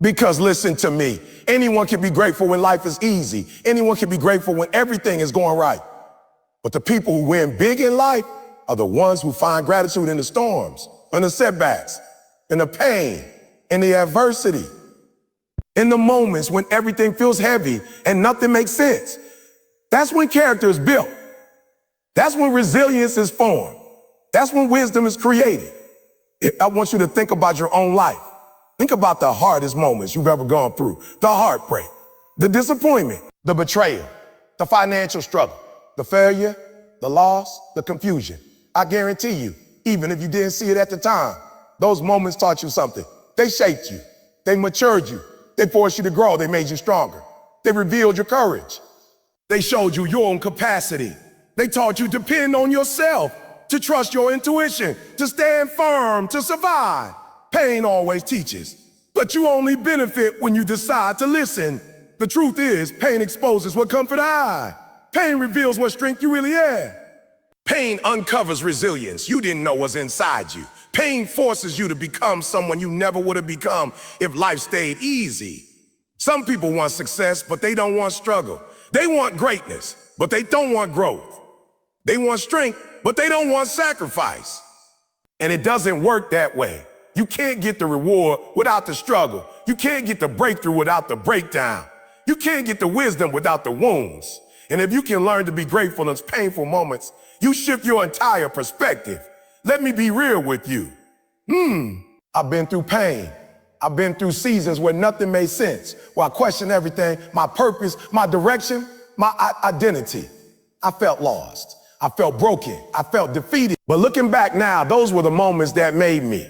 Because listen to me, anyone can be grateful when life is easy. Anyone can be grateful when everything is going right. But the people who win big in life are the ones who find gratitude in the storms, in the setbacks, in the pain, in the adversity, in the moments when everything feels heavy and nothing makes sense. That's when character is built. That's when resilience is formed. That's when wisdom is created. I want you to think about your own life. Think about the hardest moments you've ever gone through. The heartbreak, the disappointment, the betrayal, the financial struggle, the failure, the loss, the confusion. I guarantee you, even if you didn't see it at the time, those moments taught you something. They shaped you. They matured you. They forced you to grow. They made you stronger. They revealed your courage. They showed you your own capacity. They taught you to depend on yourself, to trust your intuition, to stand firm, to survive. Pain always teaches, but you only benefit when you decide to listen. The truth is, pain exposes what comfort hide. Pain reveals what strength you really have. Pain uncovers resilience you didn't know was inside you. Pain forces you to become someone you never would have become if life stayed easy. Some people want success, but they don't want struggle. They want greatness, but they don't want growth. They want strength, but they don't want sacrifice. And it doesn't work that way. You can't get the reward without the struggle. You can't get the breakthrough without the breakdown. You can't get the wisdom without the wounds. And if you can learn to be grateful in those painful moments, you shift your entire perspective. Let me be real with you. I've been through pain. I've been through seasons where nothing made sense, where I questioned everything, my purpose, my direction, my identity. I felt lost. I felt broken. I felt defeated. But looking back now, those were the moments that made me.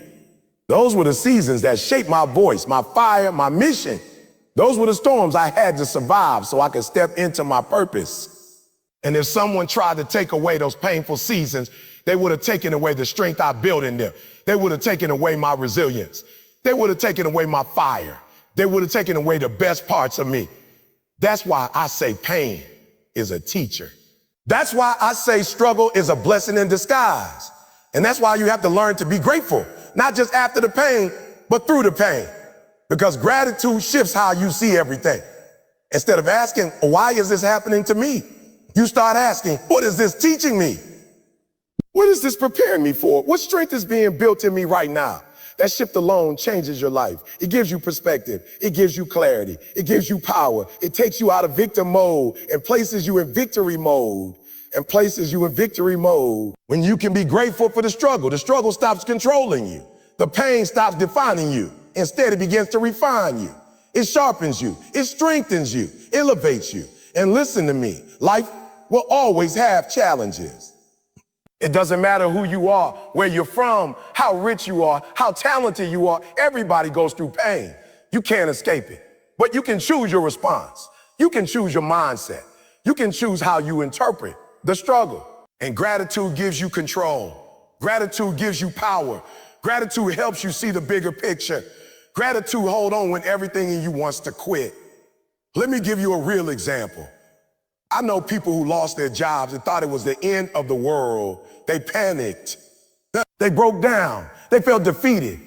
Those were the seasons that shaped my voice, my fire, my mission. Those were the storms I had to survive so I could step into my purpose. And if someone tried to take away those painful seasons, they would have taken away the strength I built in them. They would have taken away my resilience. They would have taken away my fire. They would have taken away the best parts of me. That's why I say pain is a teacher. That's why I say struggle is a blessing in disguise. And that's why you have to learn to be grateful, not just after the pain, but through the pain. Because gratitude shifts how you see everything. Instead of asking, why is this happening to me? You start asking, what is this teaching me? What is this preparing me for? What strength is being built in me right now? That shift alone changes your life. It gives you perspective. It gives you clarity. It gives you power. It takes you out of victim mode and places you in victory mode. When you can be grateful for the struggle stops controlling you. The pain stops defining you. Instead, it begins to refine you. It sharpens you. It strengthens you, elevates you. And listen to me, life will always have challenges. It doesn't matter who you are, where you're from, how rich you are, how talented you are. Everybody goes through pain. You can't escape it. But you can choose your response. You can choose your mindset. You can choose how you interpret the struggle. And gratitude gives you control. Gratitude gives you power. Gratitude helps you see the bigger picture. Gratitude holds on when everything in you wants to quit. Let me give you a real example. I know people who lost their jobs and thought it was the end of the world. They panicked. They broke down. They felt defeated.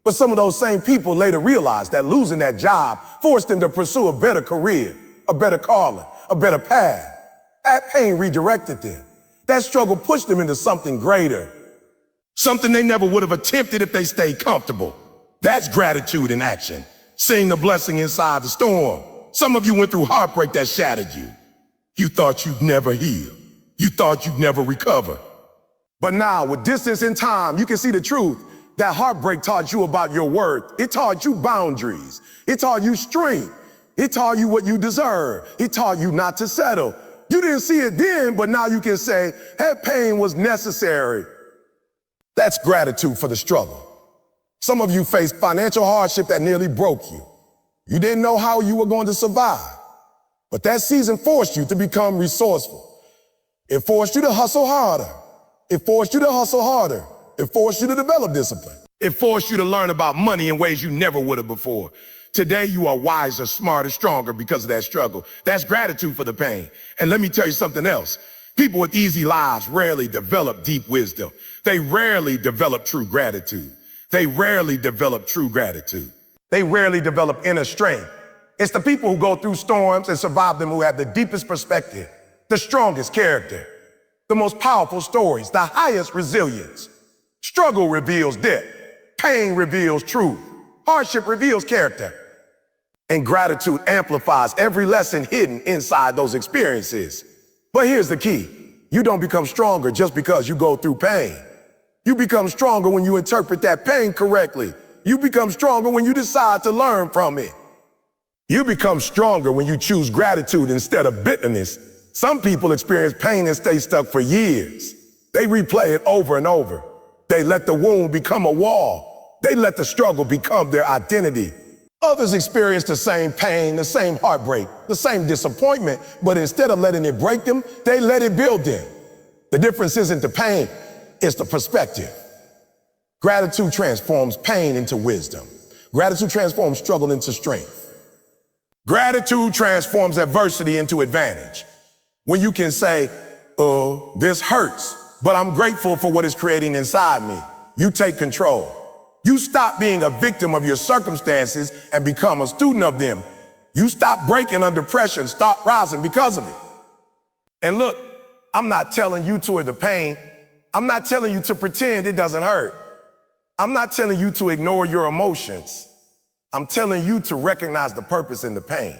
But some of those same people later realized that losing that job forced them to pursue a better career, a better calling, a better path. That pain redirected them. That struggle pushed them into something greater, something they never would have attempted if they stayed comfortable. That's gratitude in action, seeing the blessing inside the storm. Some of you went through heartbreak that shattered you. You thought you'd never heal. You thought you'd never recover. But now, with distance and time, you can see the truth. That heartbreak taught you about your worth. It taught you boundaries. It taught you strength. It taught you what you deserve. It taught you not to settle. You didn't see it then, but now you can say, that pain was necessary. That's gratitude for the struggle. Some of you faced financial hardship that nearly broke you. You didn't know how you were going to survive. But that season forced you to become resourceful. It forced you to hustle harder. It forced you to hustle harder. It forced you to develop discipline. It forced you to learn about money in ways you never would have before. Today, you are wiser, smarter, stronger because of that struggle. That's gratitude for the pain. And let me tell you something else. People with easy lives rarely develop deep wisdom. They rarely develop true gratitude. They rarely develop true gratitude. They rarely develop inner strength. It's the people who go through storms and survive them who have the deepest perspective, the strongest character, the most powerful stories, the highest resilience. Struggle reveals depth. Pain reveals truth. Hardship reveals character. And gratitude amplifies every lesson hidden inside those experiences. But here's the key. You don't become stronger just because you go through pain. You become stronger when you interpret that pain correctly. You become stronger when you decide to learn from it. You become stronger when you choose gratitude instead of bitterness. Some people experience pain and stay stuck for years. They replay it over and over. They let the wound become a wall. They let the struggle become their identity. Others experience the same pain, the same heartbreak, the same disappointment, but instead of letting it break them, they let it build them. The difference isn't the pain, it's the perspective. Gratitude transforms pain into wisdom. Gratitude transforms struggle into strength. Gratitude transforms adversity into advantage. When you can say, this hurts, but I'm grateful for what it's creating inside me. You take control. You stop being a victim of your circumstances and become a student of them. You stop breaking under pressure and stop rising because of it. And look, I'm not telling you to ignore the pain. I'm not telling you to pretend it doesn't hurt. I'm not telling you to ignore your emotions. I'm telling you to recognize the purpose in the pain.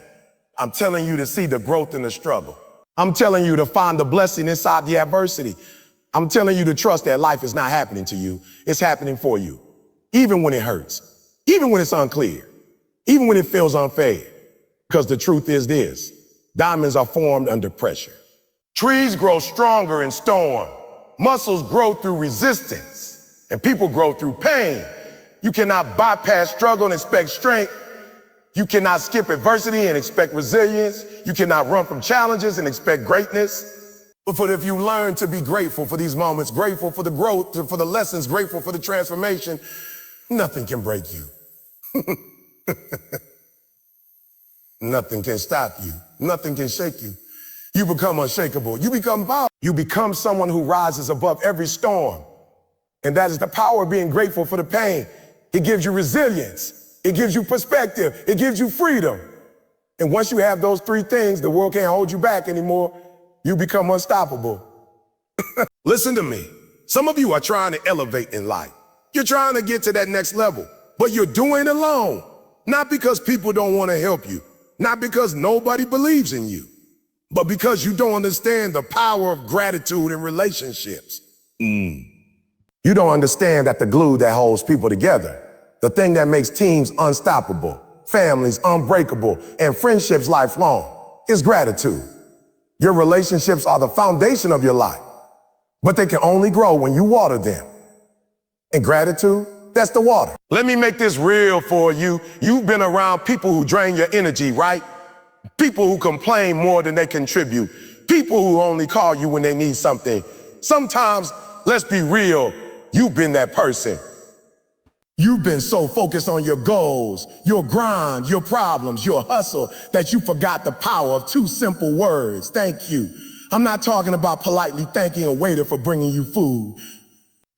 I'm telling you to see the growth in the struggle. I'm telling you to find the blessing inside the adversity. I'm telling you to trust that life is not happening to you. It's happening for you. Even when it hurts, even when it's unclear, even when it feels unfair. Because the truth is this, diamonds are formed under pressure. Trees grow stronger in storm. Muscles grow through resistance. And people grow through pain. You cannot bypass struggle and expect strength. You cannot skip adversity and expect resilience. You cannot run from challenges and expect greatness. But if you learn to be grateful for these moments, grateful for the growth, for the lessons, grateful for the transformation, nothing can break you. Nothing can stop you. Nothing can shake you. You become unshakable. You become powerful. You become someone who rises above every storm. And that is the power of being grateful for the pain. It gives you resilience. It gives you perspective. It gives you freedom. And once you have those three things, the world can't hold you back anymore. You become unstoppable. Listen to me. Some of you are trying to elevate in life. You're trying to get to that next level, but you're doing it alone. Not because people don't want to help you, not because nobody believes in you, but because you don't understand the power of gratitude in relationships. You don't understand that the glue that holds people together, the thing that makes teams unstoppable, families unbreakable, and friendships lifelong, is gratitude. Your relationships are the foundation of your life, but they can only grow when you water them. And gratitude, that's the water. Let me make this real for you. You've been around people who drain your energy, right? People who complain more than they contribute. People who only call you when they need something. Sometimes, let's be real, you've been that person. You've been so focused on your goals, your grind, your problems, your hustle, that you forgot the power of two simple words: thank you. I'm not talking about politely thanking a waiter for bringing you food.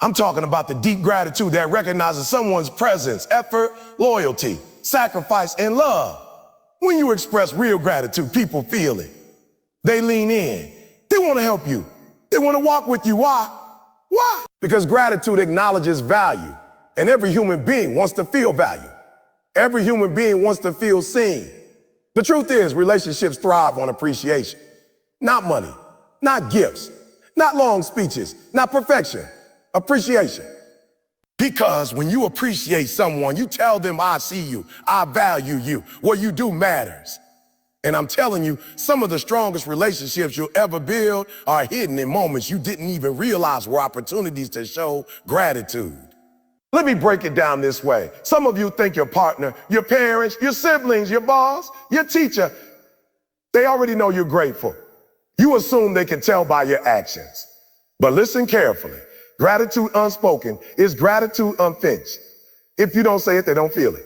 I'm talking about the deep gratitude that recognizes someone's presence, effort, loyalty, sacrifice, and love. When you express real gratitude, people feel it. They lean in. They want to help you. They want to walk with you. Why? Why? Because gratitude acknowledges value. And every human being wants to feel value. Every human being wants to feel seen. The truth is, relationships thrive on appreciation. Not money, not gifts, not long speeches, not perfection. Appreciation. Because when you appreciate someone, you tell them, I see you, I value you, what you do matters. And I'm telling you, some of the strongest relationships you'll ever build are hidden in moments you didn't even realize were opportunities to show gratitude. Let me break it down this way. Some of you think your partner, your parents, your siblings, your boss, your teacher, they already know you're grateful. You assume they can tell by your actions. But listen carefully. Gratitude unspoken is gratitude unfinished. If you don't say it, they don't feel it.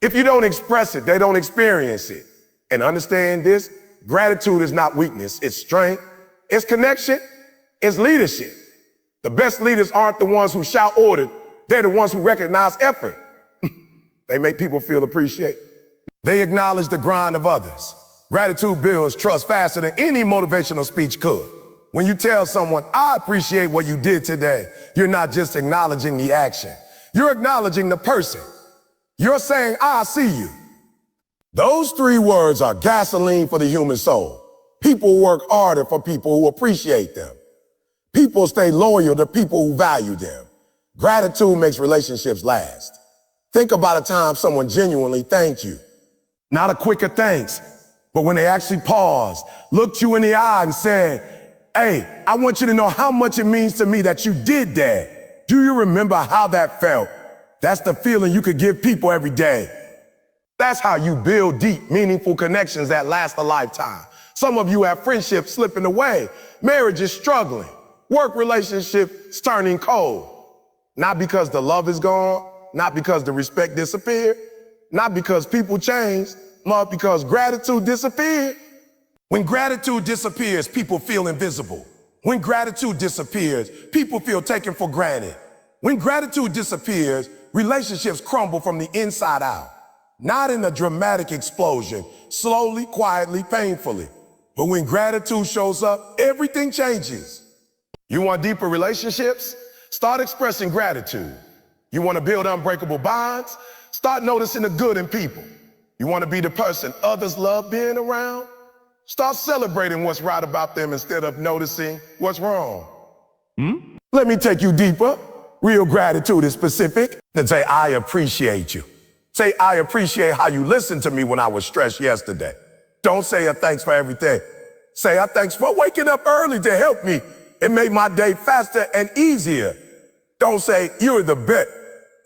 If you don't express it, they don't experience it. And understand this, gratitude is not weakness, it's strength, it's connection, it's leadership. The best leaders aren't the ones who shout order, they're the ones who recognize effort. They make people feel appreciated. They acknowledge the grind of others. Gratitude builds trust faster than any motivational speech could. When you tell someone, I appreciate what you did today, you're not just acknowledging the action. You're acknowledging the person. You're saying, I see you. Those three words are gasoline for the human soul. People work harder for people who appreciate them. People stay loyal to people who value them. Gratitude makes relationships last. Think about a time someone genuinely thanked you. Not a quicker thanks, but when they actually paused, looked you in the eye and said, hey, I want you to know how much it means to me that you did that. Do you remember how that felt? That's the feeling you could give people every day. That's how you build deep, meaningful connections that last a lifetime. Some of you have friendships slipping away, marriages struggling, work relationships turning cold. Not because the love is gone, not because the respect disappeared, not because people changed, but because gratitude disappeared. When gratitude disappears, people feel invisible. When gratitude disappears, people feel taken for granted. When gratitude disappears, relationships crumble from the inside out. Not in a dramatic explosion, slowly, quietly, painfully. But when gratitude shows up, everything changes. You want deeper relationships? Start expressing gratitude. You want to build unbreakable bonds? Start noticing the good in people. You want to be the person others love being around? Start celebrating what's right about them instead of noticing what's wrong. Let me take you deeper. Real gratitude is specific. Then say, I appreciate you. Say, I appreciate how you listened to me when I was stressed yesterday. Don't say a thanks for everything. Say a thanks for waking up early to help me. It made my day faster and easier. Don't say, you're the best.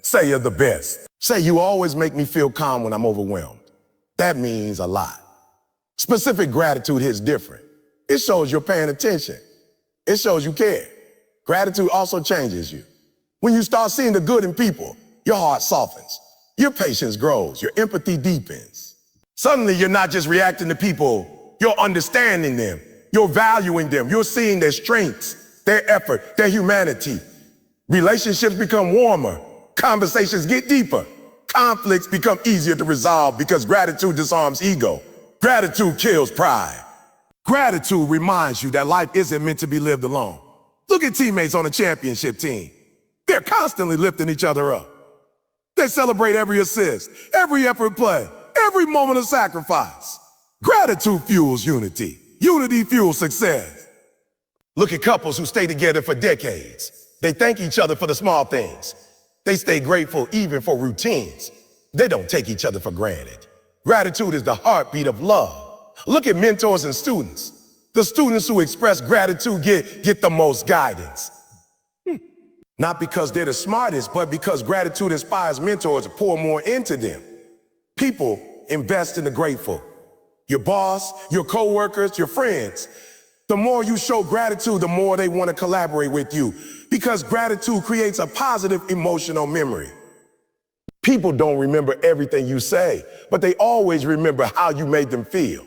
Say you're the best. Say, you always make me feel calm when I'm overwhelmed. That means a lot. Specific gratitude hits different. It shows you're paying attention. It shows you care. Gratitude also changes you. When you start seeing the good in people, your heart softens. Your patience grows. Your empathy deepens. Suddenly, you're not just reacting to people. You're understanding them. You're valuing them. You're seeing their strengths, their effort, their humanity. Relationships become warmer. Conversations get deeper. Conflicts become easier to resolve because gratitude disarms ego. Gratitude kills pride. Gratitude reminds you that life isn't meant to be lived alone. Look at teammates on a championship team. They're constantly lifting each other up. They celebrate every assist, every effort play, every moment of sacrifice. Gratitude fuels unity. Unity fuels success. Look at couples who stay together for decades. They thank each other for the small things. They stay grateful even for routines. They don't take each other for granted. Gratitude is the heartbeat of love. Look at mentors and students. The students who express gratitude get the most guidance. Not because they're the smartest, but because gratitude inspires mentors to pour more into them. People invest in the grateful. Your boss, your coworkers, your friends. The more you show gratitude, the more they want to collaborate with you, because gratitude creates a positive emotional memory. People don't remember everything you say, but they always remember how you made them feel.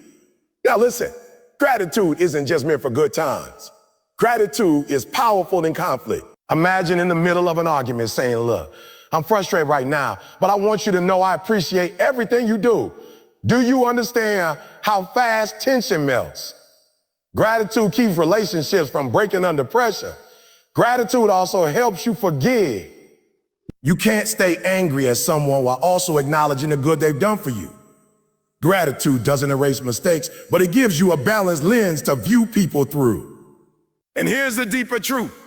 Now listen, gratitude isn't just meant for good times. Gratitude is powerful in conflict. Imagine in the middle of an argument saying, look, I'm frustrated right now, but I want you to know I appreciate everything you do. Do you understand how fast tension melts? Gratitude keeps relationships from breaking under pressure. Gratitude also helps you forgive. You can't stay angry at someone while also acknowledging the good they've done for you. Gratitude doesn't erase mistakes, but it gives you a balanced lens to view people through. And here's the deeper truth.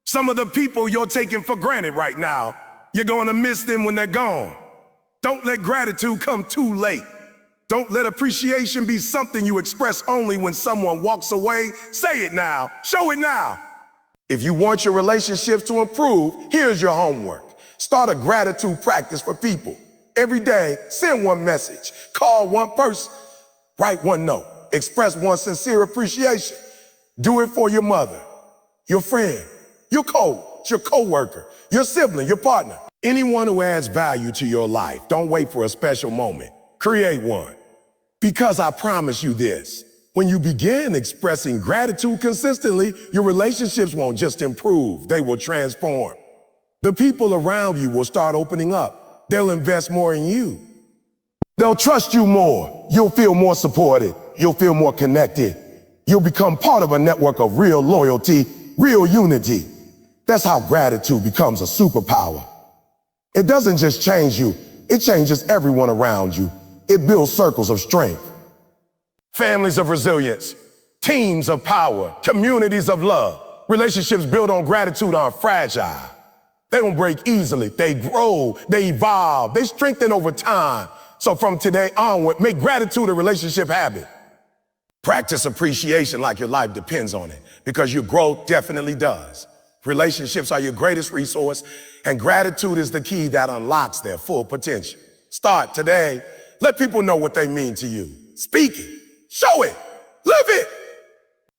Some of the people you're taking for granted right now, you're going to miss them when they're gone. Don't let gratitude come too late. Don't let appreciation be something you express only when someone walks away. Say it now. Show it now. If you want your relationships to improve, here's your homework. Start a gratitude practice for people. Every day, send one message, call one person, write one note, express one sincere appreciation. Do it for your mother, your friend, your coach, your coworker, your sibling, your partner. Anyone who adds value to your life. Don't wait for a special moment. Create one. Because I promise you this, when you begin expressing gratitude consistently, your relationships won't just improve, they will transform. The people around you will start opening up. They'll invest more in you. They'll trust you more. You'll feel more supported. You'll feel more connected. You'll become part of a network of real loyalty, real unity. That's how gratitude becomes a superpower. It doesn't just change you, it changes everyone around you. It builds circles of strength, families of resilience, teams of power, communities of love. Relationships built on gratitude are fragile. They don't break easily. They grow, they evolve, they strengthen over time. So from today onward, make gratitude a relationship habit. Practice appreciation like your life depends on it, because your growth definitely does. Relationships are your greatest resource, and gratitude is the key that unlocks their full potential. Start today. Let people know what they mean to you. Speak it, show it, live it.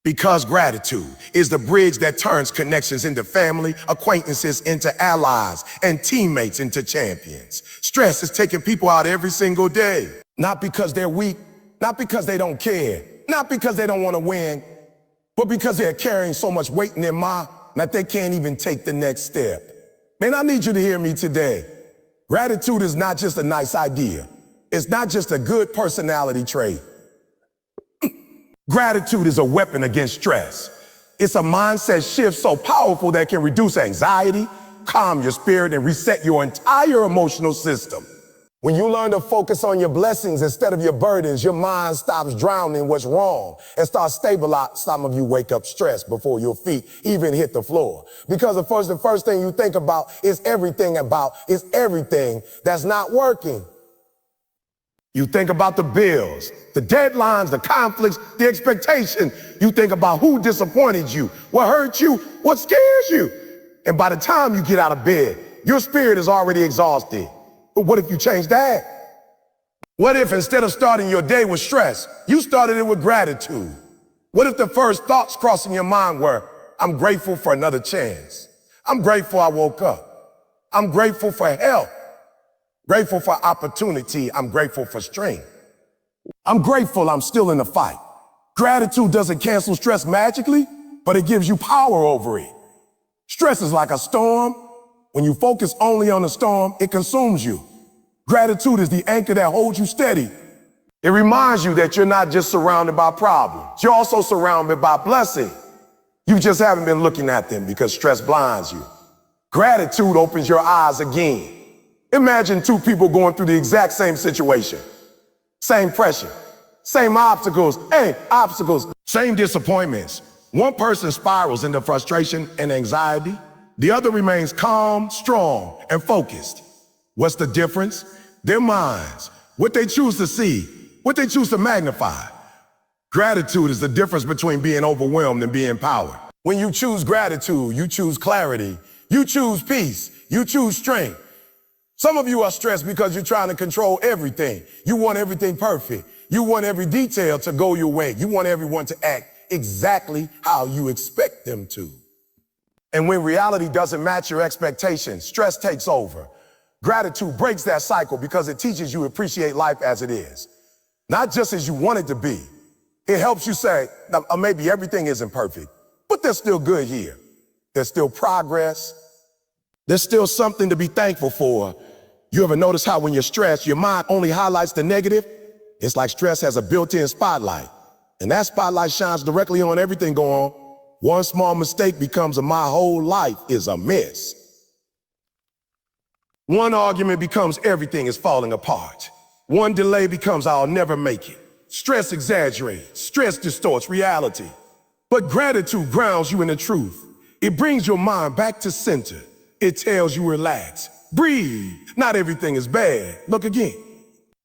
Because gratitude is the bridge that turns connections into family, acquaintances into allies, and teammates into champions. Stress is taking people out every single day. Not because they're weak, not because they don't care, not because they don't want to win, but because they're carrying so much weight in their mind that they can't even take the next step. Man, I need you to hear me today. Gratitude is not just a nice idea. It's not just a good personality trait. Gratitude is a weapon against stress. It's a mindset shift so powerful that it can reduce anxiety, calm your spirit, and reset your entire emotional system. When you learn to focus on your blessings instead of your burdens, your mind stops drowning what's wrong and starts stabilizing. Some of you wake up stressed before your feet even hit the floor. Because the first thing you think about is everything that's not working. You think about the bills, the deadlines, the conflicts, the expectation. You think about who disappointed you, what hurt you, what scares you. And by the time you get out of bed, your spirit is already exhausted. But what if you change that? What if instead of starting your day with stress, you started it with gratitude? What if the first thoughts crossing your mind were, I'm grateful for another chance. I'm grateful I woke up. I'm grateful for health. Grateful for opportunity. I'm grateful for strength. I'm grateful I'm still in the fight. Gratitude doesn't cancel stress magically, but it gives you power over it. Stress is like a storm. When you focus only on the storm, it consumes you. Gratitude is the anchor that holds you steady. It reminds you that you're not just surrounded by problems. You're also surrounded by blessings. You just haven't been looking at them because stress blinds you. Gratitude opens your eyes again. Imagine two people going through the exact same situation. Same pressure, same obstacles, same disappointments. One person spirals into frustration and anxiety. The other remains calm, strong, and focused. What's the difference? Their minds, what they choose to see, what they choose to magnify. Gratitude is the difference between being overwhelmed and being empowered. When you choose gratitude, you choose clarity, you choose peace, you choose strength. Some of you are stressed because you're trying to control everything. You want everything perfect. You want every detail to go your way. You want everyone to act exactly how you expect them to. And when reality doesn't match your expectations, stress takes over. Gratitude breaks that cycle because it teaches you to appreciate life as it is, not just as you want it to be. It helps you say, maybe everything isn't perfect, but there's still good here. There's still progress. There's still something to be thankful for. You ever notice how when you're stressed, your mind only highlights the negative? It's like stress has a built-in spotlight, and that spotlight shines directly on everything going on. One small mistake becomes my whole life is a mess. One argument becomes everything is falling apart. One delay becomes I'll never make it. Stress exaggerates, stress distorts reality. But gratitude grounds you in the truth. It brings your mind back to center. It tells you relax, breathe. Not everything is bad. Look again.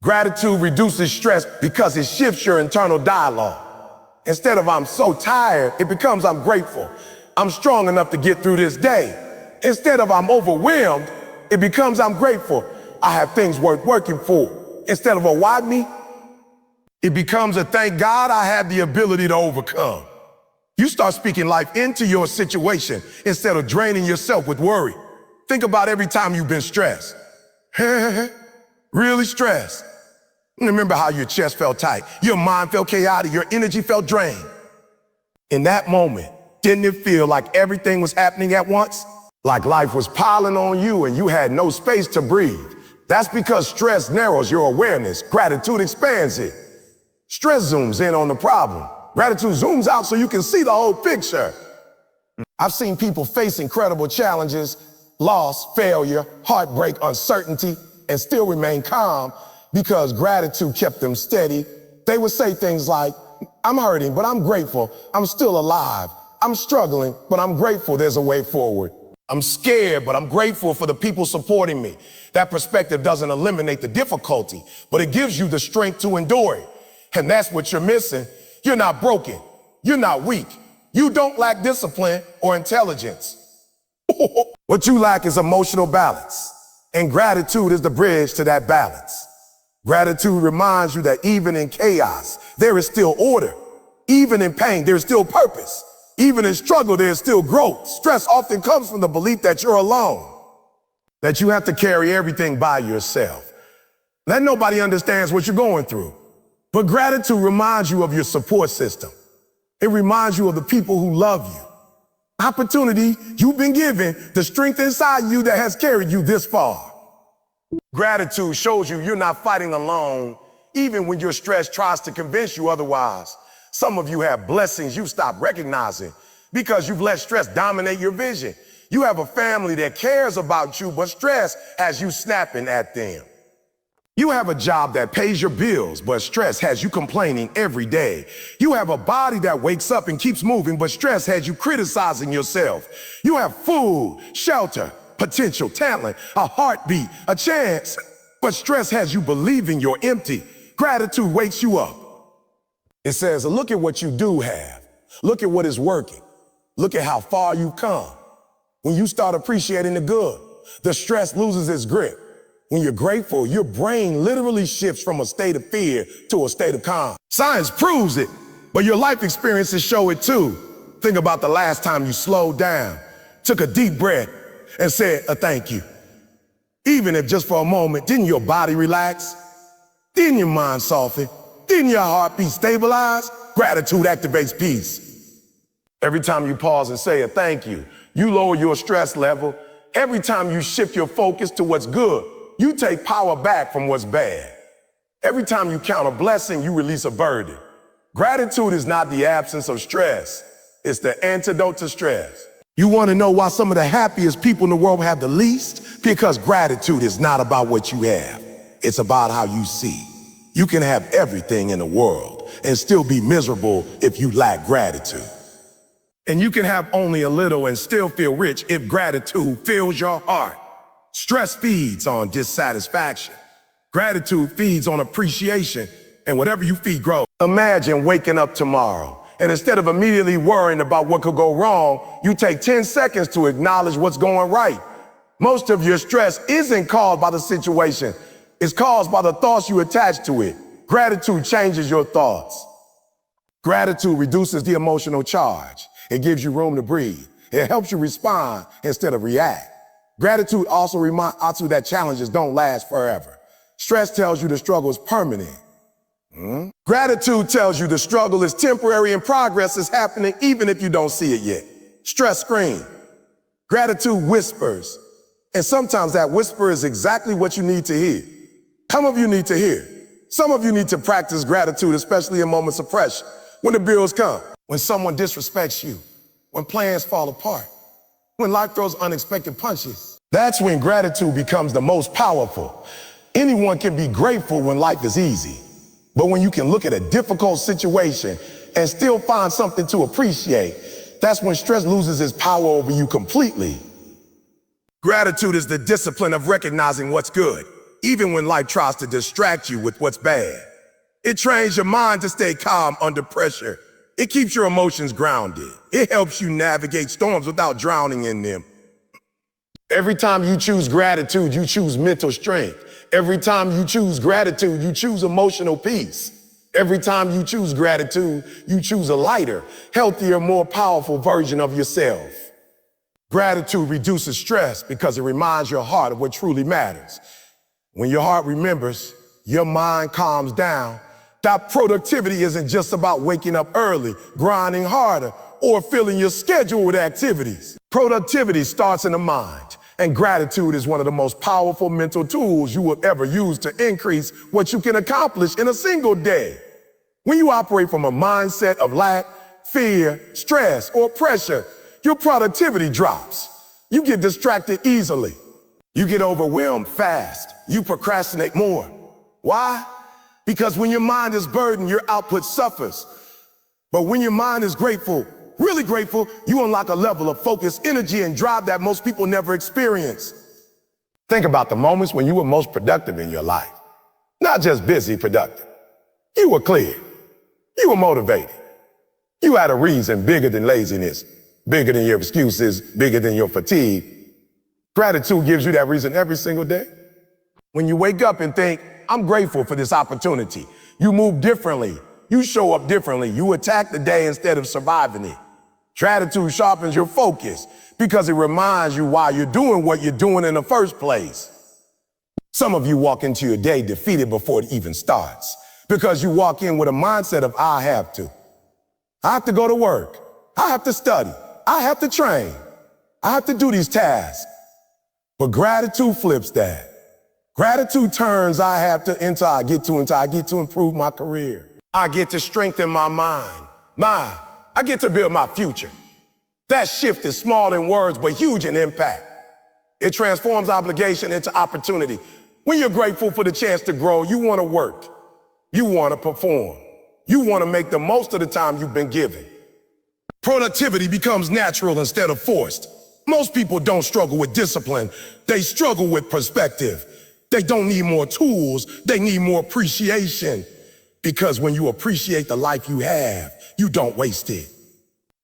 Gratitude reduces stress because it shifts your internal dialogue. Instead of I'm so tired, it becomes I'm grateful. I'm strong enough to get through this day. Instead of I'm overwhelmed, it becomes I'm grateful. I have things worth working for. Instead of a why me, it becomes a thank God I have the ability to overcome. You start speaking life into your situation instead of draining yourself with worry. Think about every time you've been stressed. Really stressed. Remember how your chest felt tight, your mind felt chaotic, your energy felt drained. In that moment, didn't it feel like everything was happening at once? Like life was piling on you and you had no space to breathe. That's because stress narrows your awareness. Gratitude expands it. Stress zooms in on the problem. Gratitude zooms out so you can see the whole picture. I've seen people face incredible challenges, loss, failure, heartbreak, uncertainty, and still remain calm because gratitude kept them steady. They would say things like, I'm hurting, but I'm grateful. I'm still alive. I'm struggling, but I'm grateful there's a way forward. I'm scared, but I'm grateful for the people supporting me. That perspective doesn't eliminate the difficulty, but it gives you the strength to endure it. And that's what you're missing. You're not broken. You're not weak. You don't lack discipline or intelligence. What you lack is emotional balance. And gratitude is the bridge to that balance. Gratitude reminds you that even in chaos, there is still order. Even in pain, there's still purpose. Even in struggle, there's still growth. Stress often comes from the belief that you're alone, that you have to carry everything by yourself, that nobody understands what you're going through. But gratitude reminds you of your support system. It reminds you of the people who love you. Opportunity you've been given, the strength inside you that has carried you this far. Gratitude shows you you're not fighting alone, even when your stress tries to convince you otherwise. Some of you have blessings you stop recognizing because you've let stress dominate your vision. You have a family that cares about you, but stress has you snapping at them. You have a job that pays your bills, but stress has you complaining every day. You have a body that wakes up and keeps moving, but stress has you criticizing yourself. You have food, shelter, potential, talent, a heartbeat, a chance, but stress has you believing you're empty. Gratitude wakes you up. It says, look at what you do have. Look at what is working. Look at how far you've come. When you start appreciating the good, the stress loses its grip. When you're grateful, your brain literally shifts from a state of fear to a state of calm. Science proves it, but your life experiences show it too. Think about the last time you slowed down, took a deep breath, and said a thank you. Even if just for a moment, didn't your body relax? Didn't your mind soften? Didn't your heartbeat stabilize? Gratitude activates peace. Every time you pause and say a thank you, you lower your stress level. Every time you shift your focus to what's good, you take power back from what's bad. Every time you count a blessing, you release a burden. Gratitude is not the absence of stress. It's the antidote to stress. You want to know why some of the happiest people in the world have the least? Because gratitude is not about what you have. It's about how you see. You can have everything in the world and still be miserable if you lack gratitude. And you can have only a little and still feel rich if gratitude fills your heart. Stress feeds on dissatisfaction. Gratitude feeds on appreciation, and whatever you feed grows. Imagine waking up tomorrow, and instead of immediately worrying about what could go wrong, you take 10 seconds to acknowledge what's going right. Most of your stress isn't caused by the situation. It's caused by the thoughts you attach to it. Gratitude changes your thoughts. Gratitude reduces the emotional charge. It gives you room to breathe. It helps you respond instead of react. Gratitude also reminds you that challenges don't last forever. Stress tells you the struggle is permanent. Gratitude tells you the struggle is temporary and progress is happening even if you don't see it yet. Stress screams. Gratitude whispers. And sometimes that whisper is exactly what you need to hear. Some of you need to hear. Some of you need to practice gratitude, especially in moments of pressure, when the bills come, when someone disrespects you, when plans fall apart, when life throws unexpected punches. That's when gratitude becomes the most powerful. Anyone can be grateful when life is easy. But when you can look at a difficult situation and still find something to appreciate, that's when stress loses its power over you completely. Gratitude is the discipline of recognizing what's good, even when life tries to distract you with what's bad. It trains your mind to stay calm under pressure. It keeps your emotions grounded. It helps you navigate storms without drowning in them. Every time you choose gratitude, you choose mental strength. Every time you choose gratitude, you choose emotional peace. Every time you choose gratitude, you choose a lighter, healthier, more powerful version of yourself. Gratitude reduces stress because it reminds your heart of what truly matters. When your heart remembers, your mind calms down. That productivity isn't just about waking up early, grinding harder, or filling your schedule with activities. Productivity starts in the mind. And gratitude is one of the most powerful mental tools you will ever use to increase what you can accomplish in a single day. When you operate from a mindset of lack, fear, stress, or pressure, your productivity drops. You get distracted easily. You get overwhelmed fast. You procrastinate more. Why? Because when your mind is burdened, your output suffers. But when your mind is grateful, really grateful, you unlock a level of focus, energy, and drive that most people never experience. Think about the moments when you were most productive in your life. Not just busy, productive. You were clear. You were motivated. You had a reason bigger than laziness, bigger than your excuses, bigger than your fatigue. Gratitude gives you that reason every single day. When you wake up and think, I'm grateful for this opportunity, you move differently. You show up differently. You attack the day instead of surviving it. Gratitude sharpens your focus because it reminds you why you're doing what you're doing in the first place. Some of you walk into your day defeated before it even starts because you walk in with a mindset of, I have to. I have to go to work. I have to study. I have to train. I have to do these tasks. But gratitude flips that. Gratitude turns I have to into I get to improve my career. I get to strengthen my mind. I get to build my future. That shift is small in words, but huge in impact. It transforms obligation into opportunity. When you're grateful for the chance to grow, you want to work. You want to perform. You want to make the most of the time you've been given. Productivity becomes natural instead of forced. Most people don't struggle with discipline. They struggle with perspective. They don't need more tools. They need more appreciation. Because when you appreciate the life you have, you don't waste it.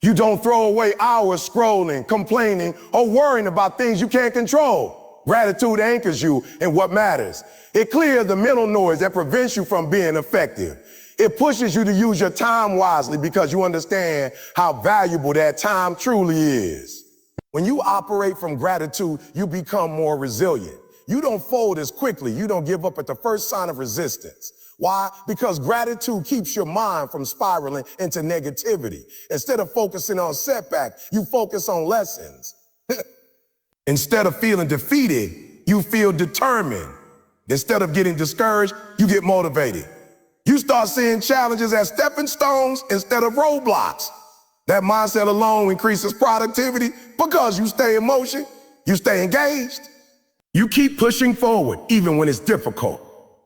You don't throw away hours scrolling, complaining, or worrying about things you can't control. Gratitude anchors you in what matters. It clears the mental noise that prevents you from being effective. It pushes you to use your time wisely because you understand how valuable that time truly is. When you operate from gratitude, you become more resilient. You don't fold as quickly. You don't give up at the first sign of resistance. Why? Because gratitude keeps your mind from spiraling into negativity. Instead of focusing on setbacks, you focus on lessons. Instead of feeling defeated, you feel determined. Instead of getting discouraged, you get motivated. You start seeing challenges as stepping stones instead of roadblocks. That mindset alone increases productivity because you stay in motion, you stay engaged. You keep pushing forward even when it's difficult.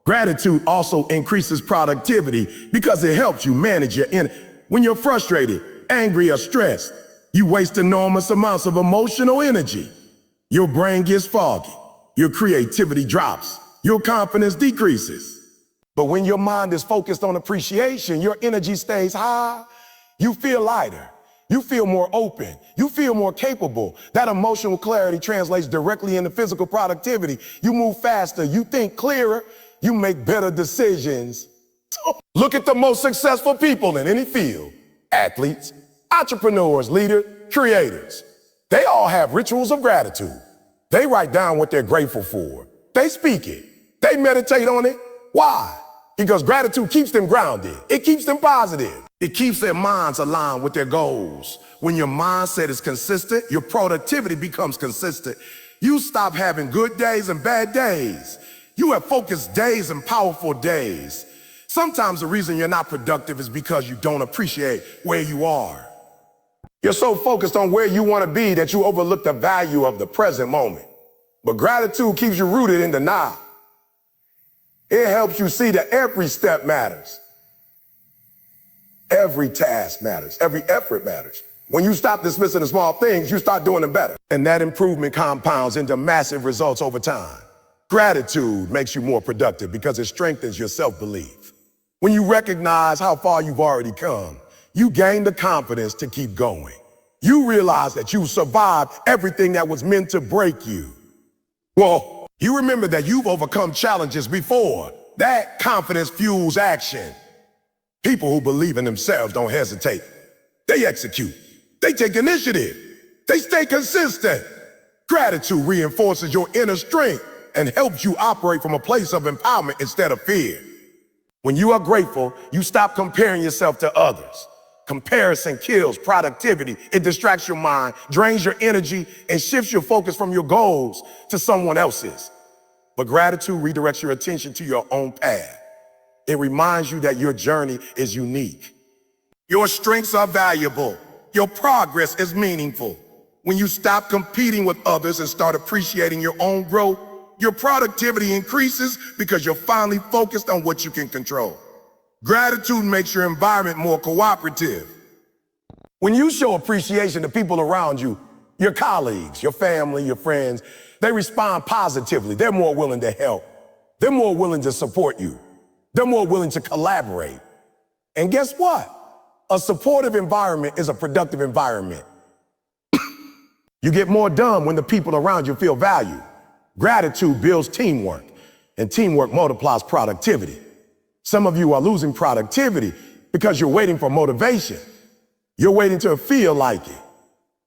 Gratitude also increases productivity because it helps you manage your energy. When you're frustrated, angry, or stressed, you waste enormous amounts of emotional energy. Your brain gets foggy, your creativity drops, your confidence decreases. But when your mind is focused on appreciation, your energy stays high, you feel lighter, you feel more open, you feel more capable. That emotional clarity translates directly into physical productivity. You move faster, you think clearer, you make better decisions. Look at the most successful people in any field. Athletes, entrepreneurs, leaders, creators. They all have rituals of gratitude. They write down what they're grateful for. They speak it. They meditate on it. Why? Because gratitude keeps them grounded. It keeps them positive. It keeps their minds aligned with their goals. When your mindset is consistent, your productivity becomes consistent. You stop having good days and bad days. You have focused days and powerful days. Sometimes the reason you're not productive is because you don't appreciate where you are. You're so focused on where you want to be that you overlook the value of the present moment. But gratitude keeps you rooted in the now. It helps you see that every step matters. Every task matters. Every effort matters. When you stop dismissing the small things, you start doing them better. And that improvement compounds into massive results over time. Gratitude makes you more productive because it strengthens your self-belief. When you recognize how far you've already come, you gain the confidence to keep going. You realize that you survived everything that was meant to break you. Well, you remember that you've overcome challenges before. That confidence fuels action. People who believe in themselves don't hesitate. They execute. They take initiative. They stay consistent. Gratitude reinforces your inner strength and helps you operate from a place of empowerment instead of fear. When you are grateful, you stop comparing yourself to others. Comparison kills productivity. It distracts your mind, drains your energy, and shifts your focus from your goals to someone else's. But gratitude redirects your attention to your own path. It reminds you that your journey is unique. Your strengths are valuable. Your progress is meaningful. When you stop competing with others and start appreciating your own growth, your productivity increases because you're finally focused on what you can control. Gratitude makes your environment more cooperative. When you show appreciation to people around you, your colleagues, your family, your friends, they respond positively. They're more willing to help. They're more willing to support you. They're more willing to collaborate. And guess what? A supportive environment is a productive environment. You get more done when the people around you feel valued. Gratitude builds teamwork, and teamwork multiplies productivity. Some of you are losing productivity because you're waiting for motivation. You're waiting to feel like it.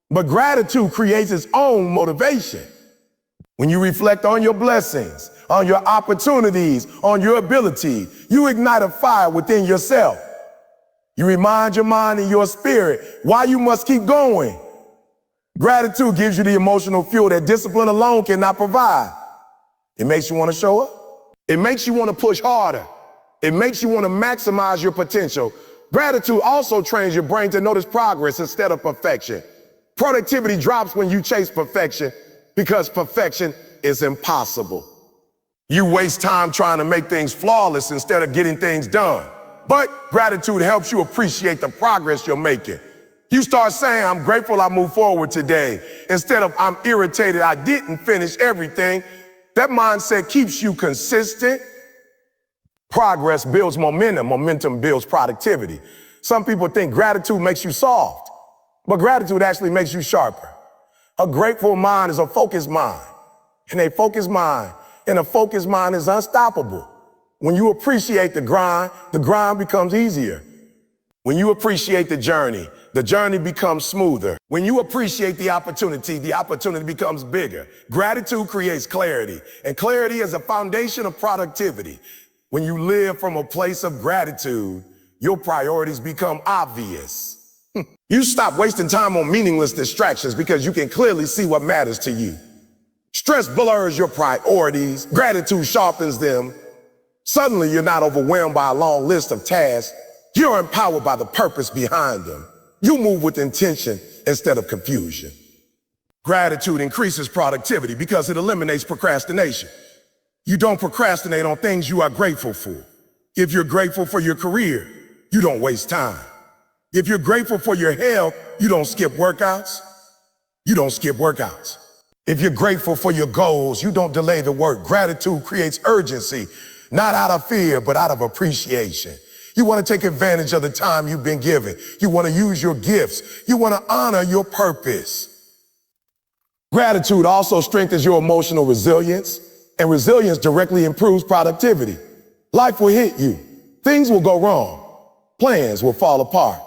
But gratitude creates its own motivation. When you reflect on your blessings, on your opportunities, on your ability, you ignite a fire within yourself. You remind your mind and your spirit why you must keep going. Gratitude gives you the emotional fuel that discipline alone cannot provide. It makes you want to show up. It makes you want to push harder. It makes you want to maximize your potential. Gratitude also trains your brain to notice progress instead of perfection. Productivity drops when you chase perfection because perfection is impossible. You waste time trying to make things flawless instead of getting things done. But gratitude helps you appreciate the progress you're making. You start saying, I'm grateful I moved forward today, instead of I'm irritated I didn't finish everything. That mindset keeps you consistent. Progress builds momentum. Momentum builds productivity. Some people think gratitude makes you soft, but gratitude actually makes you sharper. A grateful mind is a focused mind, and a focused mind is unstoppable. When you appreciate the grind becomes easier. When you appreciate the journey becomes smoother. When you appreciate the opportunity becomes bigger. Gratitude creates clarity, and clarity is a foundation of productivity. When you live from a place of gratitude, your priorities become obvious. You stop wasting time on meaningless distractions because you can clearly see what matters to you. Stress blurs your priorities. Gratitude sharpens them. Suddenly, you're not overwhelmed by a long list of tasks. You're empowered by the purpose behind them. You move with intention instead of confusion. Gratitude increases productivity because it eliminates procrastination. You don't procrastinate on things you are grateful for. If you're grateful for your career, you don't waste time. If you're grateful for your health, you don't skip workouts. You don't skip workouts. If you're grateful for your goals, you don't delay the work. Gratitude creates urgency, not out of fear, but out of appreciation. You want to take advantage of the time you've been given. You want to use your gifts. You want to honor your purpose. Gratitude also strengthens your emotional resilience, and resilience directly improves productivity. Life will hit you. Things will go wrong. Plans will fall apart.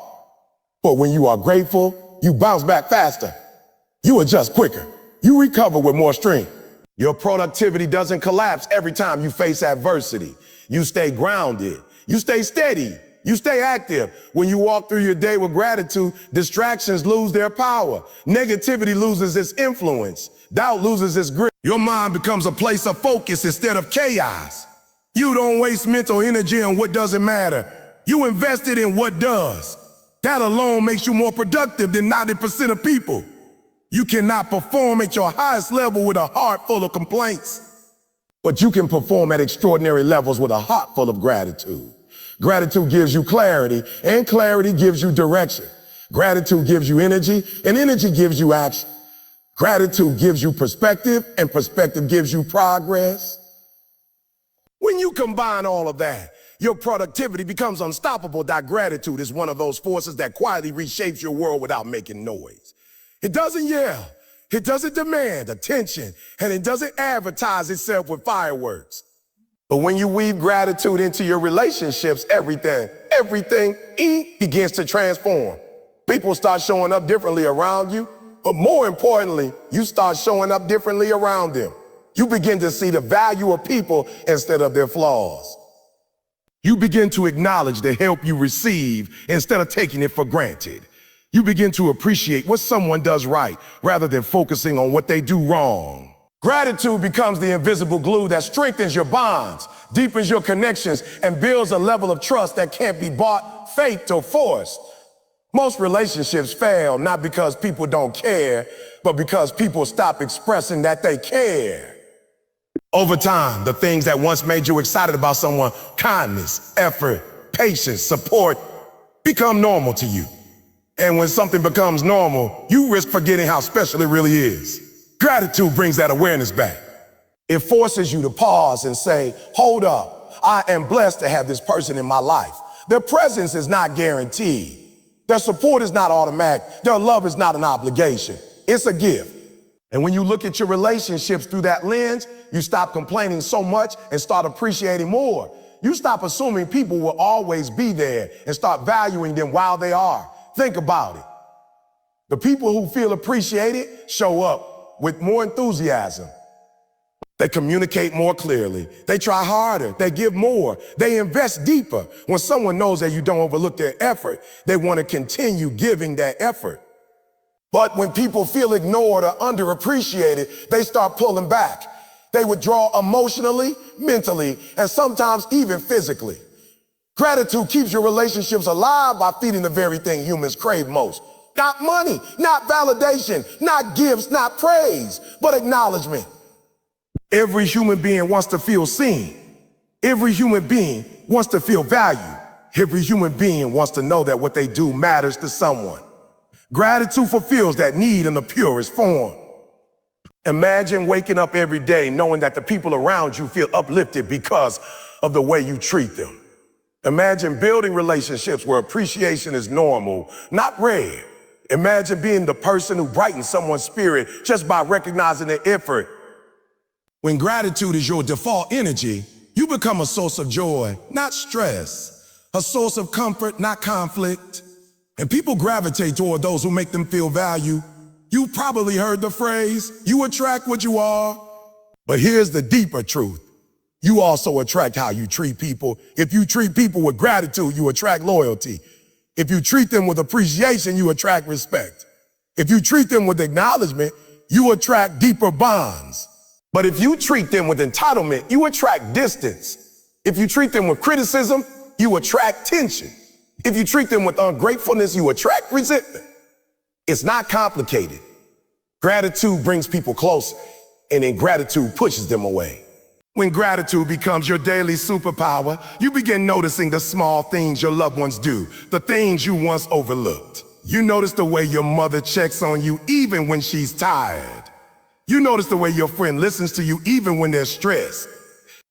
But when you are grateful, you bounce back faster. You adjust quicker. You recover with more strength. Your productivity doesn't collapse every time you face adversity. You stay grounded. You stay steady. You stay active. When you walk through your day with gratitude, distractions lose their power. Negativity loses its influence. Doubt loses its grip. Your mind becomes a place of focus instead of chaos. You don't waste mental energy on what doesn't matter. You invest it in what does. That alone makes you more productive than 90% of people. You cannot perform at your highest level with a heart full of complaints, but you can perform at extraordinary levels with a heart full of gratitude. Gratitude gives you clarity, and clarity gives you direction. Gratitude gives you energy, and energy gives you action. Gratitude gives you perspective, and perspective gives you progress. When you combine all of that, your productivity becomes unstoppable. That gratitude is one of those forces that quietly reshapes your world without making noise. It doesn't yell, it doesn't demand attention, and it doesn't advertise itself with fireworks. But when you weave gratitude into your relationships, everything begins to transform. People start showing up differently around you, but more importantly, you start showing up differently around them. You begin to see the value of people instead of their flaws. You begin to acknowledge the help you receive instead of taking it for granted. You begin to appreciate what someone does right rather than focusing on what they do wrong. Gratitude becomes the invisible glue that strengthens your bonds, deepens your connections, and builds a level of trust that can't be bought, faked, or forced. Most relationships fail not because people don't care, but because people stop expressing that they care. Over time, the things that once made you excited about someone, kindness, effort, patience, support, become normal to you. And when something becomes normal, you risk forgetting how special it really is. Gratitude brings that awareness back. It forces you to pause and say, hold up, I am blessed to have this person in my life. Their presence is not guaranteed. Their support is not automatic. Their love is not an obligation. It's a gift. And when you look at your relationships through that lens, you stop complaining so much and start appreciating more. You stop assuming people will always be there and start valuing them while they are. Think about it. The people who feel appreciated show up with more enthusiasm. They communicate more clearly. They try harder. They give more. They invest deeper. When someone knows that you don't overlook their effort, they want to continue giving that effort. But when people feel ignored or underappreciated, they start pulling back. They withdraw emotionally, mentally, and sometimes even physically. Gratitude keeps your relationships alive by feeding the very thing humans crave most. Not money, not validation, not gifts, not praise, but acknowledgement. Every human being wants to feel seen. Every human being wants to feel valued. Every human being wants to know that what they do matters to someone. Gratitude fulfills that need in the purest form. Imagine waking up every day knowing that the people around you feel uplifted because of the way you treat them. Imagine building relationships where appreciation is normal, not rare. Imagine being the person who brightens someone's spirit just by recognizing their effort. When gratitude is your default energy, you become a source of joy, not stress, a source of comfort, not conflict. And people gravitate toward those who make them feel valued. You've probably heard the phrase, you attract what you are. But here's the deeper truth. You also attract how you treat people. If you treat people with gratitude, you attract loyalty. If you treat them with appreciation, you attract respect. If you treat them with acknowledgement, you attract deeper bonds. But if you treat them with entitlement, you attract distance. If you treat them with criticism, you attract tension. If you treat them with ungratefulness, you attract resentment. It's not complicated. Gratitude brings people closer, and ingratitude pushes them away. When gratitude becomes your daily superpower, you begin noticing the small things your loved ones do, the things you once overlooked. You notice the way your mother checks on you even when she's tired. You notice the way your friend listens to you even when they're stressed.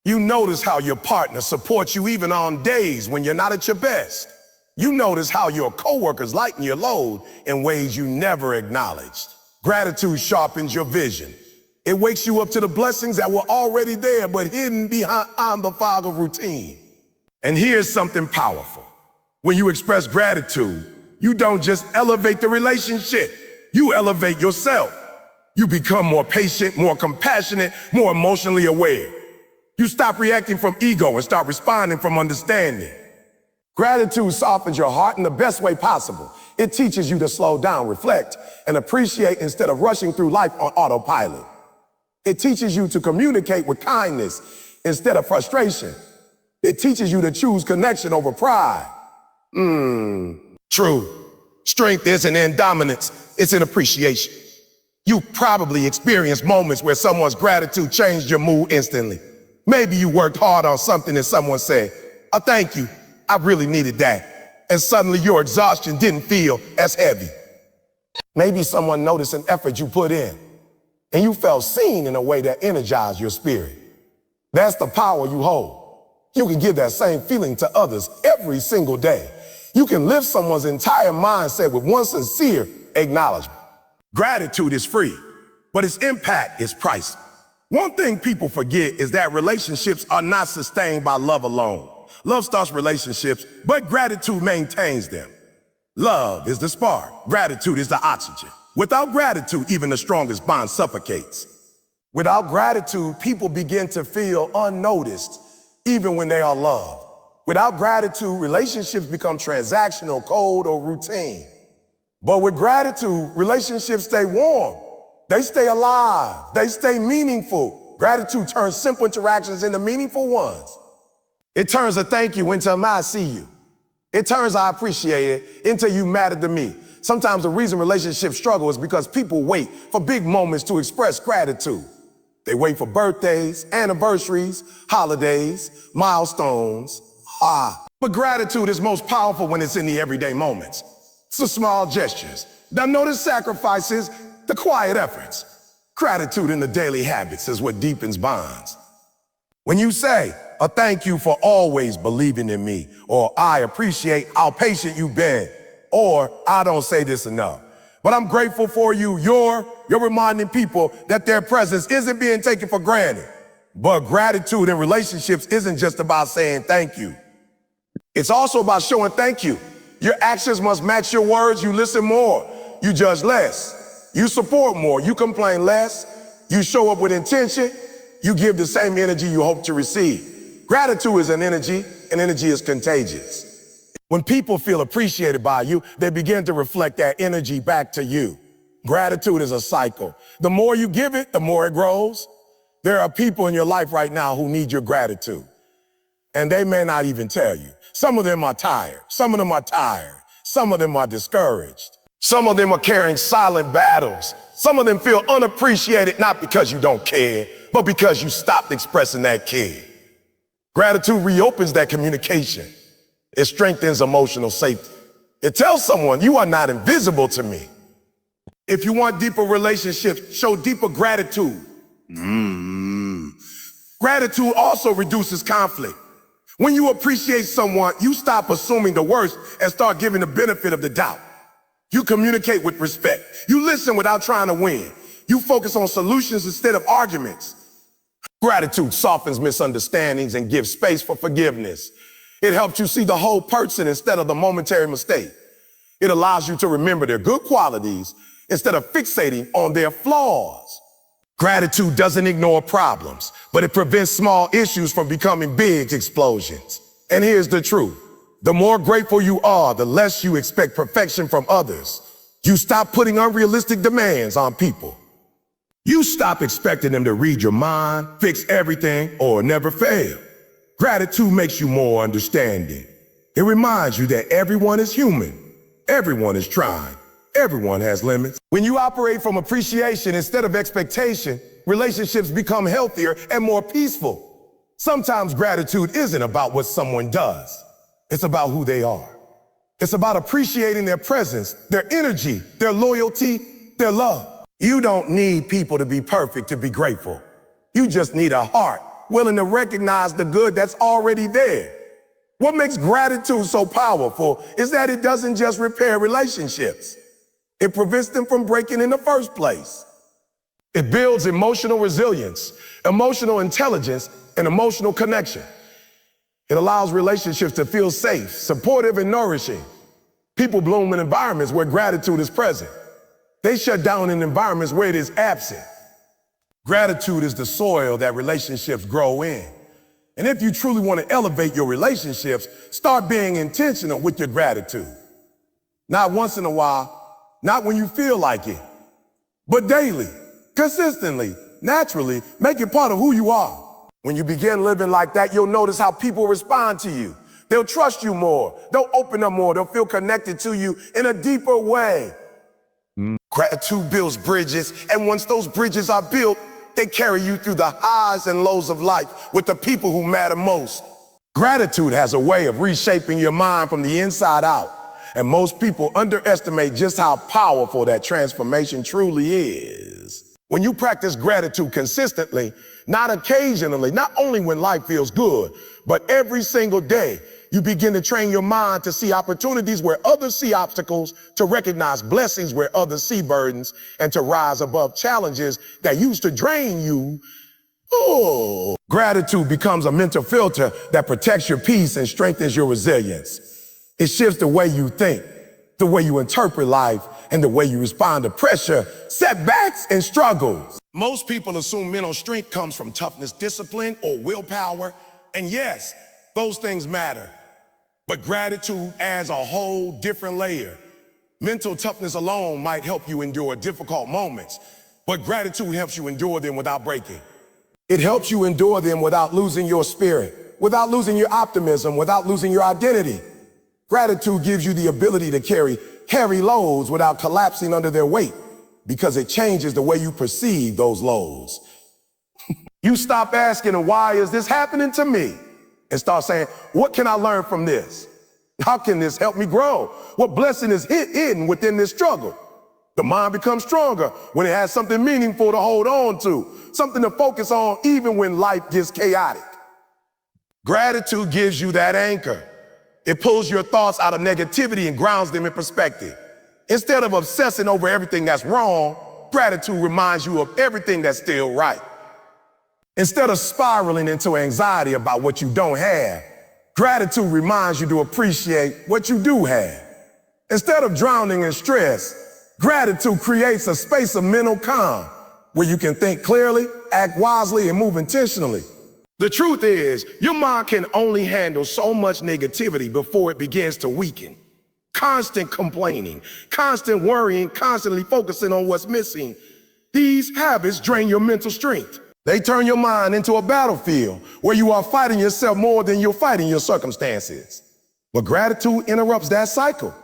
You notice how your partner supports you even on days when you're not at your best. You notice how your coworkers lighten your load in ways you never acknowledged. Gratitude sharpens your vision. It wakes you up to the blessings that were already there but hidden behind the fog of routine. And here's something powerful. When you express gratitude, you don't just elevate the relationship, you elevate yourself. You become more patient, more compassionate, more emotionally aware. You stop reacting from ego and start responding from understanding. Gratitude softens your heart in the best way possible. It teaches you to slow down, reflect, and appreciate instead of rushing through life on autopilot. It teaches you to communicate with kindness instead of frustration. It teaches you to choose connection over pride. True. Strength isn't in dominance, it's in appreciation. You probably experienced moments where someone's gratitude changed your mood instantly. Maybe you worked hard on something and someone said, "Oh, thank you, I really needed that." And suddenly your exhaustion didn't feel as heavy. Maybe someone noticed an effort you put in, and you felt seen in a way that energized your spirit. That's the power you hold. You can give that same feeling to others every single day. You can lift someone's entire mindset with one sincere acknowledgement. Gratitude is free, but its impact is priceless. One thing people forget is that relationships are not sustained by love alone. Love starts relationships, but gratitude maintains them. Love is the spark. Gratitude is the oxygen. Without gratitude, even the strongest bond suffocates. Without gratitude, people begin to feel unnoticed, even when they are loved. Without gratitude, relationships become transactional, cold, or routine. But with gratitude, relationships stay warm. They stay alive. They stay meaningful. Gratitude turns simple interactions into meaningful ones. It turns a thank you into a "I see you." It turns "I appreciate it" into "you mattered to me." Sometimes the reason relationships struggle is because people wait for big moments to express gratitude. They wait for birthdays, anniversaries, holidays, milestones. But gratitude is most powerful when it's in the everyday moments. It's the small gestures, the noticed sacrifices, the quiet efforts. Gratitude in the daily habits is what deepens bonds. When you say, "A thank you for always believing in me," or "I appreciate how patient you've been," or "I don't say this enough, but I'm grateful for you," you're reminding people that their presence isn't being taken for granted. But gratitude in relationships isn't just about saying thank you. It's also about showing thank you. Your actions must match your words. You listen more. You judge less. You support more. You complain less. You show up with intention. You give the same energy you hope to receive. Gratitude is an energy, and energy is contagious. When people feel appreciated by you, they begin to reflect that energy back to you. Gratitude is a cycle. The more you give it, the more it grows. There are people in your life right now who need your gratitude, and they may not even tell you. Some of them are tired. Some of them are tired. Some of them are discouraged. Some of them are carrying silent battles. Some of them feel unappreciated, not because you don't care, but because you stopped expressing that care. Gratitude reopens that communication. It strengthens emotional safety. It tells someone, "You are not invisible to me." If you want deeper relationships, show deeper gratitude. Gratitude also reduces conflict. When you appreciate someone, you stop assuming the worst and start giving the benefit of the doubt. You communicate with respect. You listen without trying to win. You focus on solutions instead of arguments. Gratitude softens misunderstandings and gives space for forgiveness. It helps you see the whole person instead of the momentary mistake. It allows you to remember their good qualities instead of fixating on their flaws. Gratitude doesn't ignore problems, but it prevents small issues from becoming big explosions. And here's the truth. The more grateful you are, the less you expect perfection from others. You stop putting unrealistic demands on people. You stop expecting them to read your mind, fix everything, or never fail. Gratitude makes you more understanding. It reminds you that everyone is human. Everyone is trying. Everyone has limits. When you operate from appreciation instead of expectation, relationships become healthier and more peaceful. Sometimes gratitude isn't about what someone does. It's about who they are. It's about appreciating their presence, their energy, their loyalty, their love. You don't need people to be perfect to be grateful. You just need a heart willing to recognize the good that's already there. What makes gratitude so powerful is that it doesn't just repair relationships. It prevents them from breaking in the first place. It builds emotional resilience, emotional intelligence, and emotional connection. It allows relationships to feel safe, supportive, and nourishing. People bloom in environments where gratitude is present. They shut down in environments where it is absent. Gratitude is the soil that relationships grow in. And if you truly want to elevate your relationships, start being intentional with your gratitude. Not once in a while, not when you feel like it, but daily, consistently, naturally, make it part of who you are. When you begin living like that, you'll notice how people respond to you. They'll trust you more. They'll open up more. They'll feel connected to you in a deeper way. Gratitude builds bridges, and once those bridges are built, they carry you through the highs and lows of life with the people who matter most. Gratitude has a way of reshaping your mind from the inside out, and most people underestimate just how powerful that transformation truly is. When you practice gratitude consistently, not occasionally, not only when life feels good, but every single day, you begin to train your mind to see opportunities where others see obstacles, to recognize blessings where others see burdens, and to rise above challenges that used to drain you. Oh, gratitude becomes a mental filter that protects your peace and strengthens your resilience. It shifts the way you think, the way you interpret life, and the way you respond to pressure, setbacks, and struggles. Most people assume mental strength comes from toughness, discipline, or willpower. And yes, those things matter. But gratitude adds a whole different layer. Mental toughness alone might help you endure difficult moments, but gratitude helps you endure them without breaking. It helps you endure them without losing your spirit, without losing your optimism, without losing your identity. Gratitude gives you the ability to carry heavy loads without collapsing under their weight, because it changes the way you perceive those loads. You stop asking, why is this happening to me? And start saying, what can I learn from this? How can this help me grow? What blessing is hidden within this struggle? The mind becomes stronger when it has something meaningful to hold on to, something to focus on even when life gets chaotic. Gratitude gives you that anchor. It pulls your thoughts out of negativity and grounds them in perspective. Instead of obsessing over everything that's wrong, gratitude reminds you of everything that's still right. Instead of spiraling into anxiety about what you don't have, gratitude reminds you to appreciate what you do have. Instead of drowning in stress, gratitude creates a space of mental calm where you can think clearly, act wisely, and move intentionally. The truth is, your mind can only handle so much negativity before it begins to weaken. Constant complaining, constant worrying, constantly focusing on what's missing. These habits drain your mental strength. They turn your mind into a battlefield where you are fighting yourself more than you're fighting your circumstances. But gratitude interrupts that cycle.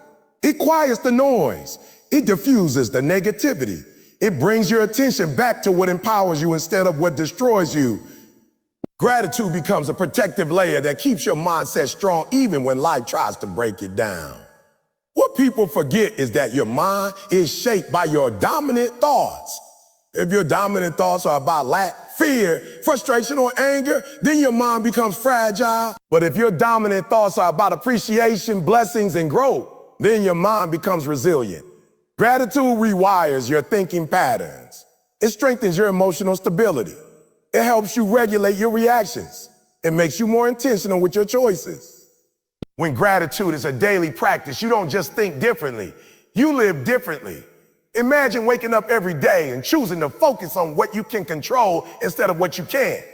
It quiets the noise. It diffuses the negativity. It brings your attention back to what empowers you instead of what destroys you. Gratitude becomes a protective layer that keeps your mindset strong even when life tries to break it down. What people forget is that your mind is shaped by your dominant thoughts. If your dominant thoughts are about lack, fear, frustration, or anger, then your mind becomes fragile. But if your dominant thoughts are about appreciation, blessings, and growth, then your mind becomes resilient. Gratitude rewires your thinking patterns. It strengthens your emotional stability. It helps you regulate your reactions. It makes you more intentional with your choices. When gratitude is a daily practice, you don't just think differently, you live differently. Imagine waking up every day and choosing to focus on what you can control instead of what you can't.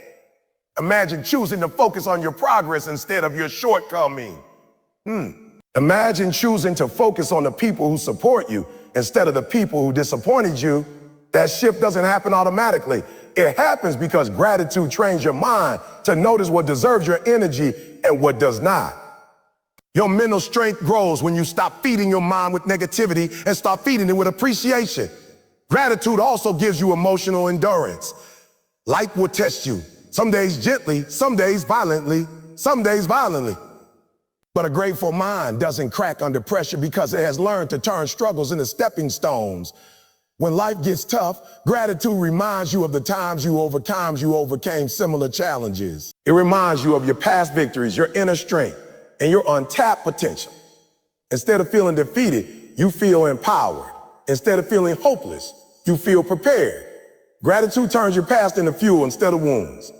Imagine choosing to focus on your progress instead of your shortcoming. Imagine choosing to focus on the people who support you instead of the people who disappointed you. That shift doesn't happen automatically. It happens because gratitude trains your mind to notice what deserves your energy and what does not. Your mental strength grows when you stop feeding your mind with negativity and start feeding it with appreciation. Gratitude also gives you emotional endurance. Life will test you, some days gently, some days violently, some days violently. But a grateful mind doesn't crack under pressure because it has learned to turn struggles into stepping stones. When life gets tough, gratitude reminds you of the times you overcame similar challenges. It reminds you of your past victories, your inner strength, and your untapped potential. Instead of feeling defeated, you feel empowered. Instead of feeling hopeless, you feel prepared. Gratitude turns your past into fuel instead of wounds.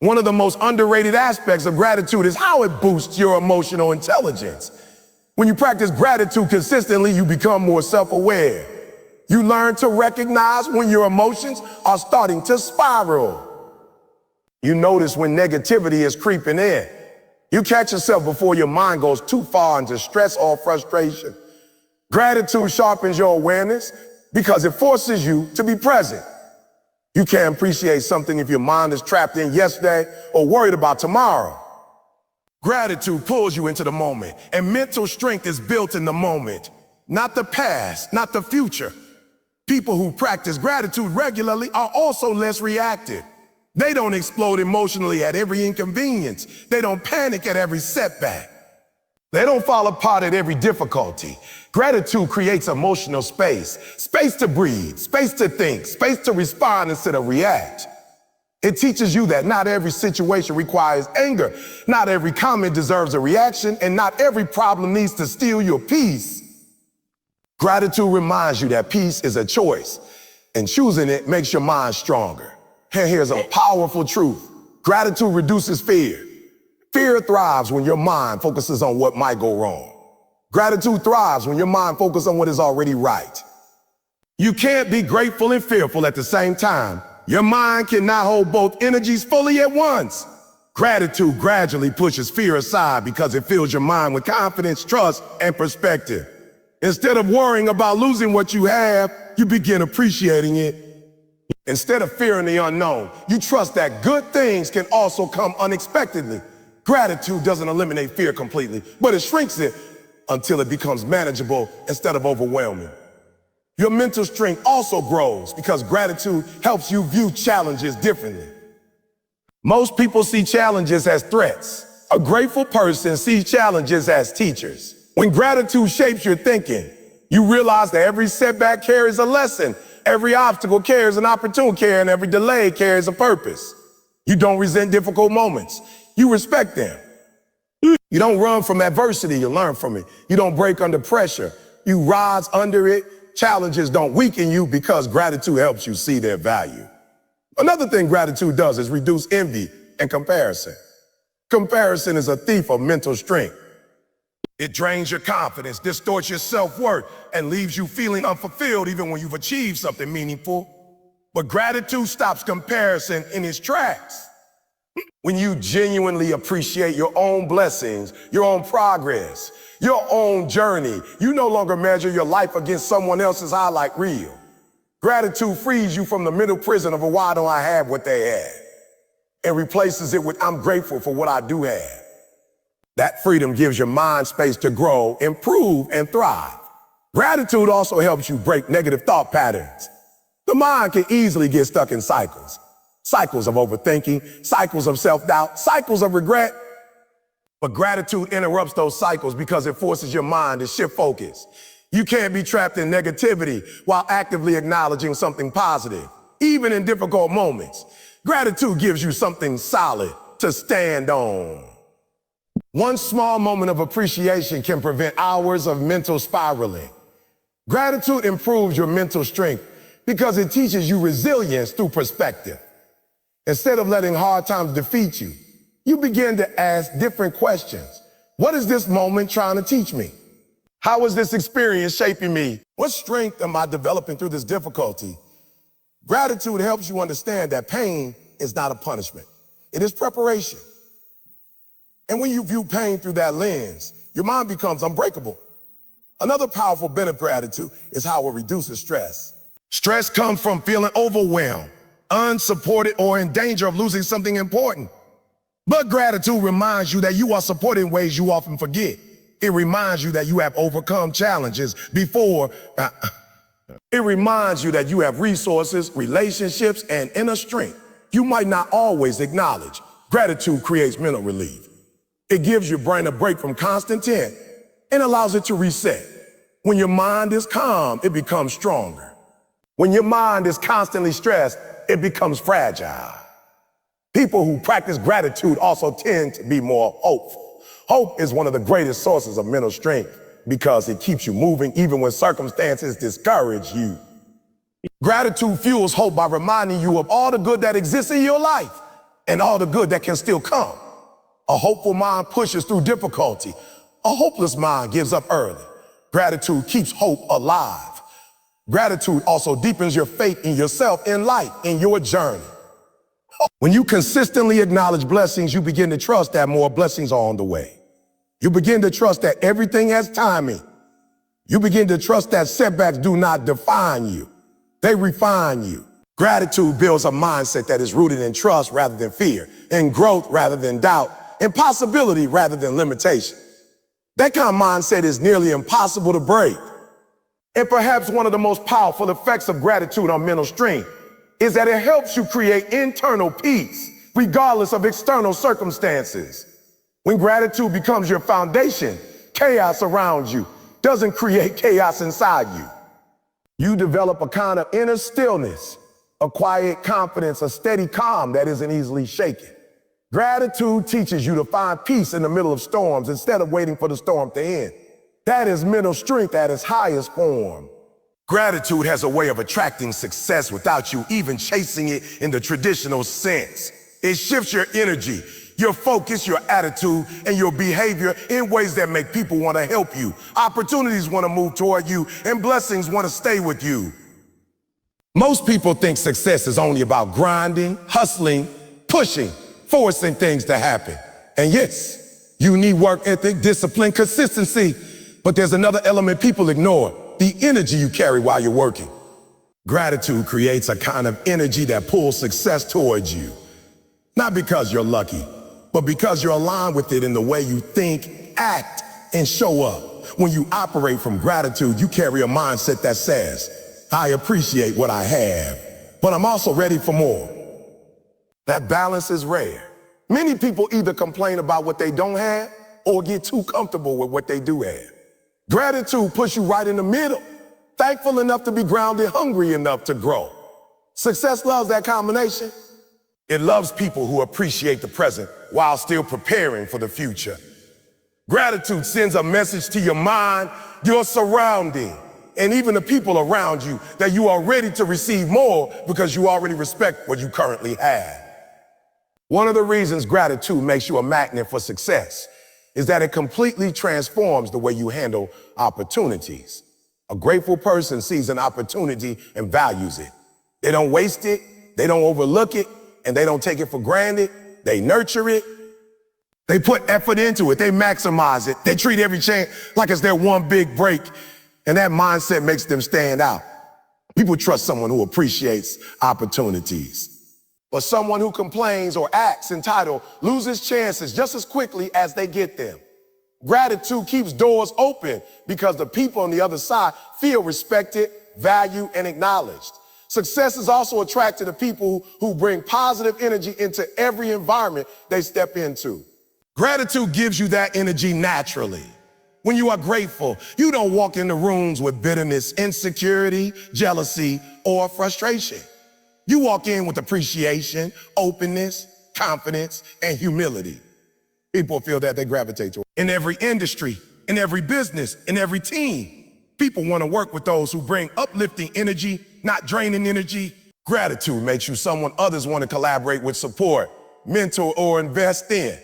One of the most underrated aspects of gratitude is how it boosts your emotional intelligence. When you practice gratitude consistently, you become more self-aware. You learn to recognize when your emotions are starting to spiral. You notice when negativity is creeping in. You catch yourself before your mind goes too far into stress or frustration. Gratitude sharpens your awareness because it forces you to be present. You can't appreciate something if your mind is trapped in yesterday or worried about tomorrow. Gratitude pulls you into the moment, and mental strength is built in the moment, not the past, not the future. People who practice gratitude regularly are also less reactive. They don't explode emotionally at every inconvenience. They don't panic at every setback. They don't fall apart at every difficulty. Gratitude creates emotional space, space to breathe, space to think, space to respond instead of react. It teaches you that not every situation requires anger, not every comment deserves a reaction, and not every problem needs to steal your peace. Gratitude reminds you that peace is a choice, and choosing it makes your mind stronger. And here's a powerful truth. Gratitude reduces fear. Fear thrives when your mind focuses on what might go wrong. Gratitude thrives when your mind focuses on what is already right. You can't be grateful and fearful at the same time. Your mind cannot hold both energies fully at once. Gratitude gradually pushes fear aside because it fills your mind with confidence, trust, and perspective. Instead of worrying about losing what you have, you begin appreciating it. Instead of fearing the unknown, you trust that good things can also come unexpectedly. Gratitude doesn't eliminate fear completely, but it shrinks it until it becomes manageable instead of overwhelming. Your mental strength also grows because gratitude helps you view challenges differently. Most people see challenges as threats. A grateful person sees challenges as teachers. When gratitude shapes your thinking, you realize that every setback carries a lesson. Every obstacle carries an opportunity, and every delay carries a purpose. You don't resent difficult moments. You respect them. You don't run from adversity, you learn from it. You don't break under pressure. You rise under it. Challenges don't weaken you because gratitude helps you see their value. Another thing gratitude does is reduce envy and comparison. Comparison is a thief of mental strength. It drains your confidence, distorts your self-worth, and leaves you feeling unfulfilled even when you've achieved something meaningful. But gratitude stops comparison in its tracks. When you genuinely appreciate your own blessings, your own progress, your own journey, you no longer measure your life against someone else's highlight reel. Gratitude frees you from the mental prison of a why don't I have what they have, and replaces it with I'm grateful for what I do have. That freedom gives your mind space to grow, improve, and thrive. Gratitude also helps you break negative thought patterns. The mind can easily get stuck in cycles. Cycles of overthinking, cycles of self-doubt, cycles of regret. But gratitude interrupts those cycles because it forces your mind to shift focus. You can't be trapped in negativity while actively acknowledging something positive, even in difficult moments. Gratitude gives you something solid to stand on. One small moment of appreciation can prevent hours of mental spiraling. Gratitude improves your mental strength because it teaches you resilience through perspective. Instead of letting hard times defeat you, you begin to ask different questions. What is this moment trying to teach me? How is this experience shaping me? What strength am I developing through this difficulty? Gratitude helps you understand that pain is not a punishment. It is preparation. And when you view pain through that lens, your mind becomes unbreakable. Another powerful benefit of gratitude is how it reduces stress. Stress comes from feeling overwhelmed, unsupported, or in danger of losing something important. But gratitude reminds you that you are supported in ways you often forget. It reminds you that you have overcome challenges before. It reminds you that you have resources, relationships, and inner strength you might not always acknowledge. Gratitude creates mental relief. It gives your brain a break from constant tension and allows it to reset. When your mind is calm, it becomes stronger. When your mind is constantly stressed, it becomes fragile. People who practice gratitude also tend to be more hopeful. Hope is one of the greatest sources of mental strength because it keeps you moving even when circumstances discourage you. Gratitude fuels hope by reminding you of all the good that exists in your life and all the good that can still come. A hopeful mind pushes through difficulty. A hopeless mind gives up early. Gratitude keeps hope alive. Gratitude also deepens your faith in yourself, in life, in your journey. When you consistently acknowledge blessings, you begin to trust that more blessings are on the way. You begin to trust that everything has timing. You begin to trust that setbacks do not define you. They refine you. Gratitude builds a mindset that is rooted in trust rather than fear, in growth rather than doubt, in possibility rather than limitation. That kind of mindset is nearly impossible to break. And perhaps one of the most powerful effects of gratitude on mental strength is that it helps you create internal peace, regardless of external circumstances. When gratitude becomes your foundation, chaos around you doesn't create chaos inside you. You develop a kind of inner stillness, a quiet confidence, a steady calm that isn't easily shaken. Gratitude teaches you to find peace in the middle of storms instead of waiting for the storm to end. That is mental strength at its highest form. Gratitude has a way of attracting success without you even chasing it in the traditional sense. It shifts your energy, your focus, your attitude, and your behavior in ways that make people want to help you. Opportunities want to move toward you, and blessings want to stay with you. Most people think success is only about grinding, hustling, pushing, forcing things to happen. And yes, you need work ethic, discipline, consistency, but there's another element people ignore: the energy you carry while you're working. Gratitude creates a kind of energy that pulls success towards you. Not because you're lucky, but because you're aligned with it in the way you think, act, and show up. When you operate from gratitude, you carry a mindset that says, I appreciate what I have, but I'm also ready for more. That balance is rare. Many people either complain about what they don't have or get too comfortable with what they do have. Gratitude puts you right in the middle, thankful enough to be grounded, hungry enough to grow. Success loves that combination. It loves people who appreciate the present while still preparing for the future. Gratitude sends a message to your mind, your surrounding, and even the people around you that you are ready to receive more because you already respect what you currently have. One of the reasons gratitude makes you a magnet for success is that it completely transforms the way you handle opportunities. A grateful person sees an opportunity and values it. They don't waste it, they don't overlook it, and they don't take it for granted. They nurture it. They put effort into it. They maximize it. They treat every chance like it's their one big break. And that mindset makes them stand out. People trust someone who appreciates opportunities. But someone who complains or acts entitled loses chances just as quickly as they get them. Gratitude keeps doors open because the people on the other side feel respected, valued, and acknowledged. Success is also attracted to people who bring positive energy into every environment they step into. Gratitude gives you that energy naturally. When you are grateful, you don't walk into rooms with bitterness, insecurity, jealousy, or frustration. You walk in with appreciation, openness, confidence, and humility. People feel that they gravitate toward. In every industry, in every business, in every team, people want to work with those who bring uplifting energy, not draining energy. Gratitude makes you someone others want to collaborate with, support, mentor, or invest in.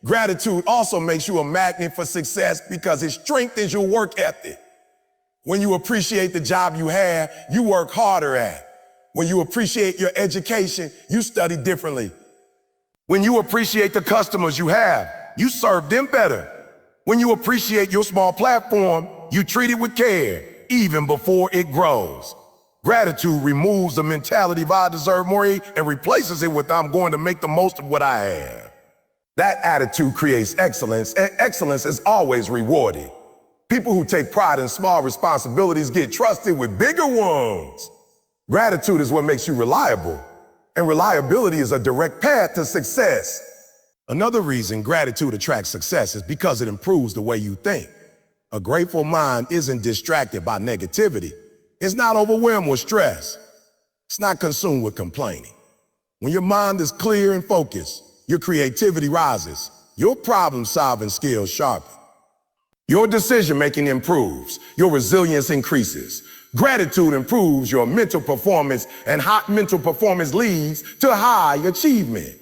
Gratitude also makes you a magnet for success because it strengthens your work ethic. When you appreciate the job you have, you work harder at. When you appreciate your education, you study differently. When you appreciate the customers you have, you serve them better. When you appreciate your small platform, you treat it with care, even before it grows. Gratitude removes the mentality of I deserve more and replaces it with I'm going to make the most of what I have. That attitude creates excellence, and excellence is always rewarded. People who take pride in small responsibilities get trusted with bigger ones. Gratitude is what makes you reliable, and reliability is a direct path to success. Another reason gratitude attracts success is because it improves the way you think. A grateful mind isn't distracted by negativity. It's not overwhelmed with stress. It's not consumed with complaining. When your mind is clear and focused, your creativity rises, your problem-solving skills sharpen. Your decision-making improves, your resilience increases. Gratitude improves your mental performance, and high mental performance leads to high achievement.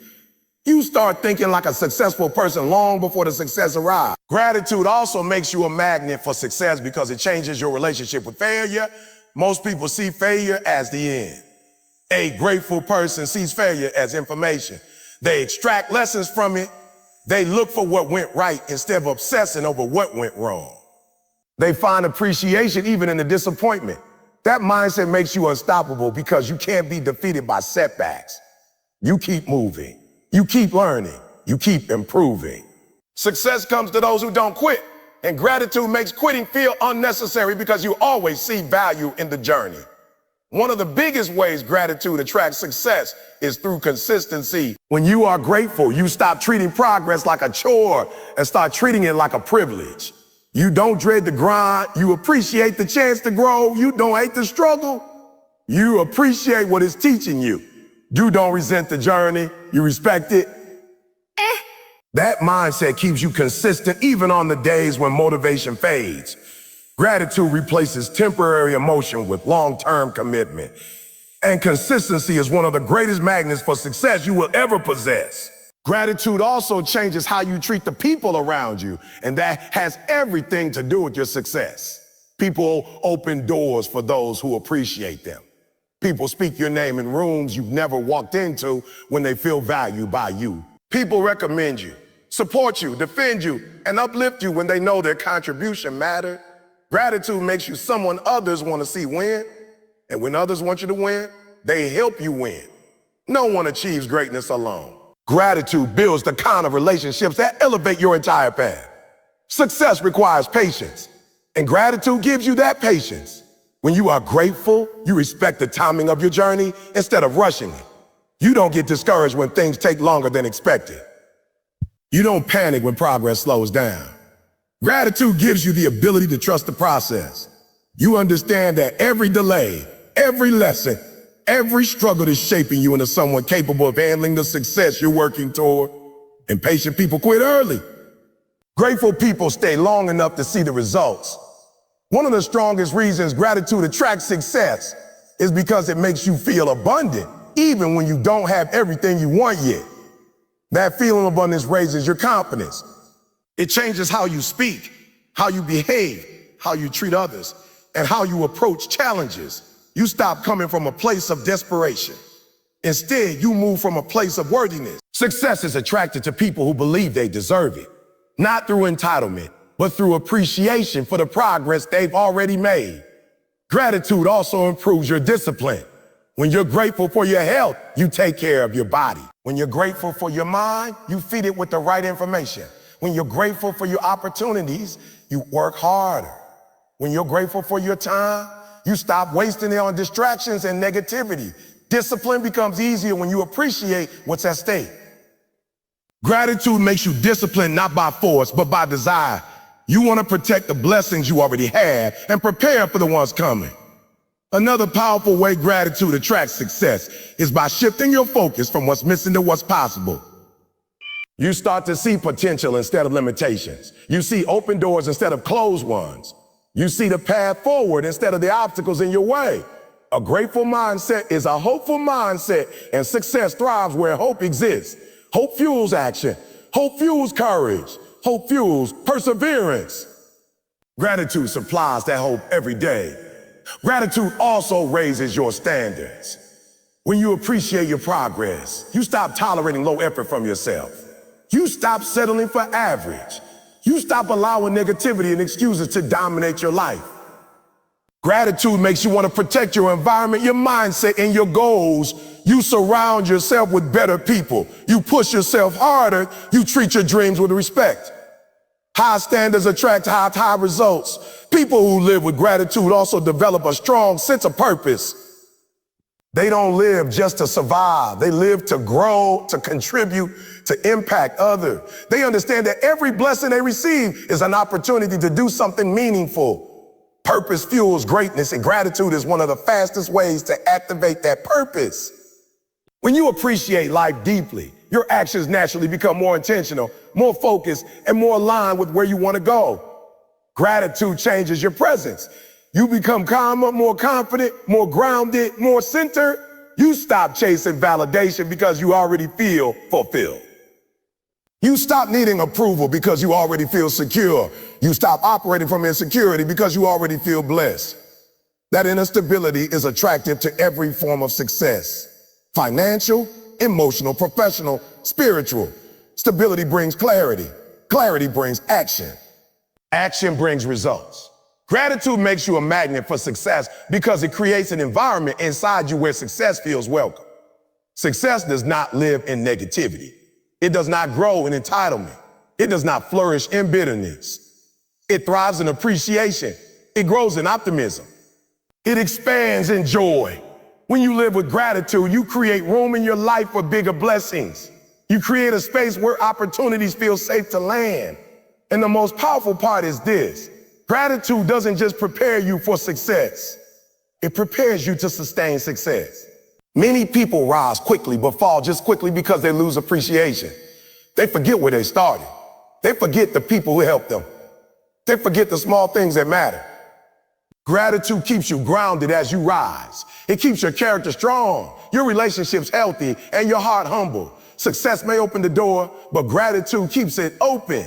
You start thinking like a successful person long before the success arrives. Gratitude also makes you a magnet for success because it changes your relationship with failure. Most people see failure as the end. A grateful person sees failure as information. They extract lessons from it. They look for what went right instead of obsessing over what went wrong. They find appreciation even in the disappointment. That mindset makes you unstoppable because you can't be defeated by setbacks. You keep moving. You keep learning. You keep improving. Success comes to those who don't quit, and gratitude makes quitting feel unnecessary because you always see value in the journey. One of the biggest ways gratitude attracts success is through consistency. When you are grateful, you stop treating progress like a chore and start treating it like a privilege. You don't dread the grind. You appreciate the chance to grow. You don't hate the struggle. You appreciate what it's teaching you. You don't resent the journey. You respect it. That mindset keeps you consistent even on the days when motivation fades. Gratitude replaces temporary emotion with long-term commitment. And consistency is one of the greatest magnets for success you will ever possess. Gratitude also changes how you treat the people around you, and that has everything to do with your success. People open doors for those who appreciate them. People speak your name in rooms you've never walked into when they feel valued by you. People recommend you, support you, defend you, and uplift you when they know their contribution mattered. Gratitude makes you someone others want to see win, and when others want you to win, they help you win. No one achieves greatness alone. Gratitude builds the kind of relationships that elevate your entire path. Success requires patience, and gratitude gives you that patience. When you are grateful, you respect the timing of your journey instead of rushing it. You don't get discouraged when things take longer than expected. You don't panic when progress slows down. Gratitude gives you the ability to trust the process. You understand that every delay, every lesson, every struggle is shaping you into someone capable of handling the success you're working toward. Impatient people quit early. Grateful people stay long enough to see the results. One of the strongest reasons gratitude attracts success is because it makes you feel abundant, even when you don't have everything you want yet. That feeling of abundance raises your confidence. It changes how you speak, how you behave, how you treat others, and how you approach challenges. You stop coming from a place of desperation. Instead, you move from a place of worthiness. Success is attracted to people who believe they deserve it, not through entitlement, but through appreciation for the progress they've already made. Gratitude also improves your discipline. When you're grateful for your health, you take care of your body. When you're grateful for your mind, you feed it with the right information. When you're grateful for your opportunities, you work harder. When you're grateful for your time, you stop wasting it on distractions and negativity. Discipline becomes easier when you appreciate what's at stake. Gratitude makes you disciplined not by force, but by desire. You want to protect the blessings you already have and prepare for the ones coming. Another powerful way gratitude attracts success is by shifting your focus from what's missing to what's possible. You start to see potential instead of limitations. You see open doors instead of closed ones. You see the path forward instead of the obstacles in your way. A grateful mindset is a hopeful mindset, and success thrives where hope exists. Hope fuels action. Hope fuels courage. Hope fuels perseverance. Gratitude supplies that hope every day. Gratitude also raises your standards. When you appreciate your progress, you stop tolerating low effort from yourself. You stop settling for average. You stop allowing negativity and excuses to dominate your life. Gratitude makes you want to protect your environment, your mindset, and your goals. You surround yourself with better people. You push yourself harder. You treat your dreams with respect. High standards attract high results. People who live with gratitude also develop a strong sense of purpose. They don't live just to survive. They live to grow, to contribute, to impact others. They understand that every blessing they receive is an opportunity to do something meaningful. Purpose fuels greatness, and gratitude is one of the fastest ways to activate that purpose. When you appreciate life deeply, your actions naturally become more intentional, more focused, and more aligned with where you want to go. Gratitude changes your presence. You become calmer, more confident, more grounded, more centered. You stop chasing validation because you already feel fulfilled. You stop needing approval because you already feel secure. You stop operating from insecurity because you already feel blessed. That inner stability is attractive to every form of success. Financial, emotional, professional, spiritual. Stability brings clarity. Clarity brings action. Action brings results. Gratitude makes you a magnet for success because it creates an environment inside you where success feels welcome. Success does not live in negativity. It does not grow in entitlement. It does not flourish in bitterness. It thrives in appreciation. It grows in optimism. It expands in joy. When you live with gratitude, you create room in your life for bigger blessings. You create a space where opportunities feel safe to land. And the most powerful part is this: gratitude doesn't just prepare you for success. It prepares you to sustain success. Many people rise quickly but fall just quickly because they lose appreciation. They forget where they started. They forget the people who helped them. They forget the small things that matter. Gratitude keeps you grounded as you rise. It keeps your character strong, your relationships healthy, and your heart humble. Success may open the door, but gratitude keeps it open.